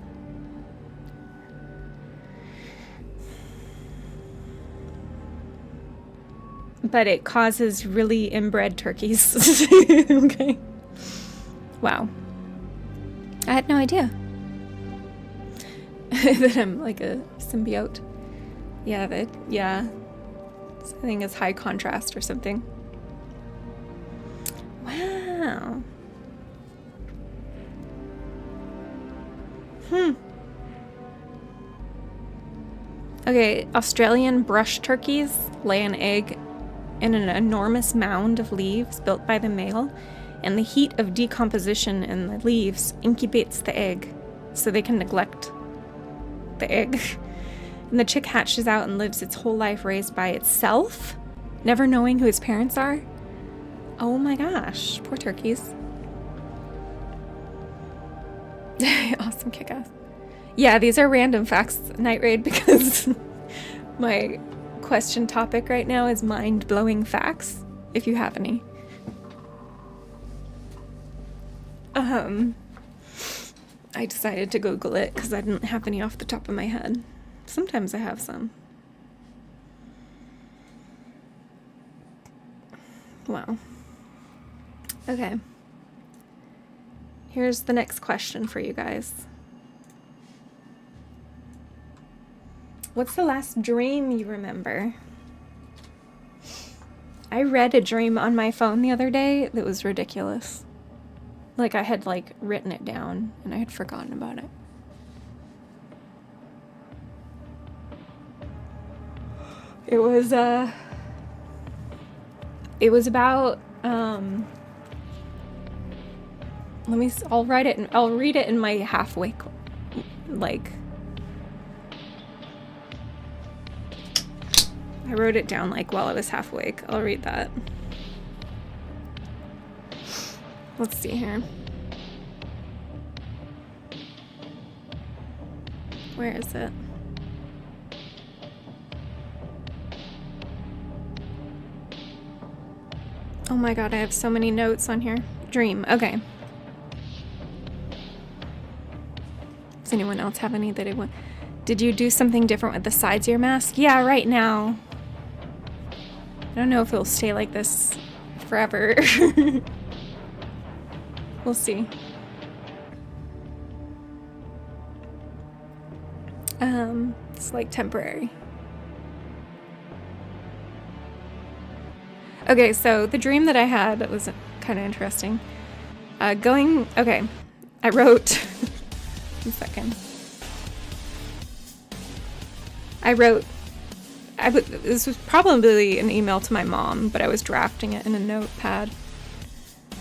But it causes really inbred turkeys. Okay. Wow. I had no idea. That I'm like a symbiote. Yeah, I think it's high contrast or something. Wow. Okay, Australian brush turkeys lay an egg in an enormous mound of leaves built by the male, and the heat of decomposition in the leaves incubates the egg, so they can neglect the egg. And the chick hatches out and lives its whole life raised by itself, never knowing who its parents are. Oh my gosh, poor turkeys. Awesome, kick-ass. Yeah, these are random facts, Night Raid, because my question topic right now is mind-blowing facts, if you have any. I decided to Google it because I didn't have any off the top of my head. Sometimes I have some. Wow. Okay. Here's the next question for you guys. What's the last dream you remember? I read a dream on my phone the other day that was ridiculous. Like, I had, like, written it down and I had forgotten about it. It was about, I'll read it in my half-awake, like, I wrote it down, like, while I was half awake. I'll read that. Let's see here. Where is it? Oh my god, I have so many notes on here. Dream, okay. Does anyone else have any that it would... Did you do something different with the sides of your mask? Yeah, right now. I don't know if it'll stay like this forever. We'll see. It's like temporary. Okay, so the dream that I had was kind of interesting. Okay, I wrote, one second. This was probably an email to my mom, but I was drafting it in a notepad.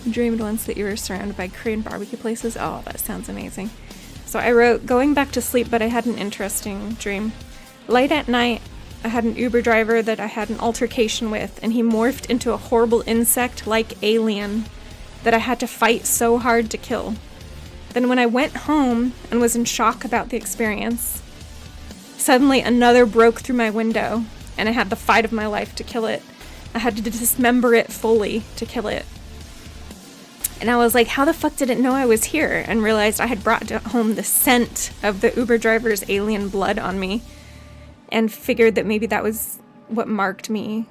I dreamed once that you were surrounded by Korean barbecue places. Oh, that sounds amazing. So I wrote, going back to sleep, but I had an interesting dream. Late at night, I had an Uber driver that I had an altercation with, and he morphed into a horrible insect-like alien that I had to fight so hard to kill. Then when I went home and was in shock about the experience, suddenly another broke through my window, and I had the fight of my life to kill it. I had to dismember it fully to kill it. And I was like, how the fuck did it know I was here? And realized I had brought home the scent of the Uber driver's alien blood on me, and figured that maybe that was what marked me,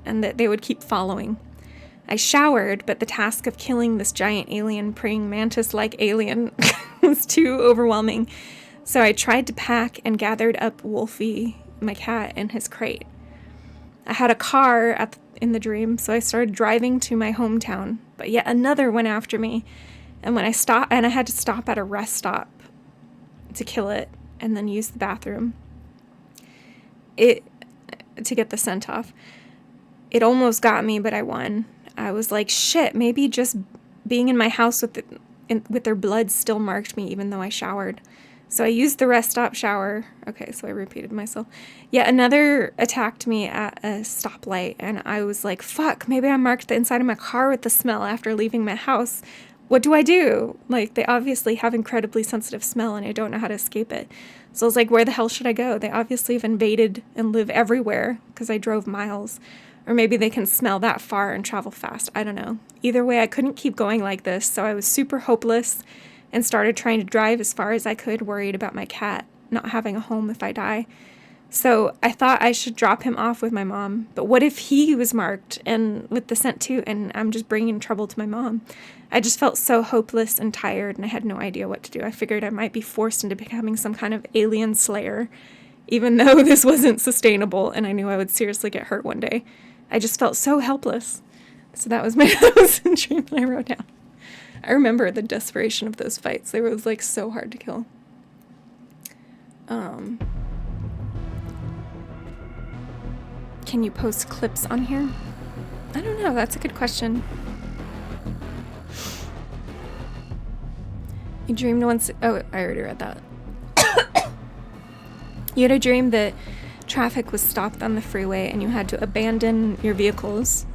and that they would keep following. I showered, but the task of killing this giant alien praying mantis-like alien was too overwhelming. So I tried to pack and gathered up Wolfie, my cat, in his crate. I had a car in the dream, so I started driving to my hometown, but yet another went after me. And when I stopped, and I had to stop at a rest stop to kill it and then use the bathroom to get the scent off. It almost got me, but I won. I was like, shit, maybe just being in my house with their blood still marked me, even though I showered. So I used the rest stop shower. Okay, so I repeated myself. Yet another attacked me at a stoplight, and I was like, fuck, maybe I marked the inside of my car with the smell after leaving my house. What do I do? Like, they obviously have incredibly sensitive smell, and I don't know how to escape it. So I was like, where the hell should I go? They obviously have invaded and live everywhere, because I drove miles. Or maybe they can smell that far and travel fast. I don't know. Either way, I couldn't keep going like this, so I was super hopeless and started trying to drive as far as I could, worried about my cat not having a home if I die. So I thought I should drop him off with my mom. But what if he was marked and with the scent too, and I'm just bringing trouble to my mom? I just felt so hopeless and tired, and I had no idea what to do. I figured I might be forced into becoming some kind of alien slayer, even though this wasn't sustainable, and I knew I would seriously get hurt one day. I just felt so helpless. So that was my dream that I wrote down. I remember the desperation of those fights. They were like so hard to kill. Can you post clips on here? I don't know. That's a good question. You dreamed once. Oh, I already read that. You had a dream that traffic was stopped on the freeway and you had to abandon your vehicles.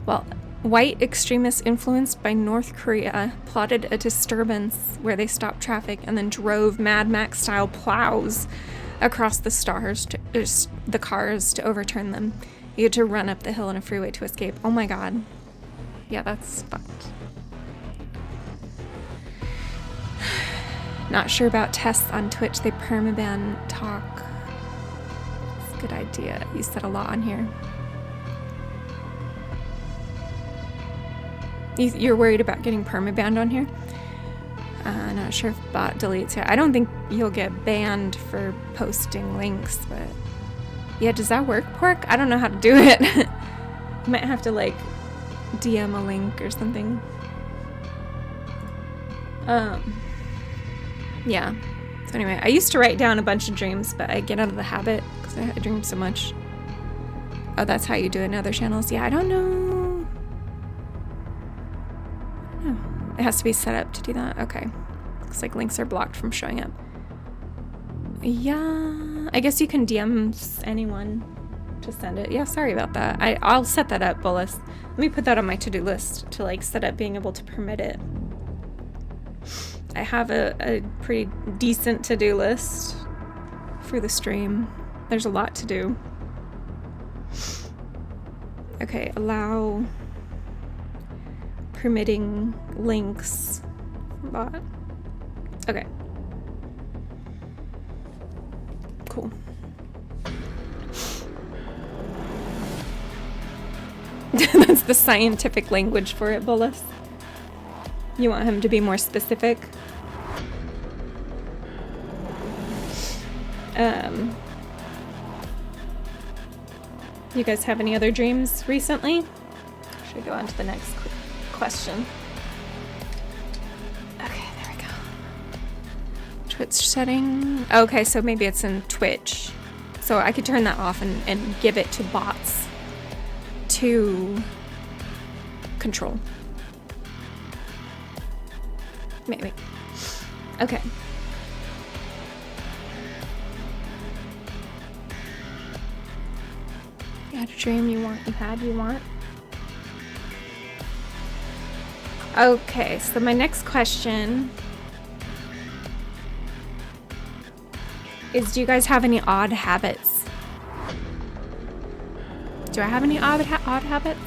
Well, white extremists influenced by North Korea plotted a disturbance where they stopped traffic and then drove Mad Max-style plows across the cars to overturn them. You had to run up the hill on a freeway to escape. Oh my god. Yeah, that's fucked. Not sure about tests on Twitch. They permaban talk. It's a good idea. You said a lot on here. You're worried about getting permabanned on here? Not sure if bot deletes here. I don't think you'll get banned for posting links, but yeah, does that work, Pork? I don't know how to do it. You might have to like DM a link or something. Yeah. So anyway, I used to write down a bunch of dreams, but I get out of the habit because I dream so much. Oh, that's how you do it in other channels? Yeah, I don't know. It has to be set up to do that. Okay. Looks like links are blocked from showing up. Yeah, I guess you can DM anyone to send it. Yeah, sorry about that. I'll set that up, Bullis. Let me put that on my to-do list to like set up being able to permit it. I have a pretty decent to-do list for the stream. There's a lot to do. Okay, allow permitting links bot. Okay. Cool. That's the scientific language for it, Bullis. You want him to be more specific? You guys have any other dreams recently? Should I go on to the next question? Okay, there we go. Twitch setting. Okay, so maybe it's in Twitch. So I could turn that off and give it to bots to control. Maybe. Okay. You had a dream you want. Okay, so my next question is, do you guys have any odd habits? Do I have any odd habits?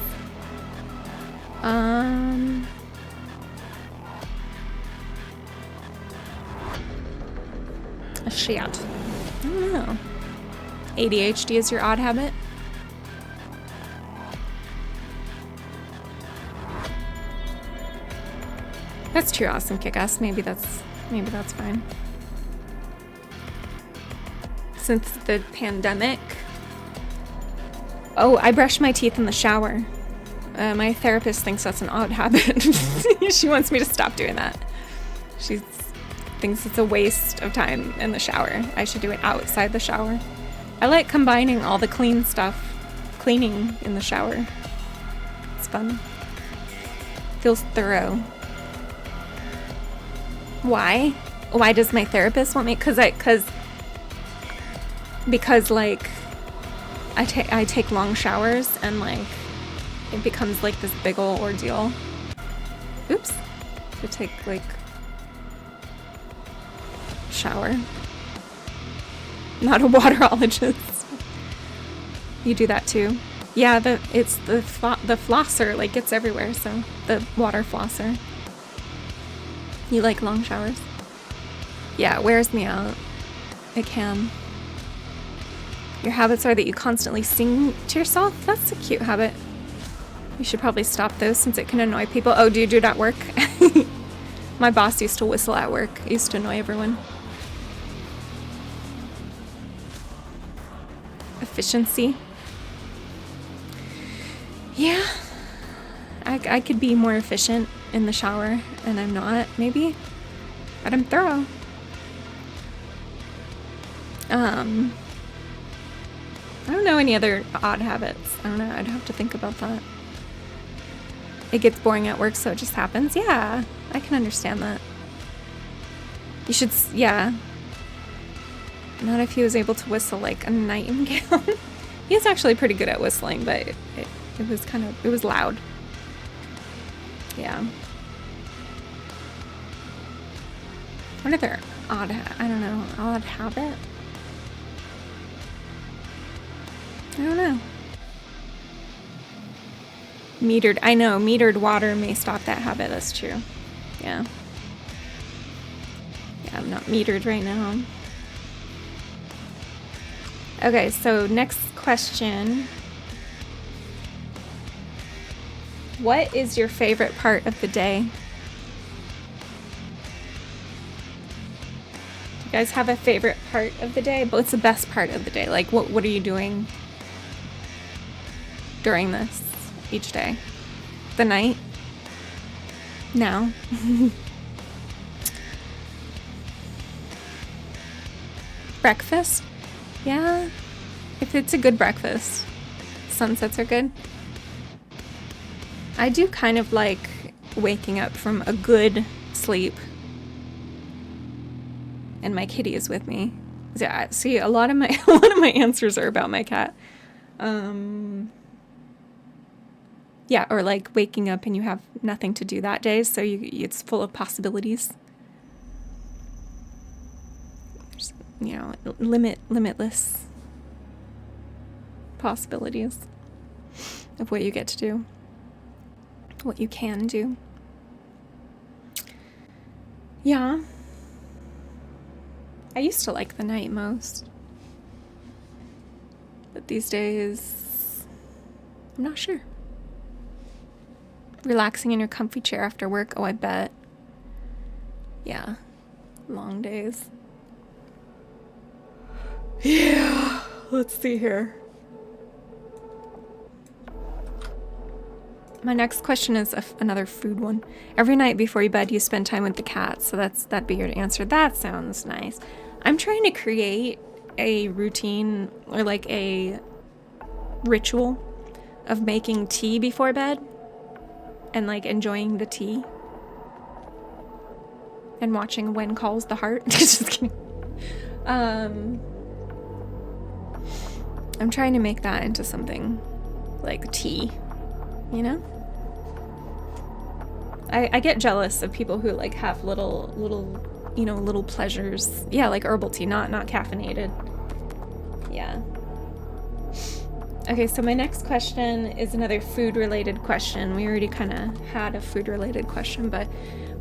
Shit. I don't know. ADHD is your odd habit? That's true, awesome kick-ass. Maybe that's fine. Since the pandemic. Oh, I brush my teeth in the shower. My therapist thinks that's an odd habit. She wants me to stop doing that. She thinks it's a waste of time in the shower. I should do it outside the shower. I like combining all the cleaning in the shower. It's fun. Feels thorough. Why? Why does my therapist want me? Because like I take long showers and like it becomes like this big ol' ordeal. Oops. To take like shower. Not a waterologist. You do that too? Yeah, it's the flosser like gets everywhere, so the water flosser. You like long showers? Yeah, it wears me out. It can. Your habits are that you constantly sing to yourself? That's a cute habit. You should probably stop those since it can annoy people. Oh, do you do it at work? My boss used to whistle at work. It used to annoy everyone. Efficiency. Yeah. I could be more efficient in the shower, and I'm not, maybe. But I'm thorough. I don't know any other odd habits. I don't know. I'd have to think about that. It gets boring at work, so it just happens. Yeah, I can understand that. You should, yeah. Not if he was able to whistle like a nightingale. He's actually pretty good at whistling, but it was kind of, it was loud. Yeah. What other odd, I don't know, odd habit? I don't know. Metered, I know, metered water may stop that habit, that's true. Yeah. Yeah, I'm not metered right now. Okay, so next question. What is your favorite part of the day? Do you guys have a favorite part of the day? What's the best part of the day? Like, what are you doing during this each day? The night? Now? Breakfast? Yeah, if it's a good breakfast. Sunsets are good. I do kind of like waking up from a good sleep. And my kitty is with me. Yeah, see, a lot of my answers are about my cat. Yeah, or like waking up and you have nothing to do that day, so it's full of possibilities. There's, you know, limitless possibilities of what you get to do, what you can do. Yeah. I used to like the night most. But these days, I'm not sure. Relaxing in your comfy chair after work, oh, I bet. Yeah. Long days. Yeah. Let's see here. My next question is another food one. Every night before you bed, you spend time with the cat, so that'd be your answer. That sounds nice. I'm trying to create a routine or like a ritual of making tea before bed and like enjoying the tea and watching When Calls the Heart. Just kidding. I'm trying to make that into something like tea. You know? I get jealous of people who like have little, you know, little pleasures. Yeah, like herbal tea, not caffeinated. Yeah. Okay, so my next question is another food-related question. We already kind of had a food-related question, but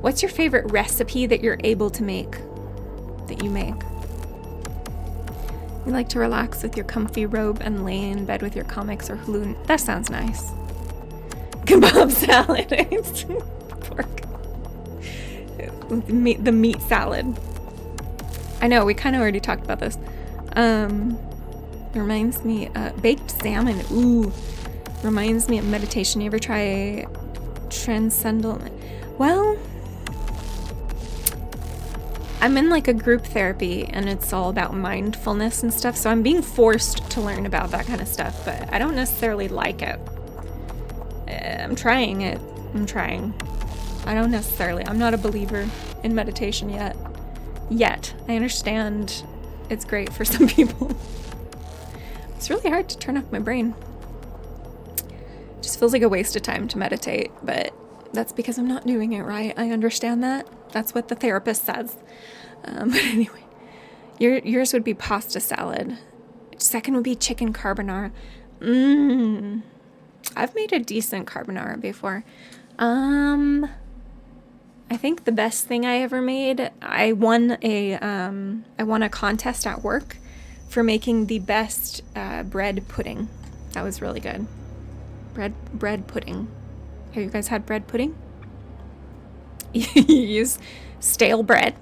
what's your favorite recipe that you're able to make? That you make? You like to relax with your comfy robe and lay in bed with your comics or Hulu. That sounds nice. Kebab salad. Pork. The meat salad. I know, we kind of already talked about this. Reminds me, baked salmon. Ooh. Reminds me of meditation. You ever try transcendental? Well, I'm in like a group therapy and it's all about mindfulness and stuff. So I'm being forced to learn about that kind of stuff, but I don't necessarily like it. I'm trying it. I'm trying. I don't necessarily. I'm not a believer in meditation yet. I understand it's great for some people. It's really hard to turn off my brain. It just feels like a waste of time to meditate, but that's because I'm not doing it right. I understand that. That's what the therapist says. But anyway, yours would be pasta salad. Second would be chicken carbonara. I've made a decent carbonara before. I think the best thing I ever made, I won a contest at work for making the best bread pudding. That was really good. Bread pudding. Have you guys had bread pudding? You use stale bread.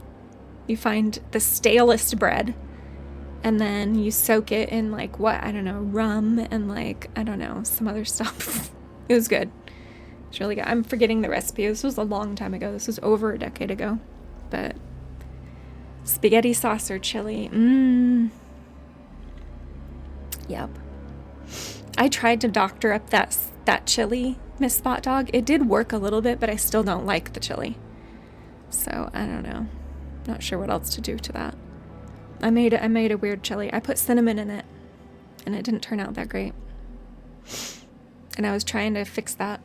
You find the stalest bread. And then you soak it in like rum and like, I don't know, some other stuff. It was good. It's really good. I'm forgetting the recipe. This was a long time ago. This was over a decade ago. But spaghetti sauce or chili. Yep. I tried to doctor up that chili, Miss Spot Dog. It did work a little bit, but I still don't like the chili. So, I don't know. Not sure what else to do to that. I made a weird chili. I put cinnamon in it, and it didn't turn out that great. And I was trying to fix that.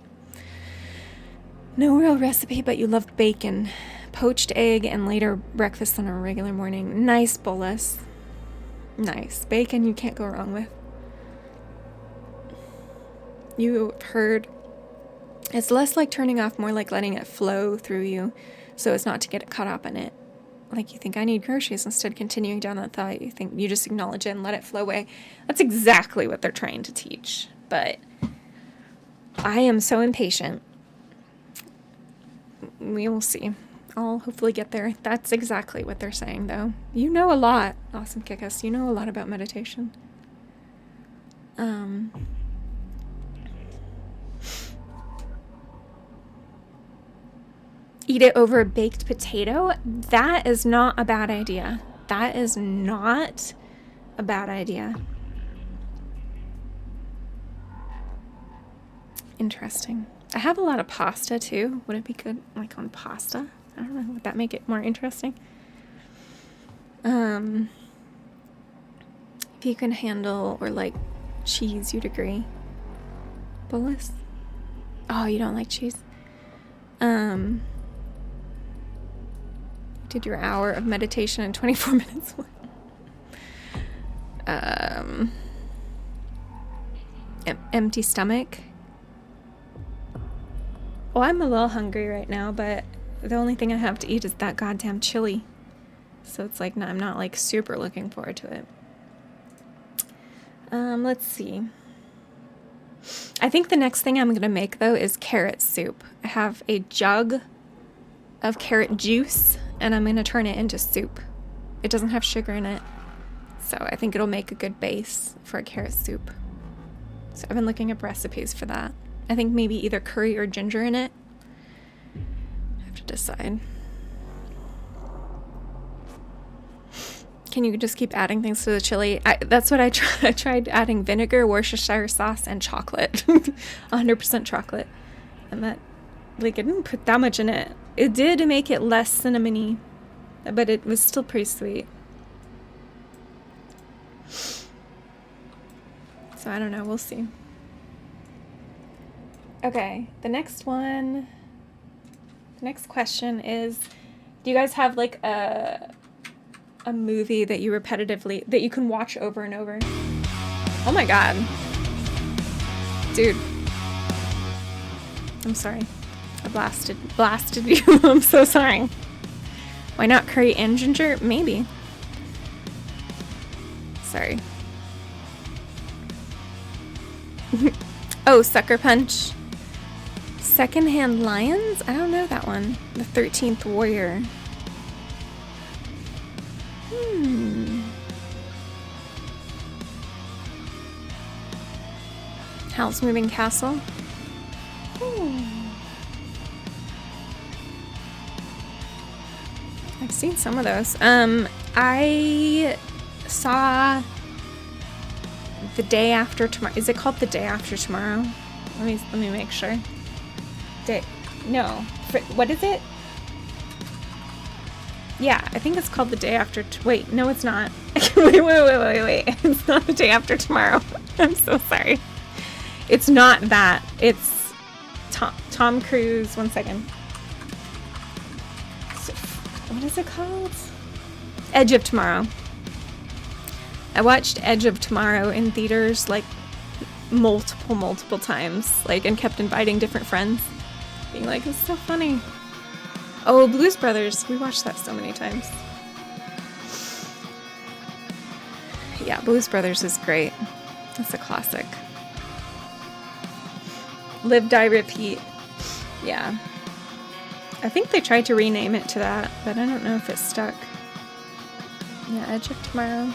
No real recipe, but you love bacon. Poached egg and later breakfast on a regular morning. Nice bolus. Nice. Bacon you can't go wrong with. You've heard it's less like turning off, more like letting it flow through you so as not to get caught up in it. Like you think, I need groceries, instead continuing down that thought, you think you just acknowledge it and let it flow away. That's exactly what they're trying to teach. But I am so impatient. We will see. I'll hopefully get there. That's exactly what they're saying, though. You know a lot. Awesome Kick-Ass. You know a lot about meditation. Eat it over a baked potato? That is not a bad idea. That is not a bad idea. Interesting. I have a lot of pasta too. Would it be good like on pasta? I don't know. Would that make it more interesting? If you can handle or like cheese, you'd agree. Bolus? Oh, you don't like cheese? Did your hour of meditation in 24 minutes. Empty stomach. Well, I'm a little hungry right now, but the only thing I have to eat is that goddamn chili. So it's like, no, I'm not like super looking forward to it. Let's see. I think the next thing I'm going to make, though, is carrot soup. I have a jug of carrot juice, and I'm going to turn it into soup. It doesn't have sugar in it, so I think it'll make a good base for a carrot soup. So I've been looking up recipes for that. I think maybe either curry or ginger in it. I have to decide. Can you just keep adding things to the chili? That's what I tried. I tried adding vinegar, Worcestershire sauce, and chocolate. 100% chocolate. And that, like, I didn't put that much in it. It did make it less cinnamony, but it was still pretty sweet. So I don't know. We'll see. Okay, the next question is, do you guys have like a movie that you repetitively, that you can watch over and over? Oh my god. Dude. I'm sorry. I blasted you. I'm so sorry. Why not curry and ginger? Maybe. Sorry. Oh, Sucker Punch. Secondhand Lions? I don't know that one. The 13th Warrior. Howl's Moving Castle. I've seen some of those. I saw The Day After Tomorrow. Is it called The Day After Tomorrow? Let me make sure. What is it? Yeah, I think it's called The Day After. Wait, no, it's not. wait. It's not The Day After Tomorrow. I'm so sorry. It's not that. It's Tom Cruise. One second. What is it called? Edge of Tomorrow. I watched Edge of Tomorrow in theaters like multiple times, like, and kept inviting different friends, being like, it's so funny. Oh, Blues Brothers. We watched that so many times. Yeah, Blues Brothers is great. That's a classic. Live, Die, Repeat. Yeah. I think they tried to rename it to that, but I don't know if it stuck. Yeah, Edge of Tomorrow.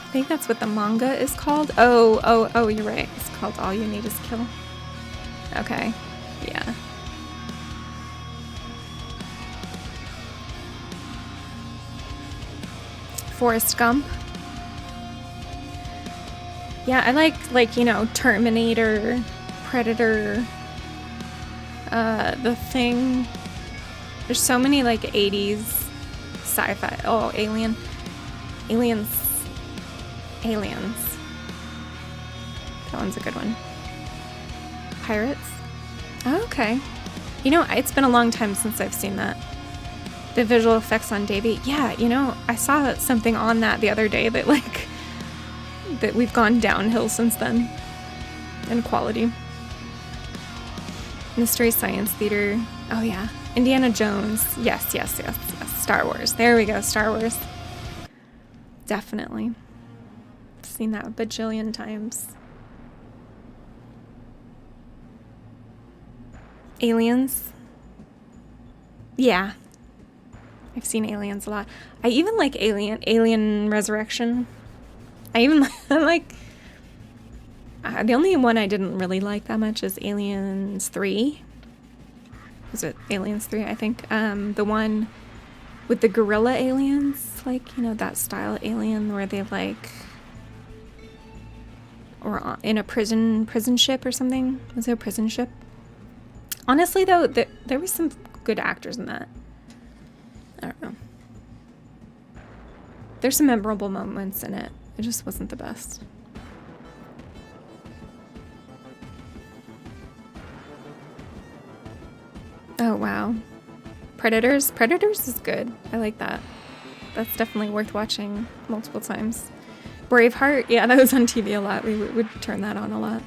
I think that's what the manga is called. Oh, you're right. It's called All You Need Is Kill. Okay. Yeah. Forrest Gump. Yeah, I like, you know, Terminator, Predator, The Thing. There's so many, like, 80s sci-fi. Oh, Alien. Aliens. Aliens. That one's a good one. Pirates. Oh, okay. You know, it's been a long time since I've seen that. The visual effects on Davy. Yeah, you know, I saw something on that the other day that, like, that we've gone downhill since then in quality. Mystery Science Theater. Oh, yeah. Indiana Jones. Yes. Star Wars. There we go. Star Wars. Definitely. Seen that a bajillion times. Aliens. Yeah. I've seen Aliens a lot. I even like Alien Resurrection. I even like... the only one I didn't really like that much is Aliens 3. Was it Aliens 3, I think? The one with the gorilla aliens. Like, you know, that style alien where they like... Or in a prison ship or something. Was it a prison ship? Honestly, though, there was some good actors in that. I don't know. There's some memorable moments in it. It just wasn't the best. Oh, wow. Predators? Predators is good. I like that. That's definitely worth watching multiple times. Braveheart? Yeah, that was on TV a lot. We would turn that on a lot.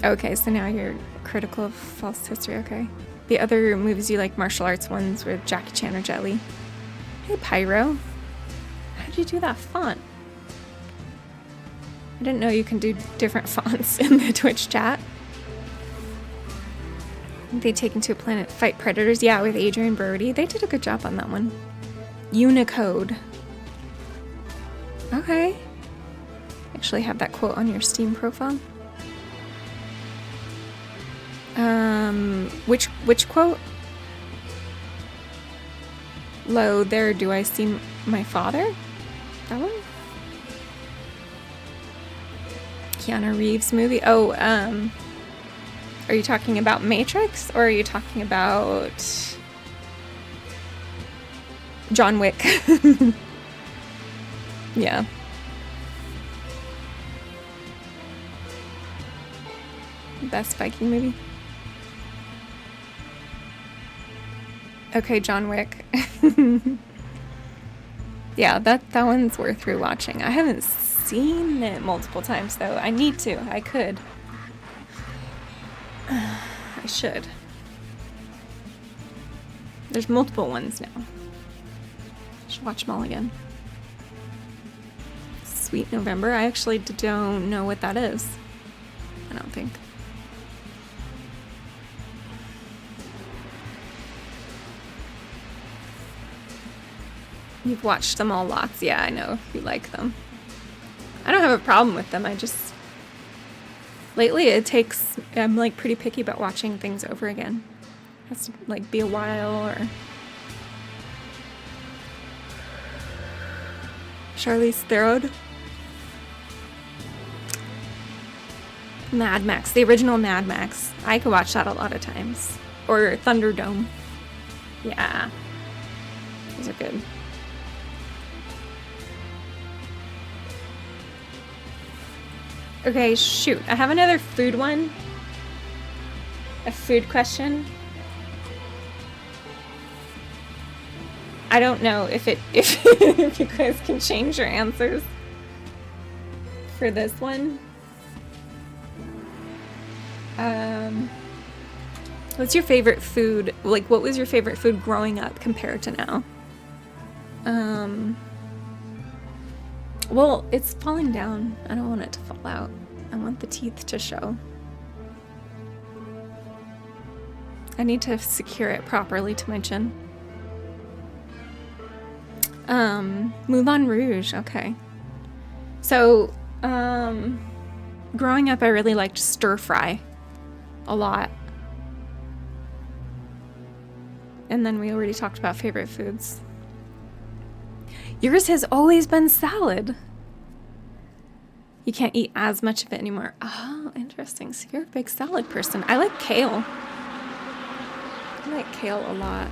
Okay, so now you're critical of false history. Okay. The other movies you like, martial arts ones with Jackie Chan or Jet Li. Hey, Pyro. How'd you do that font? I didn't know you can do different fonts in the Twitch chat. They take into a planet, fight predators. Yeah, with Adrian Brody. They did a good job on that one. Unicode. Okay. Actually have that quote on your Steam profile. Which quote? Lo, there do I see my father? That one? Keanu Reeves movie? Oh, are you talking about Matrix or are you talking about John Wick? Yeah. Best Viking movie? Okay, John Wick. Yeah, that one's worth rewatching. I haven't seen it multiple times though. I need to. I could. I should. There's multiple ones now. Should watch them all again. Sweet November. I actually don't know what that is. I don't think. You've watched them all lots. Yeah, I know you like them. I don't have a problem with them. I just... Lately I'm like pretty picky about watching things over again. It has to like be a while or... Charlize Theron. Mad Max. The original Mad Max. I could watch that a lot of times. Or Thunderdome. Yeah. Those are good. Okay, shoot. I have another food one. A food question. I don't know if if you guys can change your answers for this one. What's your favorite food? Like, what was your favorite food growing up compared to now? Well, it's falling down. I don't want it to fall out. I want the teeth to show. I need to secure it properly to my chin. Moulin Rouge, okay. So, growing up I really liked stir fry a lot. And then we already talked about favorite foods. Yours has always been salad. You can't eat as much of it anymore. Oh, interesting. So you're a big salad person. I like kale. I like kale a lot.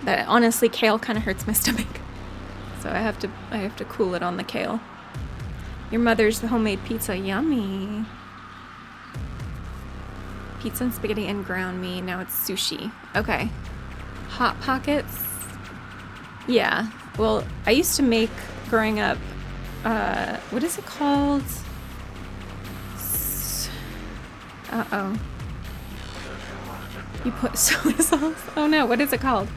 But honestly, kale kind of hurts my stomach. So I have to cool it on the kale. Your mother's homemade pizza. Yummy. Pizza and spaghetti and ground meat. Now it's sushi. Okay. Hot Pockets. Yeah. Well, I used to make, growing up, what is it called? Uh-oh. You put soy sauce? Oh no, what is it called?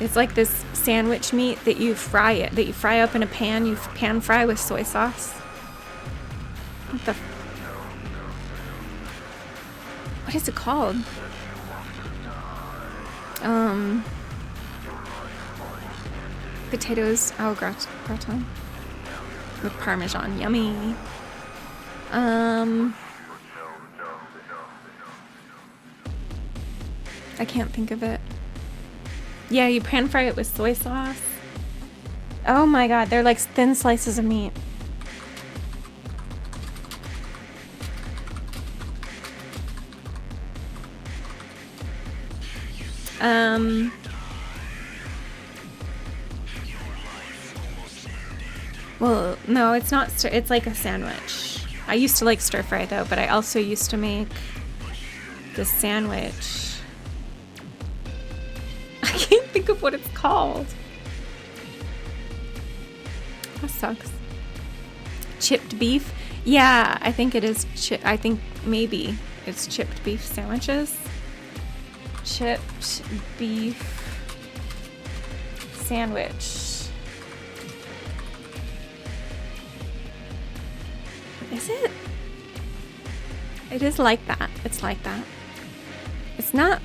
It's like this sandwich meat that you fry up in a pan. You pan fry with soy sauce. What is it called? Potatoes au gratin with Parmesan. Yummy. I can't think of it. Yeah, you pan fry it with soy sauce. Oh my god, they're like thin slices of meat. Well, no, it's not. It's like a sandwich. I used to like stir fry though, but I also used to make the sandwich. I can't think of what it's called. That sucks. Chipped beef? Yeah, I think it is. I think maybe it's chipped beef sandwiches. Chipped beef sandwich. Is it? It is like that. It's like that. It's not.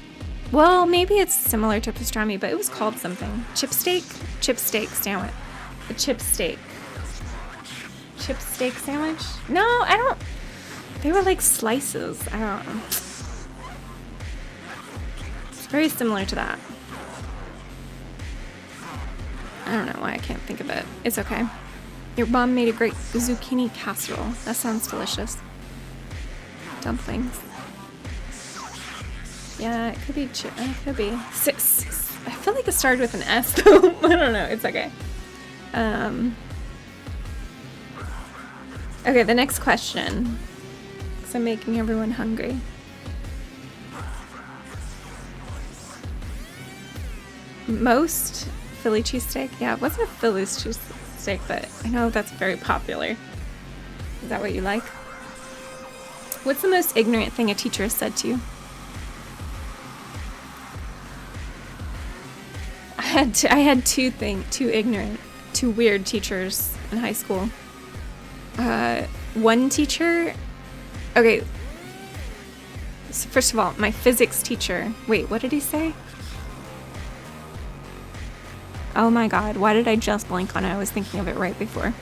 Well, maybe it's similar to pastrami, but it was called something. Chip steak? Chip steak sandwich. A chip steak. Chip steak sandwich? No, I don't. They were like slices. I don't know. It's very similar to that. I don't know why I can't think of it. It's okay. Your mom made a great zucchini casserole. That sounds delicious. Dumplings. Yeah, it could be. It could be. I feel like it started with an S though. I don't know. It's okay. Okay, the next question. Because I'm making everyone hungry. Most Philly cheesesteak? Yeah, it wasn't a Philly cheesesteak, but I know that's very popular. Is that what you like? What's the most ignorant thing a teacher has said to you? I had two weird teachers in high school. One teacher, okay, so first of all, my physics teacher, wait, what did he say? Oh my god, why did I just blank on it? I was thinking of it right before.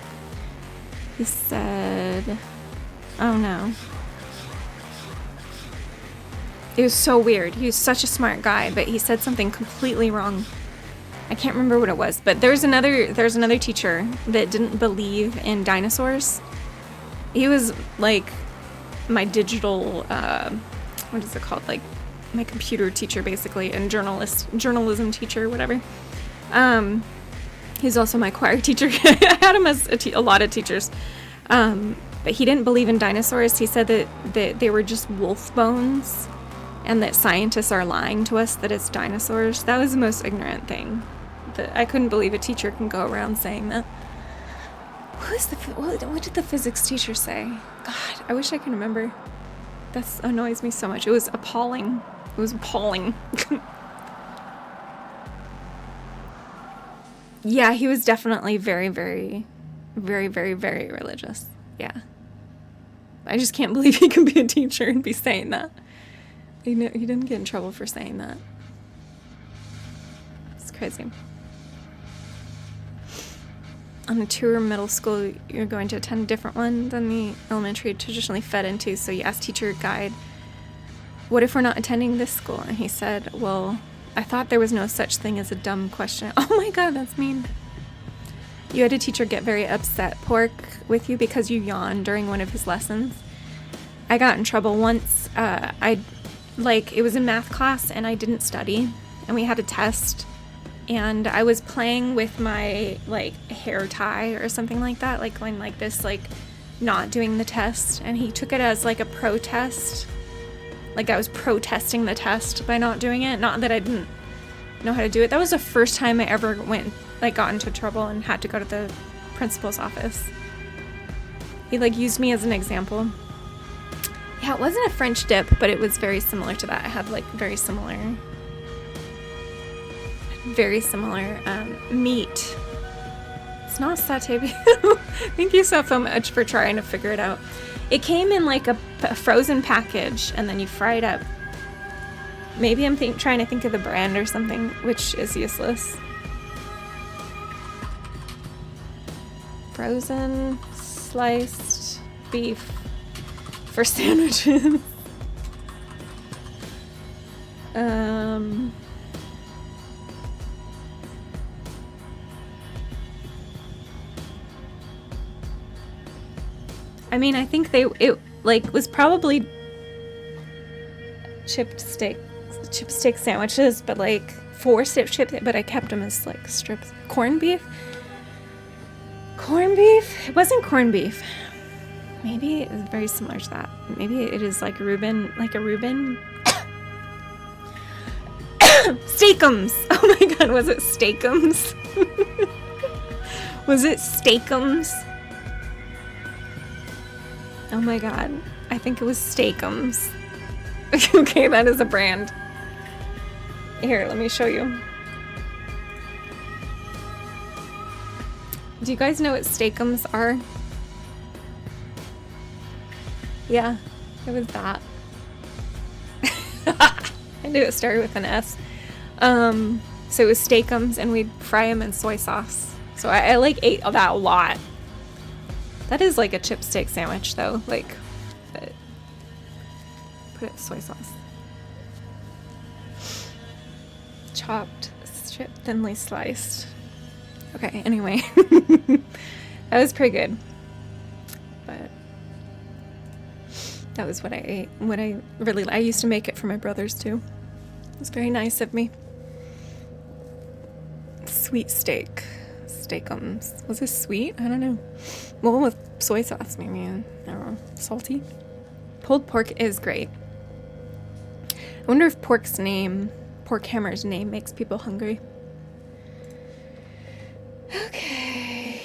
He said, oh no. It was so weird. He was such a smart guy, but he said something completely wrong. I can't remember what it was, but there's another teacher that didn't believe in dinosaurs. He was like my digital, what is it called? Like my computer teacher, basically, and journalism teacher, whatever. He's also my choir teacher. I had him as a lot of teachers. But he didn't believe in dinosaurs. He said that they were just wolf bones and that scientists are lying to us that it's dinosaurs. That was the most ignorant thing. I couldn't believe a teacher can go around saying that. What did the physics teacher say? God, I wish I could remember. That annoys me so much. It was appalling. It was appalling. Yeah, he was definitely very, very, very, very, very religious. Yeah. I just can't believe he can be a teacher and be saying that. He didn't get in trouble for saying that. It's crazy. On a tour middle school, you're going to attend a different one than the elementary traditionally fed into, so you ask teacher guide, what if we're not attending this school? And he said, well, I thought there was no such thing as a dumb question. Oh my god, that's mean. You had a teacher get very upset, Pork, with you because you yawned during one of his lessons. I got in trouble once. It was in math class and I didn't study and we had a test and I was playing with my like hair tie or something like that, like going like this, like not doing the test, and he took it as like a protest. Like I was protesting the test by not doing it. Not that I didn't know how to do it. That was the first time I ever got into trouble and had to go to the principal's office. He like used me as an example. Yeah, it wasn't a French dip, but it was very similar to that. I had like very similar meat. It's not satay. Thank you so much for trying to figure it out. It came in like a frozen package and then you fry it up. Maybe I'm trying to think of the brand or something, which is useless. Frozen sliced beef for sandwiches. I mean, I think it was probably chip steak sandwiches, but like 4 chips, but I kept them as like strips. Corned beef? It wasn't corned beef. Maybe it was very similar to that. Maybe it is like a Reuben. Steakums! Oh my god, was it Steakums? Was it Steakums? Oh my god, I think it was Steakums. Okay, that is a brand. Here, let me show you. Do you guys know what Steakums are? Yeah, it was that. I knew it started with an S. So it was Steakums, and we'd fry them in soy sauce. So I like ate that a lot. That is like a chip steak sandwich, though. Like, but put it in soy sauce. Chopped, strip, thinly sliced. Okay, anyway. That was pretty good. But that was what I ate. I used to make it for my brothers, too. It was very nice of me. Sweet steak. Steakums. Was this sweet? I don't know. Well, with soy sauce, maybe. I don't know. Salty. Pulled pork is great. I wonder if Pork Hammer's name makes people hungry. Okay.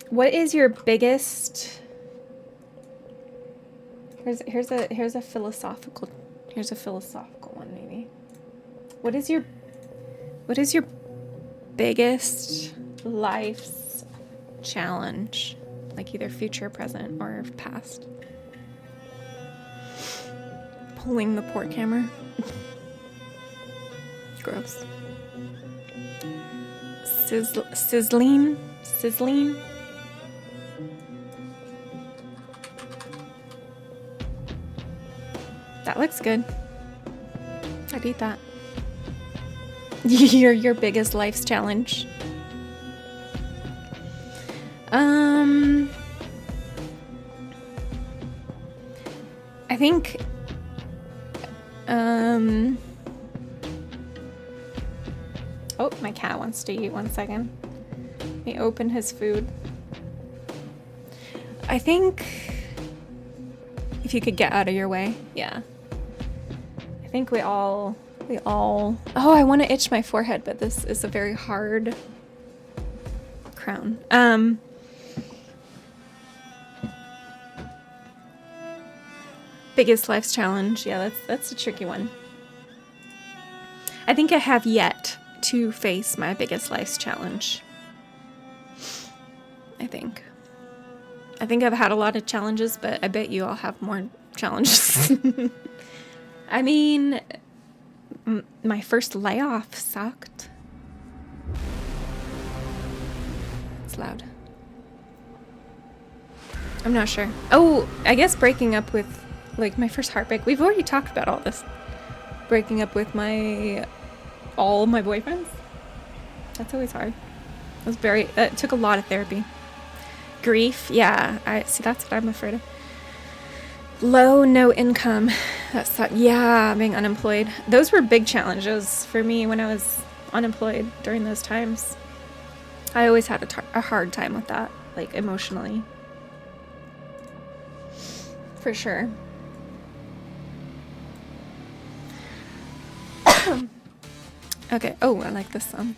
What is your biggest... Here's a philosophical one, maybe. What is your biggest life's challenge? Like either future, present, or past. Pulling the pork hammer. Gross. Sizzling. That looks good. I'd eat that. Your biggest life's challenge. I think oh, my cat wants to eat. 1 second. Let me open his food. I think if you could get out of your way. Yeah. I think we all oh, I want to itch my forehead, but this is a very hard crown. Biggest life's challenge. Yeah, that's a tricky one. I think I have yet to face my biggest life's challenge. I think I've had a lot of challenges, but I bet you all have more challenges. I mean, my first layoff sucked. It's loud. I'm not sure. Oh, I guess breaking up with, like, my first heartbreak. We've already talked about all this. Breaking up with all my boyfriends. That's always hard. It took a lot of therapy. Grief, yeah. I see, that's what I'm afraid of. Low, no income. Yeah, being unemployed. Those were big challenges for me when I was unemployed during those times. I always had a hard time with that, like emotionally. For sure. Okay. Oh, I like this song.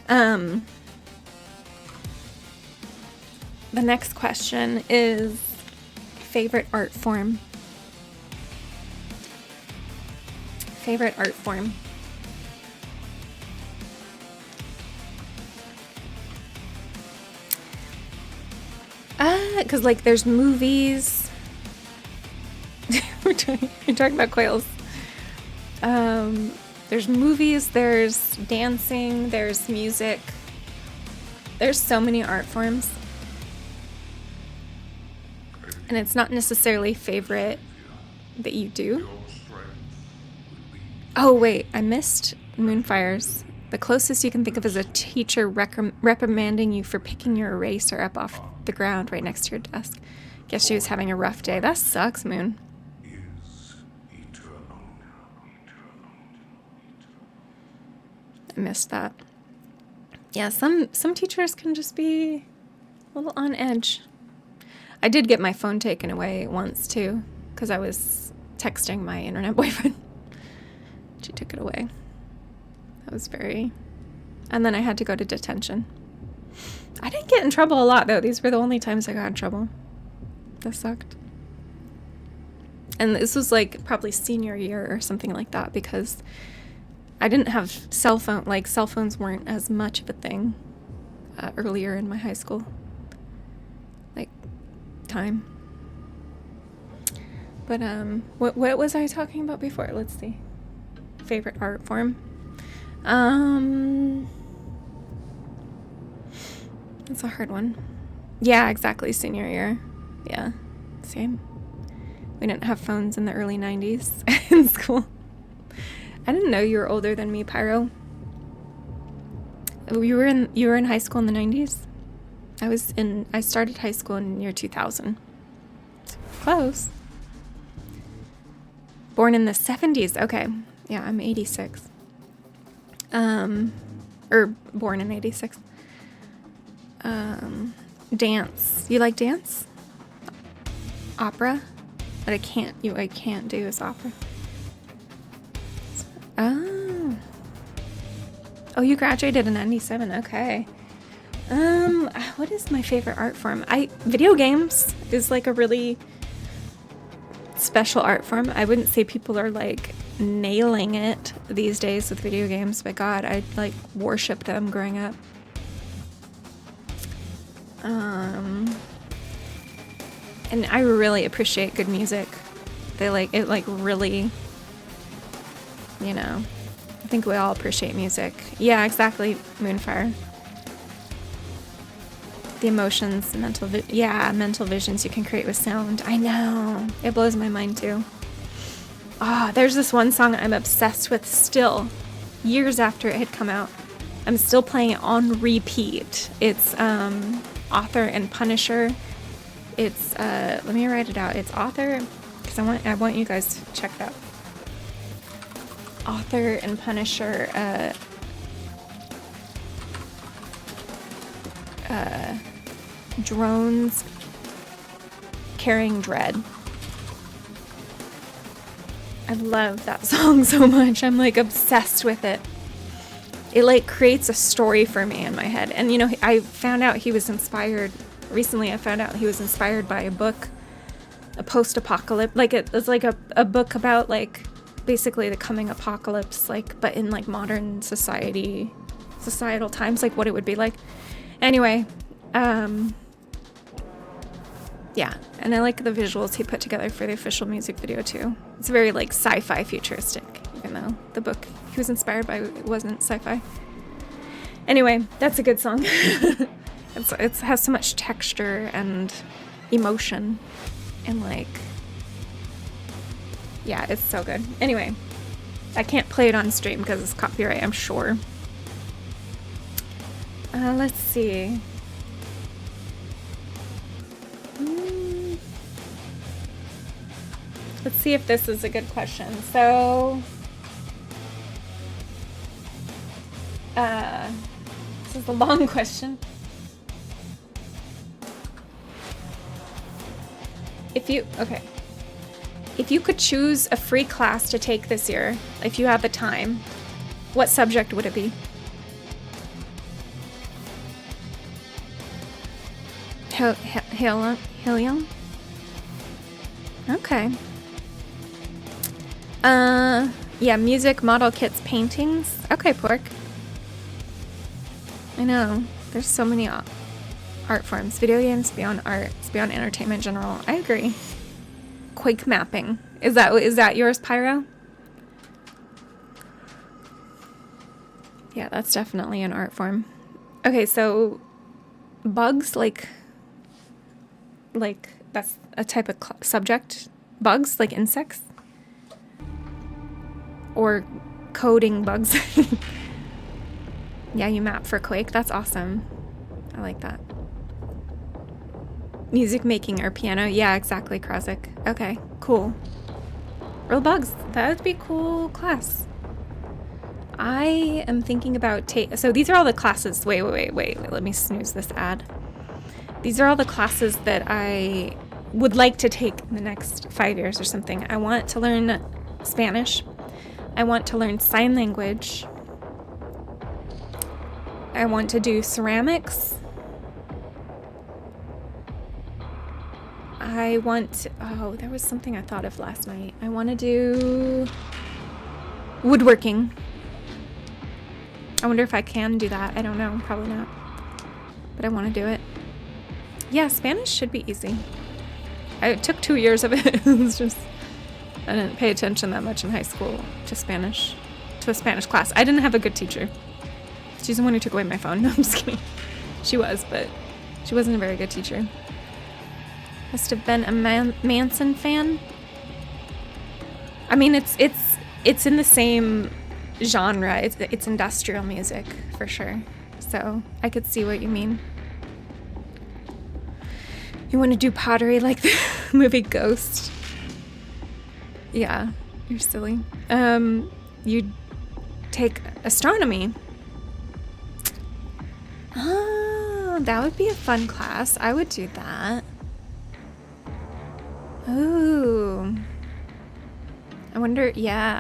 The next question is favorite art form. Favorite art form. Because like there's movies. You're talking about quails. There's movies, there's dancing, there's music. There's so many art forms. And it's not necessarily favorite that you do. Oh wait, I missed Moonfires. The closest you can think of is a teacher reprimanding you for picking your eraser up off the ground right next to your desk. Guess she was having a rough day. That sucks, Moon. I missed that. Yeah, some teachers can just be a little on edge. I did get my phone taken away once too, because I was texting my internet boyfriend. She took it away. That was very... And then I had to go to detention. I didn't get in trouble a lot though. These were the only times I got in trouble. That sucked. And this was like probably senior year or something like that, because I didn't have cell phones weren't as much of a thing earlier in my high school time. But what was I talking about before? Let's see. Favorite art form. That's a hard one. Yeah, exactly. Senior year. Yeah, same. We didn't have phones in the early 90s in school. I didn't know you were older than me, Pyro. You were in high school in the 90s? I started high school in year 2000. Close. Born in the 70s. Okay. Yeah, I'm 86. Or born in 86. Dance. You like dance? Opera? What I can't do is opera. Oh. Oh, you graduated in 97. Okay. What is my favorite art form? Video games is like a really special art form. I wouldn't say people are like nailing it these days with video games, but God, I like worshipped them growing up. And I really appreciate good music. It really, I think we all appreciate music. Yeah, exactly, Moonfire. The emotions, mental visions you can create with sound. I know. It blows my mind too. There's this one song I'm obsessed with still, years after it had come out. I'm still playing it on repeat. It's Author and Punisher. It's let me write it out. It's Author, because I want you guys to check it out. Author and Punisher. Drones Carrying Dread. I love that song so much. I'm like obsessed with it. It like creates a story for me in my head. And I found out he was inspired recently. I found out he was inspired by a book, a post-apocalypse, like it's like a book about like basically the coming apocalypse, like but in like modern societal times, like what it would be like. Anyway, yeah, and I like the visuals he put together for the official music video too. It's very like sci-fi futuristic, even though the book he was inspired by wasn't sci-fi. Anyway, that's a good song. It has so much texture and emotion, and like, yeah, it's so good. Anyway, I can't play it on stream because it's copyright, I'm sure. Let's see. Let's see if this is a good question. So, this is a long question. If you could choose a free class to take this year, if you had the time, what subject would it be? Helium? Okay. Yeah, music, model kits, paintings. Okay, Pork. I know. There's so many art forms. Video games beyond art. It's beyond entertainment in general. I agree. Quake mapping. Is that yours, Pyro? Yeah, that's definitely an art form. Okay, so bugs, like that's a type of subject. Bugs, like insects? Or coding bugs. Yeah, you map for Quake. That's awesome. I like that. Music making or piano. Yeah, exactly, Krasik. Okay, cool. Real bugs. That would be a cool class. I am thinking about so these are all the classes. Wait. Let me snooze this ad. These are all the classes that I would like to take in the next 5 years or something. I want to learn Spanish. I want to learn sign language. I want to do ceramics. Oh, there was something I thought of last night. I want to do woodworking. I wonder if I can do that. I don't know. Probably not. But I want to do it. Yeah, Spanish should be easy. I took 2 years of it. It was just, I didn't pay attention that much in high school to Spanish, to a Spanish class. I didn't have a good teacher. She's the one who took away my phone. No, I'm just kidding. She was, but she wasn't a very good teacher. Must have been a Manson fan. I mean, it's in the same genre. It's industrial music for sure. So I could see what you mean. You want to do pottery like the movie Ghost? Yeah, you're silly. You take astronomy. Oh, that would be a fun class. I would do that. Ooh. I wonder, yeah.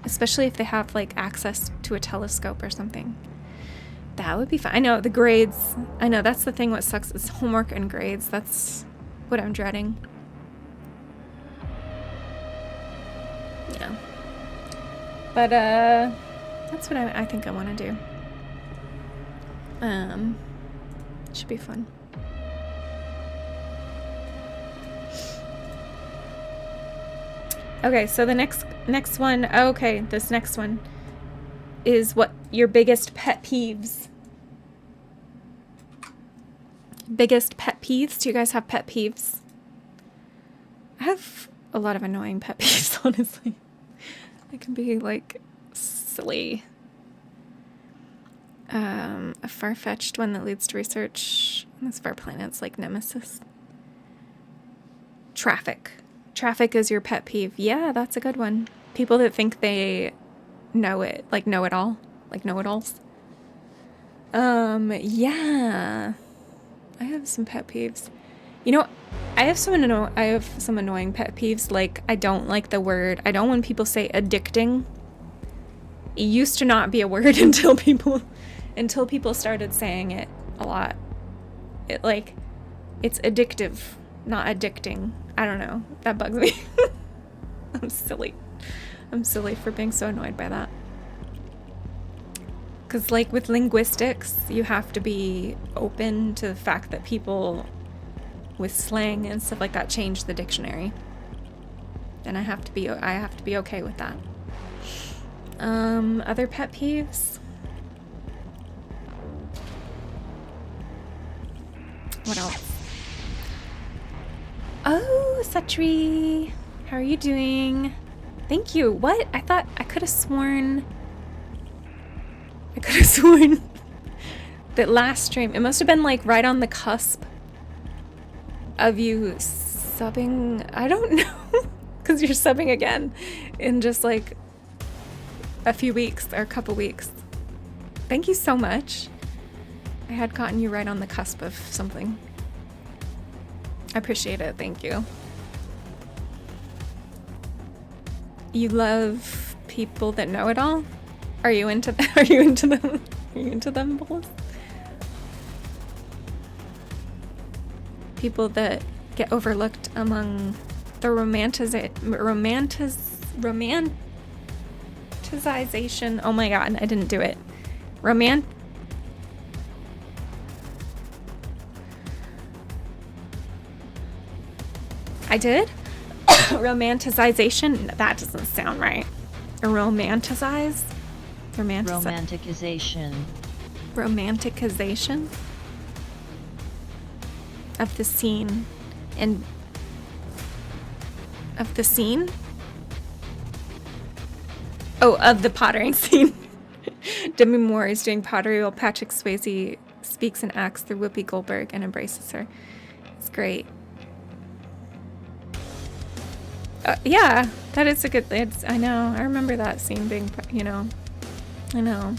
Especially if they have like access to a telescope or something. That would be fun. I know the grades. I know that's the thing. What sucks is homework and grades. That's what I'm dreading. Yeah. But that's what I think I want to do. Should be fun. Okay, so the next one. Okay, this next one is what your biggest pet peeves. Biggest pet peeves? Do you guys have pet peeves? I have a lot of annoying pet peeves, honestly. They can be like silly. A far-fetched one that leads to research on this far planets like Nemesis. Traffic. Traffic is your pet peeve. Yeah, that's a good one. People that think they know it, like know it all, like know-it-alls. Yeah. I have some pet peeves. You know, I have some annoying pet peeves. Like, I don't like the word. I don't when people say addicting. It used to not be a word until people started saying it a lot. It's addictive, not addicting. I don't know. That bugs me. I'm silly. I'm silly for being so annoyed by that. Because, like, with linguistics, you have to be open to the fact that people with slang and stuff like that change the dictionary. And I have to be okay with that. Other pet peeves? What else? Oh, Satri! How are you doing? Thank you. What? I could have sworn that last stream, it must have been like right on the cusp of you subbing. I don't know, because you're subbing again in just like a few weeks or a couple weeks. Thank you so much. I had gotten you right on the cusp of something. I appreciate it. Thank you. You love people that know it all? Are you into them? Are you into them? Are you into them, Bulls? People that get overlooked among the romanticization. Oh my god, I didn't do it. I did? Romanticization? That doesn't sound right. Romanticize? Romanticization. Romanticization of the scene and of the scene? Oh, of the pottering scene. Demi Moore is doing pottery while Patrick Swayze speaks and acts through Whoopi Goldberg and embraces her. It's great. Yeah, that is a good. I know. I remember that scene being. You know. I know.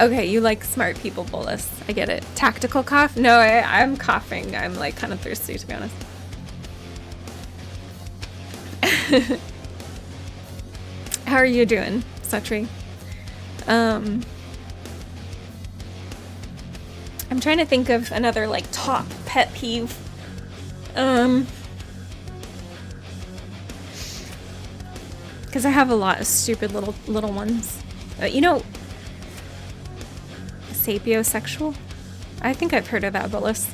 Okay, you like smart people, Bolus. I get it. Tactical cough? No, I'm coughing. I'm like kind of thirsty, to be honest. How are you doing, Satri? I'm trying to think of another like top pet peeve. Because I have a lot of stupid little ones. You know, sapiosexual? I think I've heard of that, Bullis.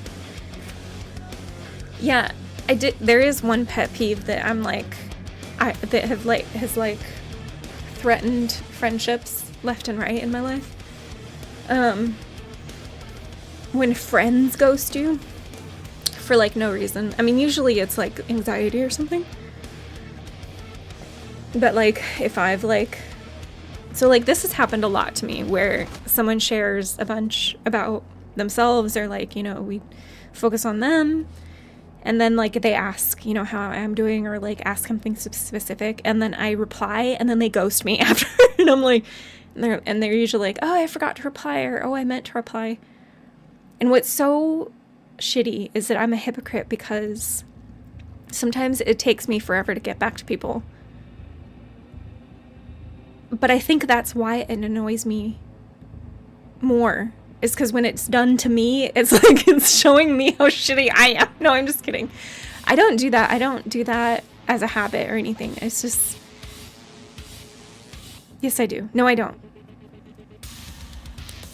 Yeah, I did. There is one pet peeve that I'm like, that has like threatened friendships left and right in my life. When friends ghost you for like no reason. I mean, usually it's like anxiety or something. But like if I've like, so like this has happened a lot to me where someone shares a bunch about themselves or like, you know, we focus on them and then like they ask, you know, how I'm doing or like ask something specific and then I reply and then they ghost me after and I'm like, and they're usually like, oh, I forgot to reply or oh, I meant to reply. And what's so shitty is that I'm a hypocrite because sometimes it takes me forever to get back to people. But I think that's why it annoys me more. Is because when it's done to me, it's like it's showing me how shitty I am. No, I'm just kidding. I don't do that. I don't do that as a habit or anything. It's just... Yes, I do. No, I don't.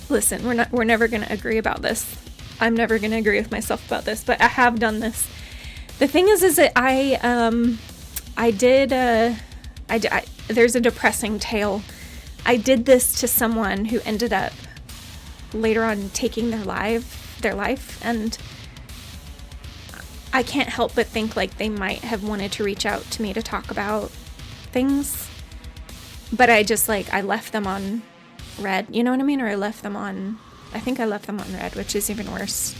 Listen, we're never going to agree about this. I'm never going to agree with myself about this, but I have done this. The thing is that there's a depressing tale. I did this to someone who ended up later on taking their life, and I can't help but think like they might have wanted to reach out to me to talk about things, but I just like, I left them on red, you know what I mean? Or I left them on red, which is even worse.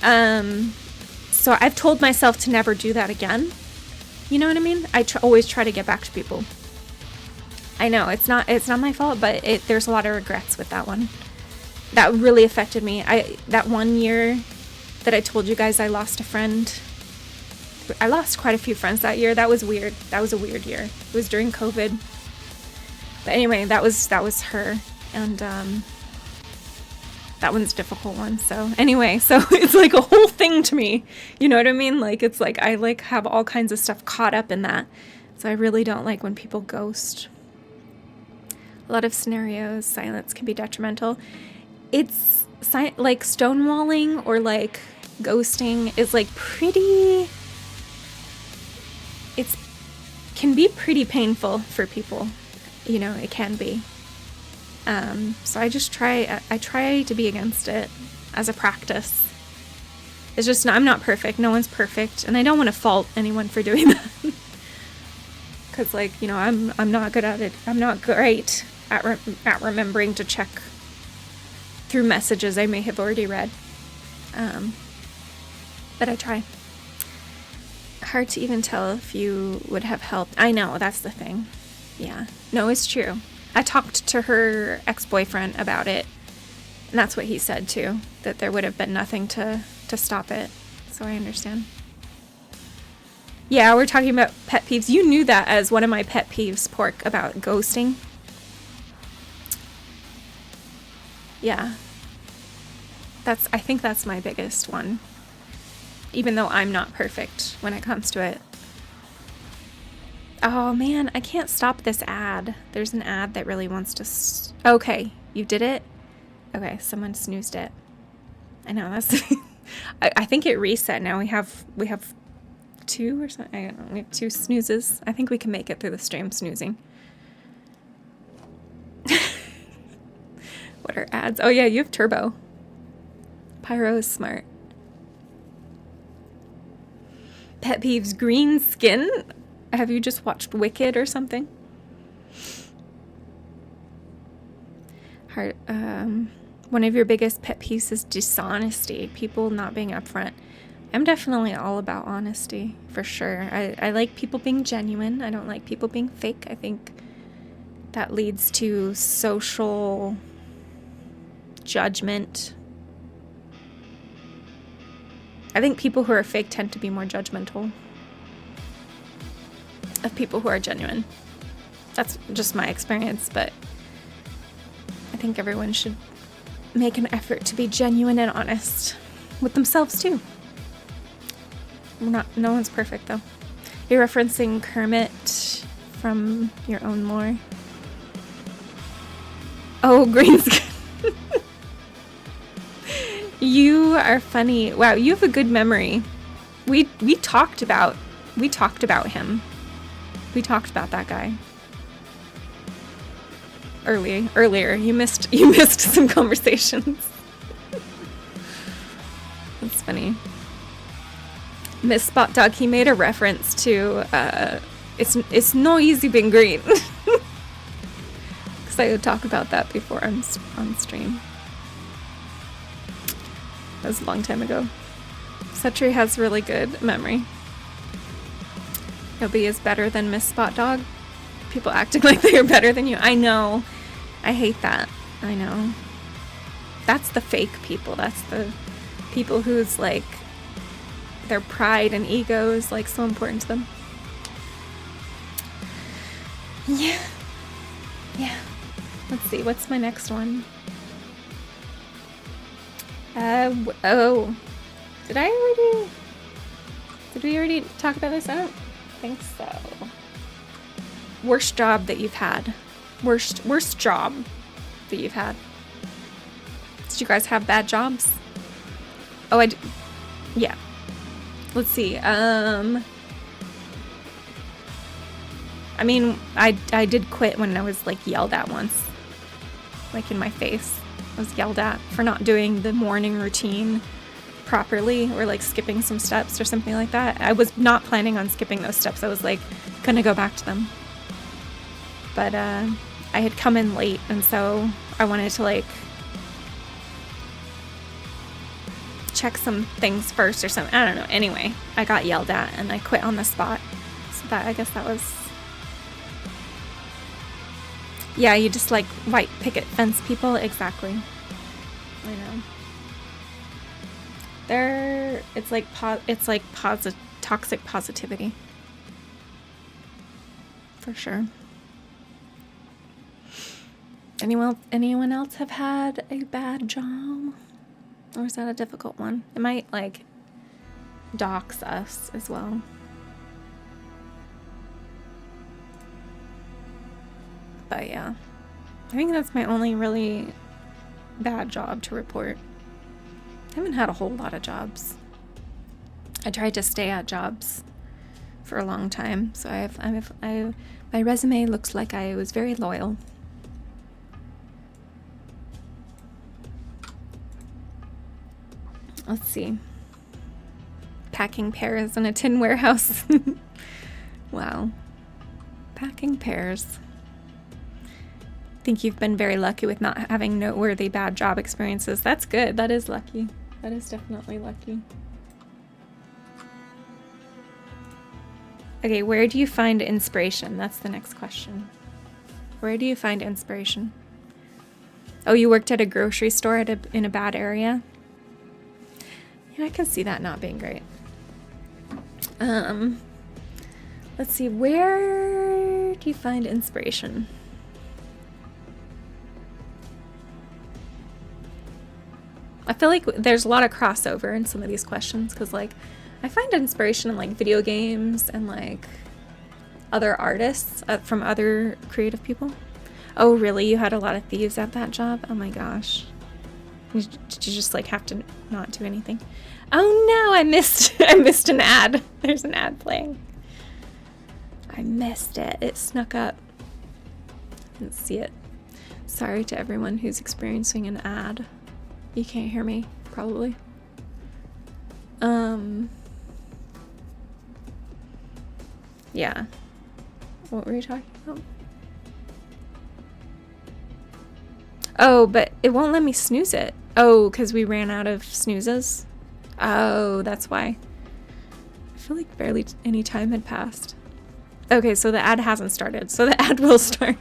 So I've told myself to never do that again. You know what I mean? I always try to get back to people. I know it's not my fault, but there's a lot of regrets with that one. That really affected me. That one year that I told you guys I lost a friend. I lost quite a few friends that year. That was weird. That was a weird year. It was during COVID. But anyway, that was her, and that one's a difficult one. So anyway, so it's like a whole thing to me. You know what I mean? Like it's like I like have all kinds of stuff caught up in that. So I really don't like when people ghost. A lot of scenarios, silence can be detrimental. It's like stonewalling or like ghosting is like pretty. It can be pretty painful for people. You know, it can be. So I try to be against it as a practice. It's just, I'm not perfect. No one's perfect. And I don't want to fault anyone for doing that. Because like, you know, I'm not good at it. I'm not great at remembering to check through messages I may have already read. But I try. Hard to even tell if you would have helped. I know, that's the thing. Yeah. No, it's true. I talked to her ex-boyfriend about it, and that's what he said too, that there would have been nothing to stop it. So I understand. Yeah, we're talking about pet peeves. You knew that as one of my pet peeves, Pork, about ghosting. Yeah. I think that's my biggest one. Even though I'm not perfect when it comes to it. Oh man, I can't stop this ad. There's an ad that really wants to... Okay, you did it? Okay, someone snoozed it. I know, that's... I think it reset now. We have 2 or something. I don't know. We have 2 snoozes. I think we can make it through the stream snoozing. What are ads? Oh yeah, you have turbo. Pyro is smart. Pet peeves, green skin? Have you just watched Wicked or something? One of your biggest pet peeves is dishonesty. People not being upfront. I'm definitely all about honesty, for sure. I like people being genuine. I don't like people being fake. I think that leads to social judgment. I think people who are fake tend to be more judgmental of people who are genuine. That's just my experience, but I think everyone should make an effort to be genuine and honest with themselves too. No one's perfect though. You're referencing Kermit from your own lore. Oh, green skin. You are funny. Wow, you have a good memory. We talked about him. We talked about that guy. Earlier. You missed some conversations. That's funny. Miss Spot Dog, he made a reference to it's no easy being green. Because I would talk about that before on stream. That was a long time ago. Setri has really good memory. Nobody is better than Miss Spot Dog. People acting like they are better than you. I know. I hate that. I know. That's the fake people. That's the people whose, like, their pride and ego is, like, so important to them. Yeah. Yeah. Let's see. What's my next one? Oh. Did we already talk about this? I don't think so. Worst job that you've had. Worst job that you've had. Did you guys have bad jobs? Oh, yeah. Let's see. I mean, I did quit when I was, like, yelled at once. Like, in my face. I was yelled at for not doing the morning routine properly, or like skipping some steps or something like that. I was not planning on skipping those steps. I was like gonna go back to them. But I had come in late, and so I wanted to like check some things first or something. I don't know. Anyway, I got yelled at and I quit on the spot. So I guess that was... Yeah, you just like white picket fence people. Exactly. I know. It's like toxic positivity. For sure. Anyone else have had a bad job? Or is that a difficult one? It might like dox us as well. But yeah, I think that's my only really bad job to report. I haven't had a whole lot of jobs. I tried to stay at jobs for a long time, so my resume looks like I was very loyal. Let's see. Packing pears in a tin warehouse. Wow. Packing pears. think you've been very lucky with not having noteworthy bad job experiences. That's good. That is lucky. That is definitely lucky. Okay, where do you find inspiration? That's the next question. Where do you find inspiration? Oh, you worked at a grocery store in a bad area? Yeah, I can see that not being great. Let's see, where do you find inspiration? I feel like there's a lot of crossover in some of these questions because, like, I find inspiration in, like, video games and, like, other artists from other creative people. Oh, really? You had a lot of thieves at that job? Oh my gosh. Did you just, like, have to not do anything? Oh no, I missed an ad. There's an ad playing. I missed it. It snuck up. Didn't see it. Sorry to everyone who's experiencing an ad. You can't hear me, probably. Yeah. What were you talking about? Oh, but it won't let me snooze it. Oh, because we ran out of snoozes? Oh, that's why. I feel like barely any time had passed. Okay, so the ad hasn't started, so the ad will start.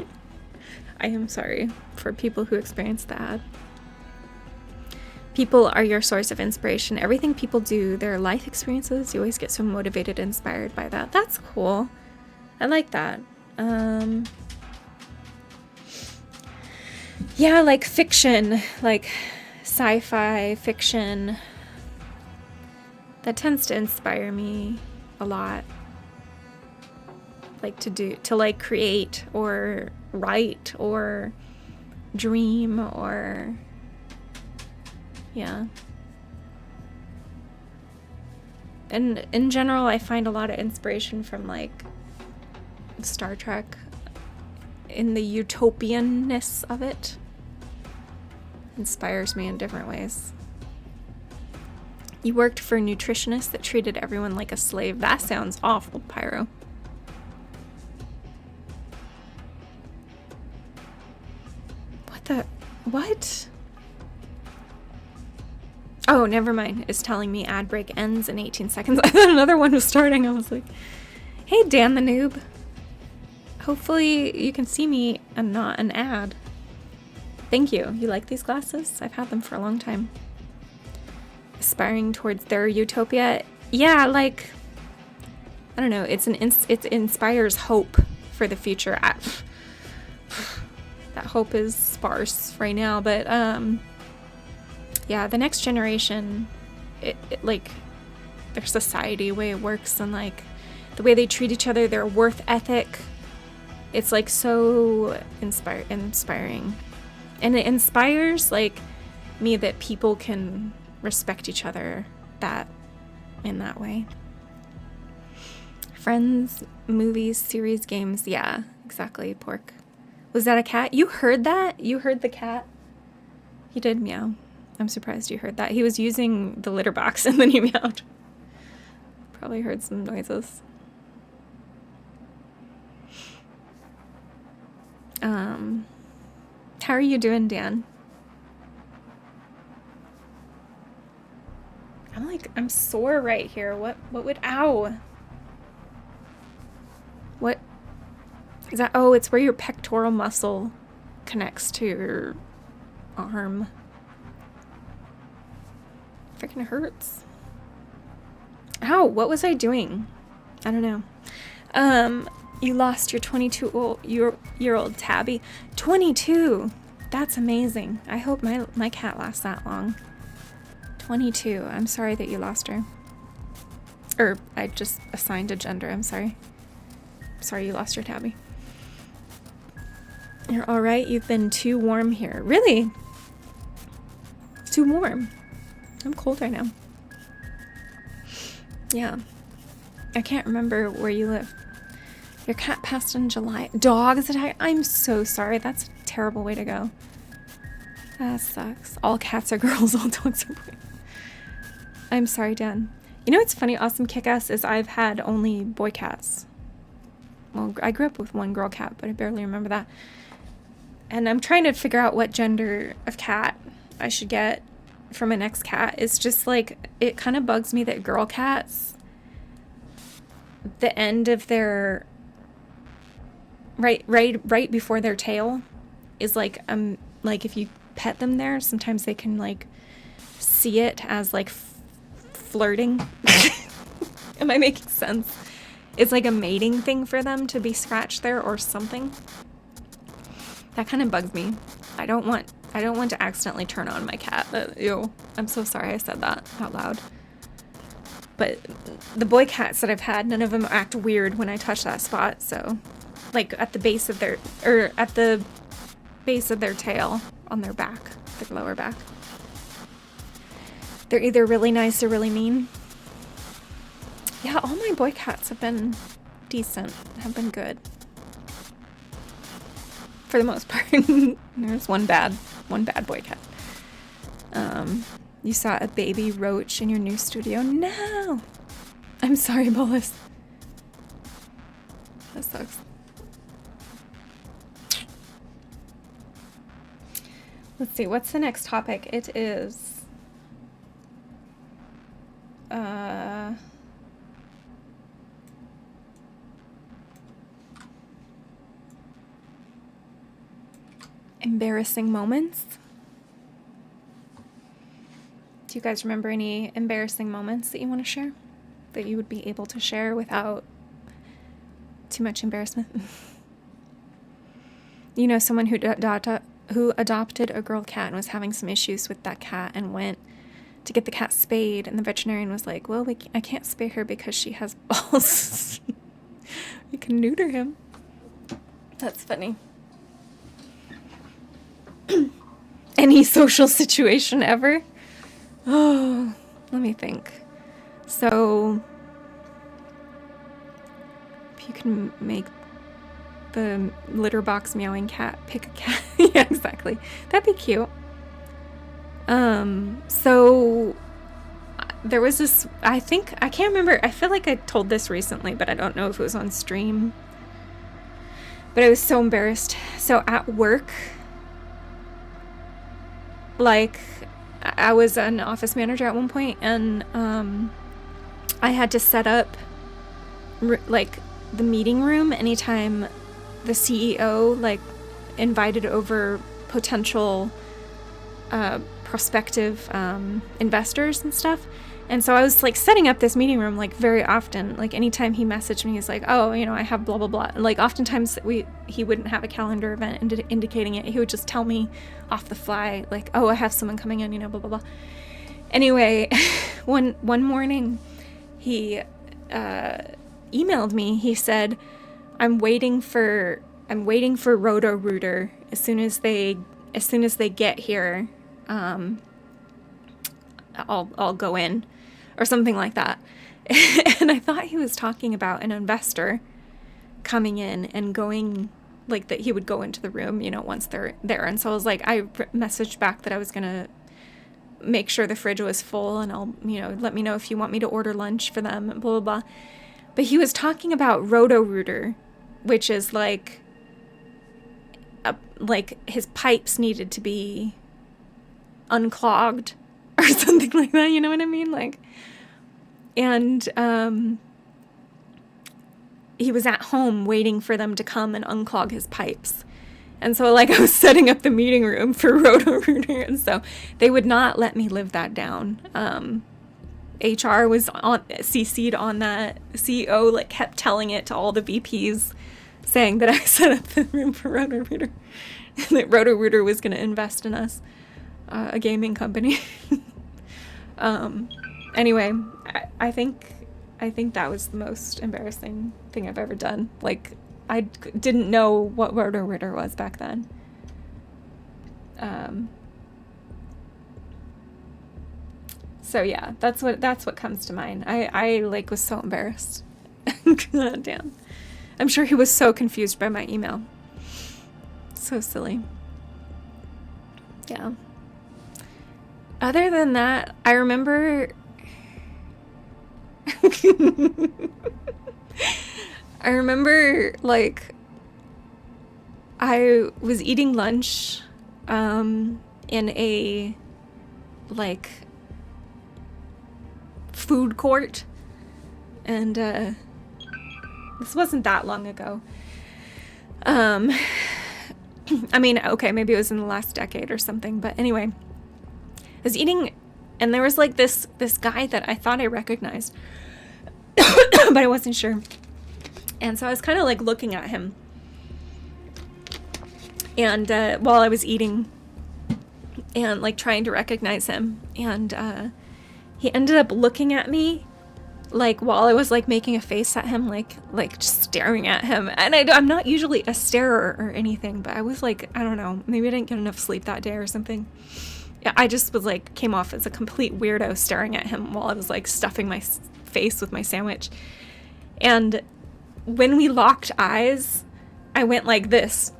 I am sorry for people who experienced the ad. People are your source of inspiration. Everything people do, their life experiences, you always get so motivated, inspired by that. That's cool. I like that. Yeah, like fiction, like sci-fi fiction. That tends to inspire me a lot. Like to like create or write or dream or yeah. And in general, I find a lot of inspiration from like Star Trek in the utopianness of it. Inspires me in different ways. You worked for a nutritionist that treated everyone like a slave. That sounds awful, Pyro. What? Oh, never mind. It's telling me ad break ends in 18 seconds. I thought another one was starting. I was like, hey, Dan the noob. Hopefully you can see me and not an ad. Thank you. You like these glasses? I've had them for a long time. Aspiring towards their utopia. Yeah, like, I don't know. It inspires hope for the future. That hope is sparse right now, but yeah, the next generation, it like their society, way it works, and like the way they treat each other, their worth ethic. It's like so inspiring, and it inspires like me that people can respect each other in that way. Friends, movies, series, games. Yeah, exactly. Pork. Was that a cat? You heard that? You heard the cat? He did meow. I'm surprised you heard that. He was using the litter box and then he meowed. Probably heard some noises. How are you doing, Dan? I'm sore right here. What would, ow. What is that? Oh, it's where your pectoral muscle connects to your arm. Freaking hurts. Ow, what was I doing? I don't know. You lost your 22-year-old Tabby. 22! That's amazing. I hope my cat lasts that long. 22. I'm sorry that you lost her. Or, I just assigned a gender. I'm sorry. Sorry you lost your Tabby. You're alright? You've been too warm here. Really? It's too warm. I'm cold right now. Yeah. I can't remember where you live. Your cat passed in July. Dogs attack. I'm so sorry. That's a terrible way to go. That sucks. All cats are girls, all dogs are boys. I'm sorry, Dan. You know what's funny? Awesome Kick-Ass is I've had only boy cats. Well, I grew up with one girl cat, but I barely remember that. and I'm trying to figure out what gender of cat I should get for my next cat. It's just like, it kind of bugs me that girl cats, the end of their right before their tail is like if you pet them there, sometimes they can like see it as like flirting. Am I making sense? It's like a mating thing for them to be scratched there or something. That kind of bugs me. I don't want to accidentally turn on my cat. Ew. I'm so sorry I said that out loud. But the boy cats that I've had, none of them act weird when I touch that spot. So, like at the base of their tail on their back, their lower back. They're either really nice or really mean. Yeah, all my boy cats have been decent, have been good. For the most part. There's one bad boy cat. You saw a baby roach in your new studio? No! I'm sorry, Bolus. That sucks. Let's see, what's the next topic? It is... embarrassing moments. Do you guys remember any embarrassing moments that you want to share? That you would be able to share without too much embarrassment? You know, someone who adopted a girl cat and was having some issues with that cat and went to get the cat spayed, and the veterinarian was like, well, I can't spay her because she has balls. We can neuter him. That's funny. Any social situation ever? Oh, let me think. So, if you can make the litter box meowing cat pick a cat. Yeah, exactly. That'd be cute. So there was this, I can't remember. I feel like I told this recently, but I don't know if it was on stream. But I was so embarrassed. So at work, like, I was an office manager at one point, and I had to set up like the meeting room anytime the CEO like invited over potential prospective investors and stuff. And so I was like setting up this meeting room like very often. Like anytime he messaged me, he's like, oh, you know, I have blah blah blah. Like oftentimes he wouldn't have a calendar event indicating it. He would just tell me off the fly, like, oh, I have someone coming in, you know, blah blah blah. Anyway, one morning he emailed me. He said, I'm waiting for Roto-Rooter. As soon as they get here, I'll go in, or something like that. And I thought he was talking about an investor coming in and going, like that he would go into the room, you know, once they're there. And so I was like, I messaged back that I was gonna make sure the fridge was full, and I'll, you know, let me know if you want me to order lunch for them, and blah blah blah. But he was talking about Roto-Rooter, which is like his pipes needed to be unclogged or something like that, you know what I mean? Like, and he was at home waiting for them to come and unclog his pipes. And so like I was setting up the meeting room for Roto-Rooter, and so they would not let me live that down. HR was CC'd on that. CEO like kept telling it to all the VPs, saying that I set up the room for Roto-Rooter, and that Roto-Rooter was going to invest in us, a gaming company. Anyway, I think that was the most embarrassing thing I've ever done. Like, I didn't know what Roto-Rooter was back then. So yeah, that's what comes to mind. I like was so embarrassed. God damn. I'm sure he was so confused by my email. So silly. Yeah. Other than that, I remember like I was eating lunch in a like food court, and this wasn't that long ago. I mean, okay, maybe it was in the last decade or something, but anyway, I was eating, and there was like this guy that I thought I recognized, but I wasn't sure. And so I was kind of like looking at him, and while I was eating, and like trying to recognize him, and he ended up looking at me, like while I was like making a face at him, like just staring at him. And I'm not usually a starer or anything, but I was like, I don't know, maybe I didn't get enough sleep that day or something. Yeah, I just was like, came off as a complete weirdo staring at him while I was like stuffing my face with my sandwich. And when we locked eyes, I went like this.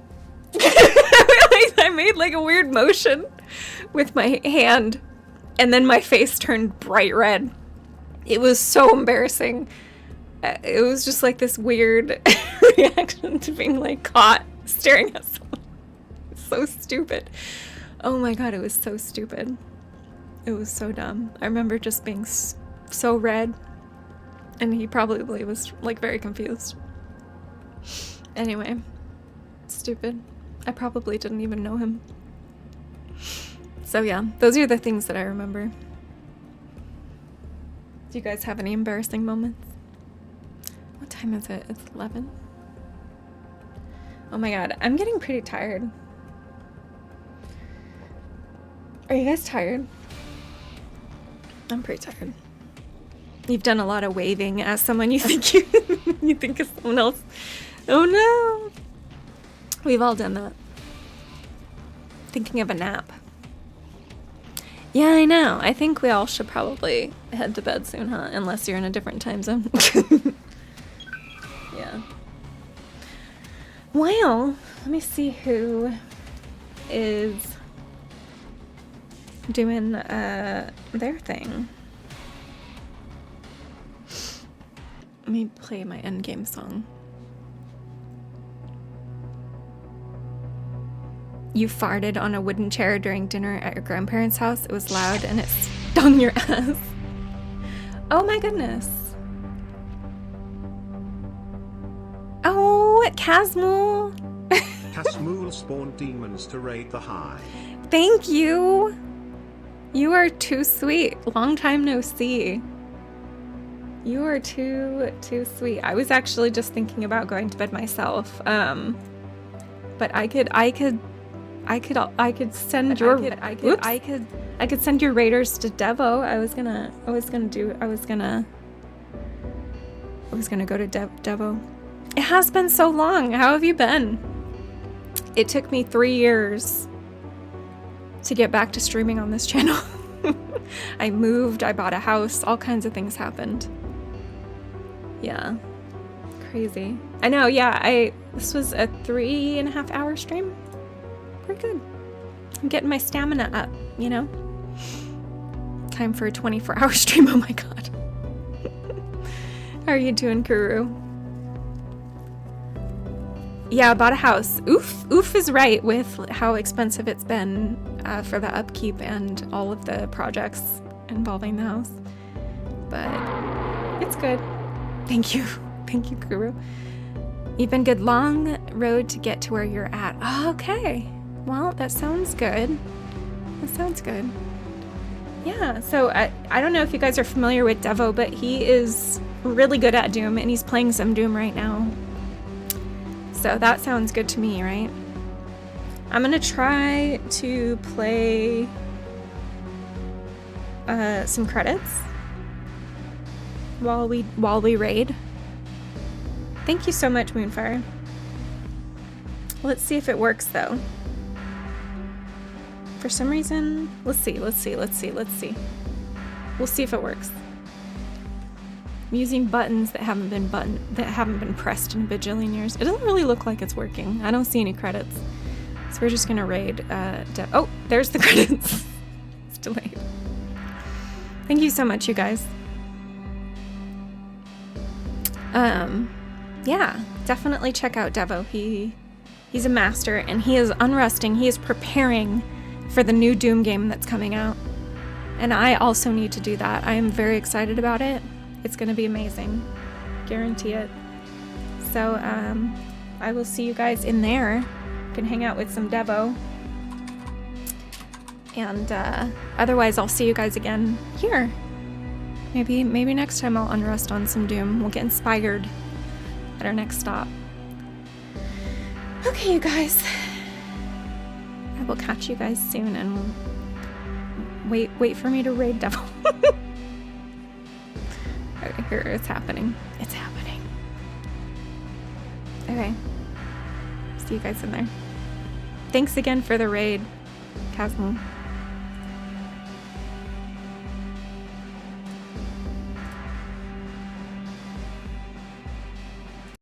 I made like a weird motion with my hand, and then my face turned bright red. It was so embarrassing. It was just like this weird reaction to being like caught staring at someone. So stupid. Oh my god, it was so stupid. It was so dumb. I remember just being so red, and he probably was like very confused. Anyway, stupid. I probably didn't even know him. So yeah, those are the things that I remember. Do you guys have any embarrassing moments? What time is it? It's 11. Oh my god, I'm getting pretty tired. Are you guys tired? I'm pretty tired. You've done a lot of waving as someone you think you think is someone else. Oh no! We've all done that. Thinking of a nap. Yeah, I know. I think we all should probably head to bed soon, huh? Unless you're in a different time zone. Yeah. Well, let me see who is doing their thing. Let me play my endgame song. You farted on a wooden chair during dinner at your grandparents' house. It was loud and it stung your ass. Oh my goodness. Oh, Casmul. Casmul spawned demons to raid the hive. Thank you. You are too sweet. Long time no see. You are too sweet. I was actually just thinking about going to bed myself. But I could send your I could send your raiders to Devo. I was gonna go to Devo. It has been so long. How have you been? It took me 3 years to get back to streaming on this channel. I moved, I bought a house, all kinds of things happened. Yeah. Crazy. I know, yeah, this was a 3.5 hour stream. Pretty good. I'm getting my stamina up, you know? Time for a 24-hour stream, oh my god. How are you doing, Kuru? Yeah, I bought a house. Oof is right with how expensive it's been for the upkeep and all of the projects involving the house. But it's good. Thank you. Thank you, Kuru. You've been good. Long road to get to where you're at. Oh, okay. Well, that sounds good. That sounds good. Yeah, so I don't know if you guys are familiar with Devo, but he is really good at Doom, and he's playing some Doom right now. So that sounds good to me, right? I'm gonna try to play some credits while we raid. Thank you so much, Moonfire. Let's see if it works though. For some reason, let's see. We'll see if it works. I'm using buttons that haven't been pressed in a bajillion years. It doesn't really look like it's working. I don't see any credits. So we're just gonna raid oh, there's the credits. It's delayed. Thank you so much, you guys. Yeah, definitely check out Devo. He's a master, and he is unresting. He is preparing for the new Doom game that's coming out. And I also need to do that. I am very excited about it. It's going to be amazing. Guarantee it. So, I will see you guys in there. You can hang out with some Devo. And otherwise, I'll see you guys again here. Maybe next time I'll unrest on some Doom. We'll get inspired at our next stop. Okay, you guys. I will catch you guys soon, and wait for me to raid Devil. Okay, here, it's happening. It's happening. Okay. See you guys in there. Thanks again for the raid, Casmo.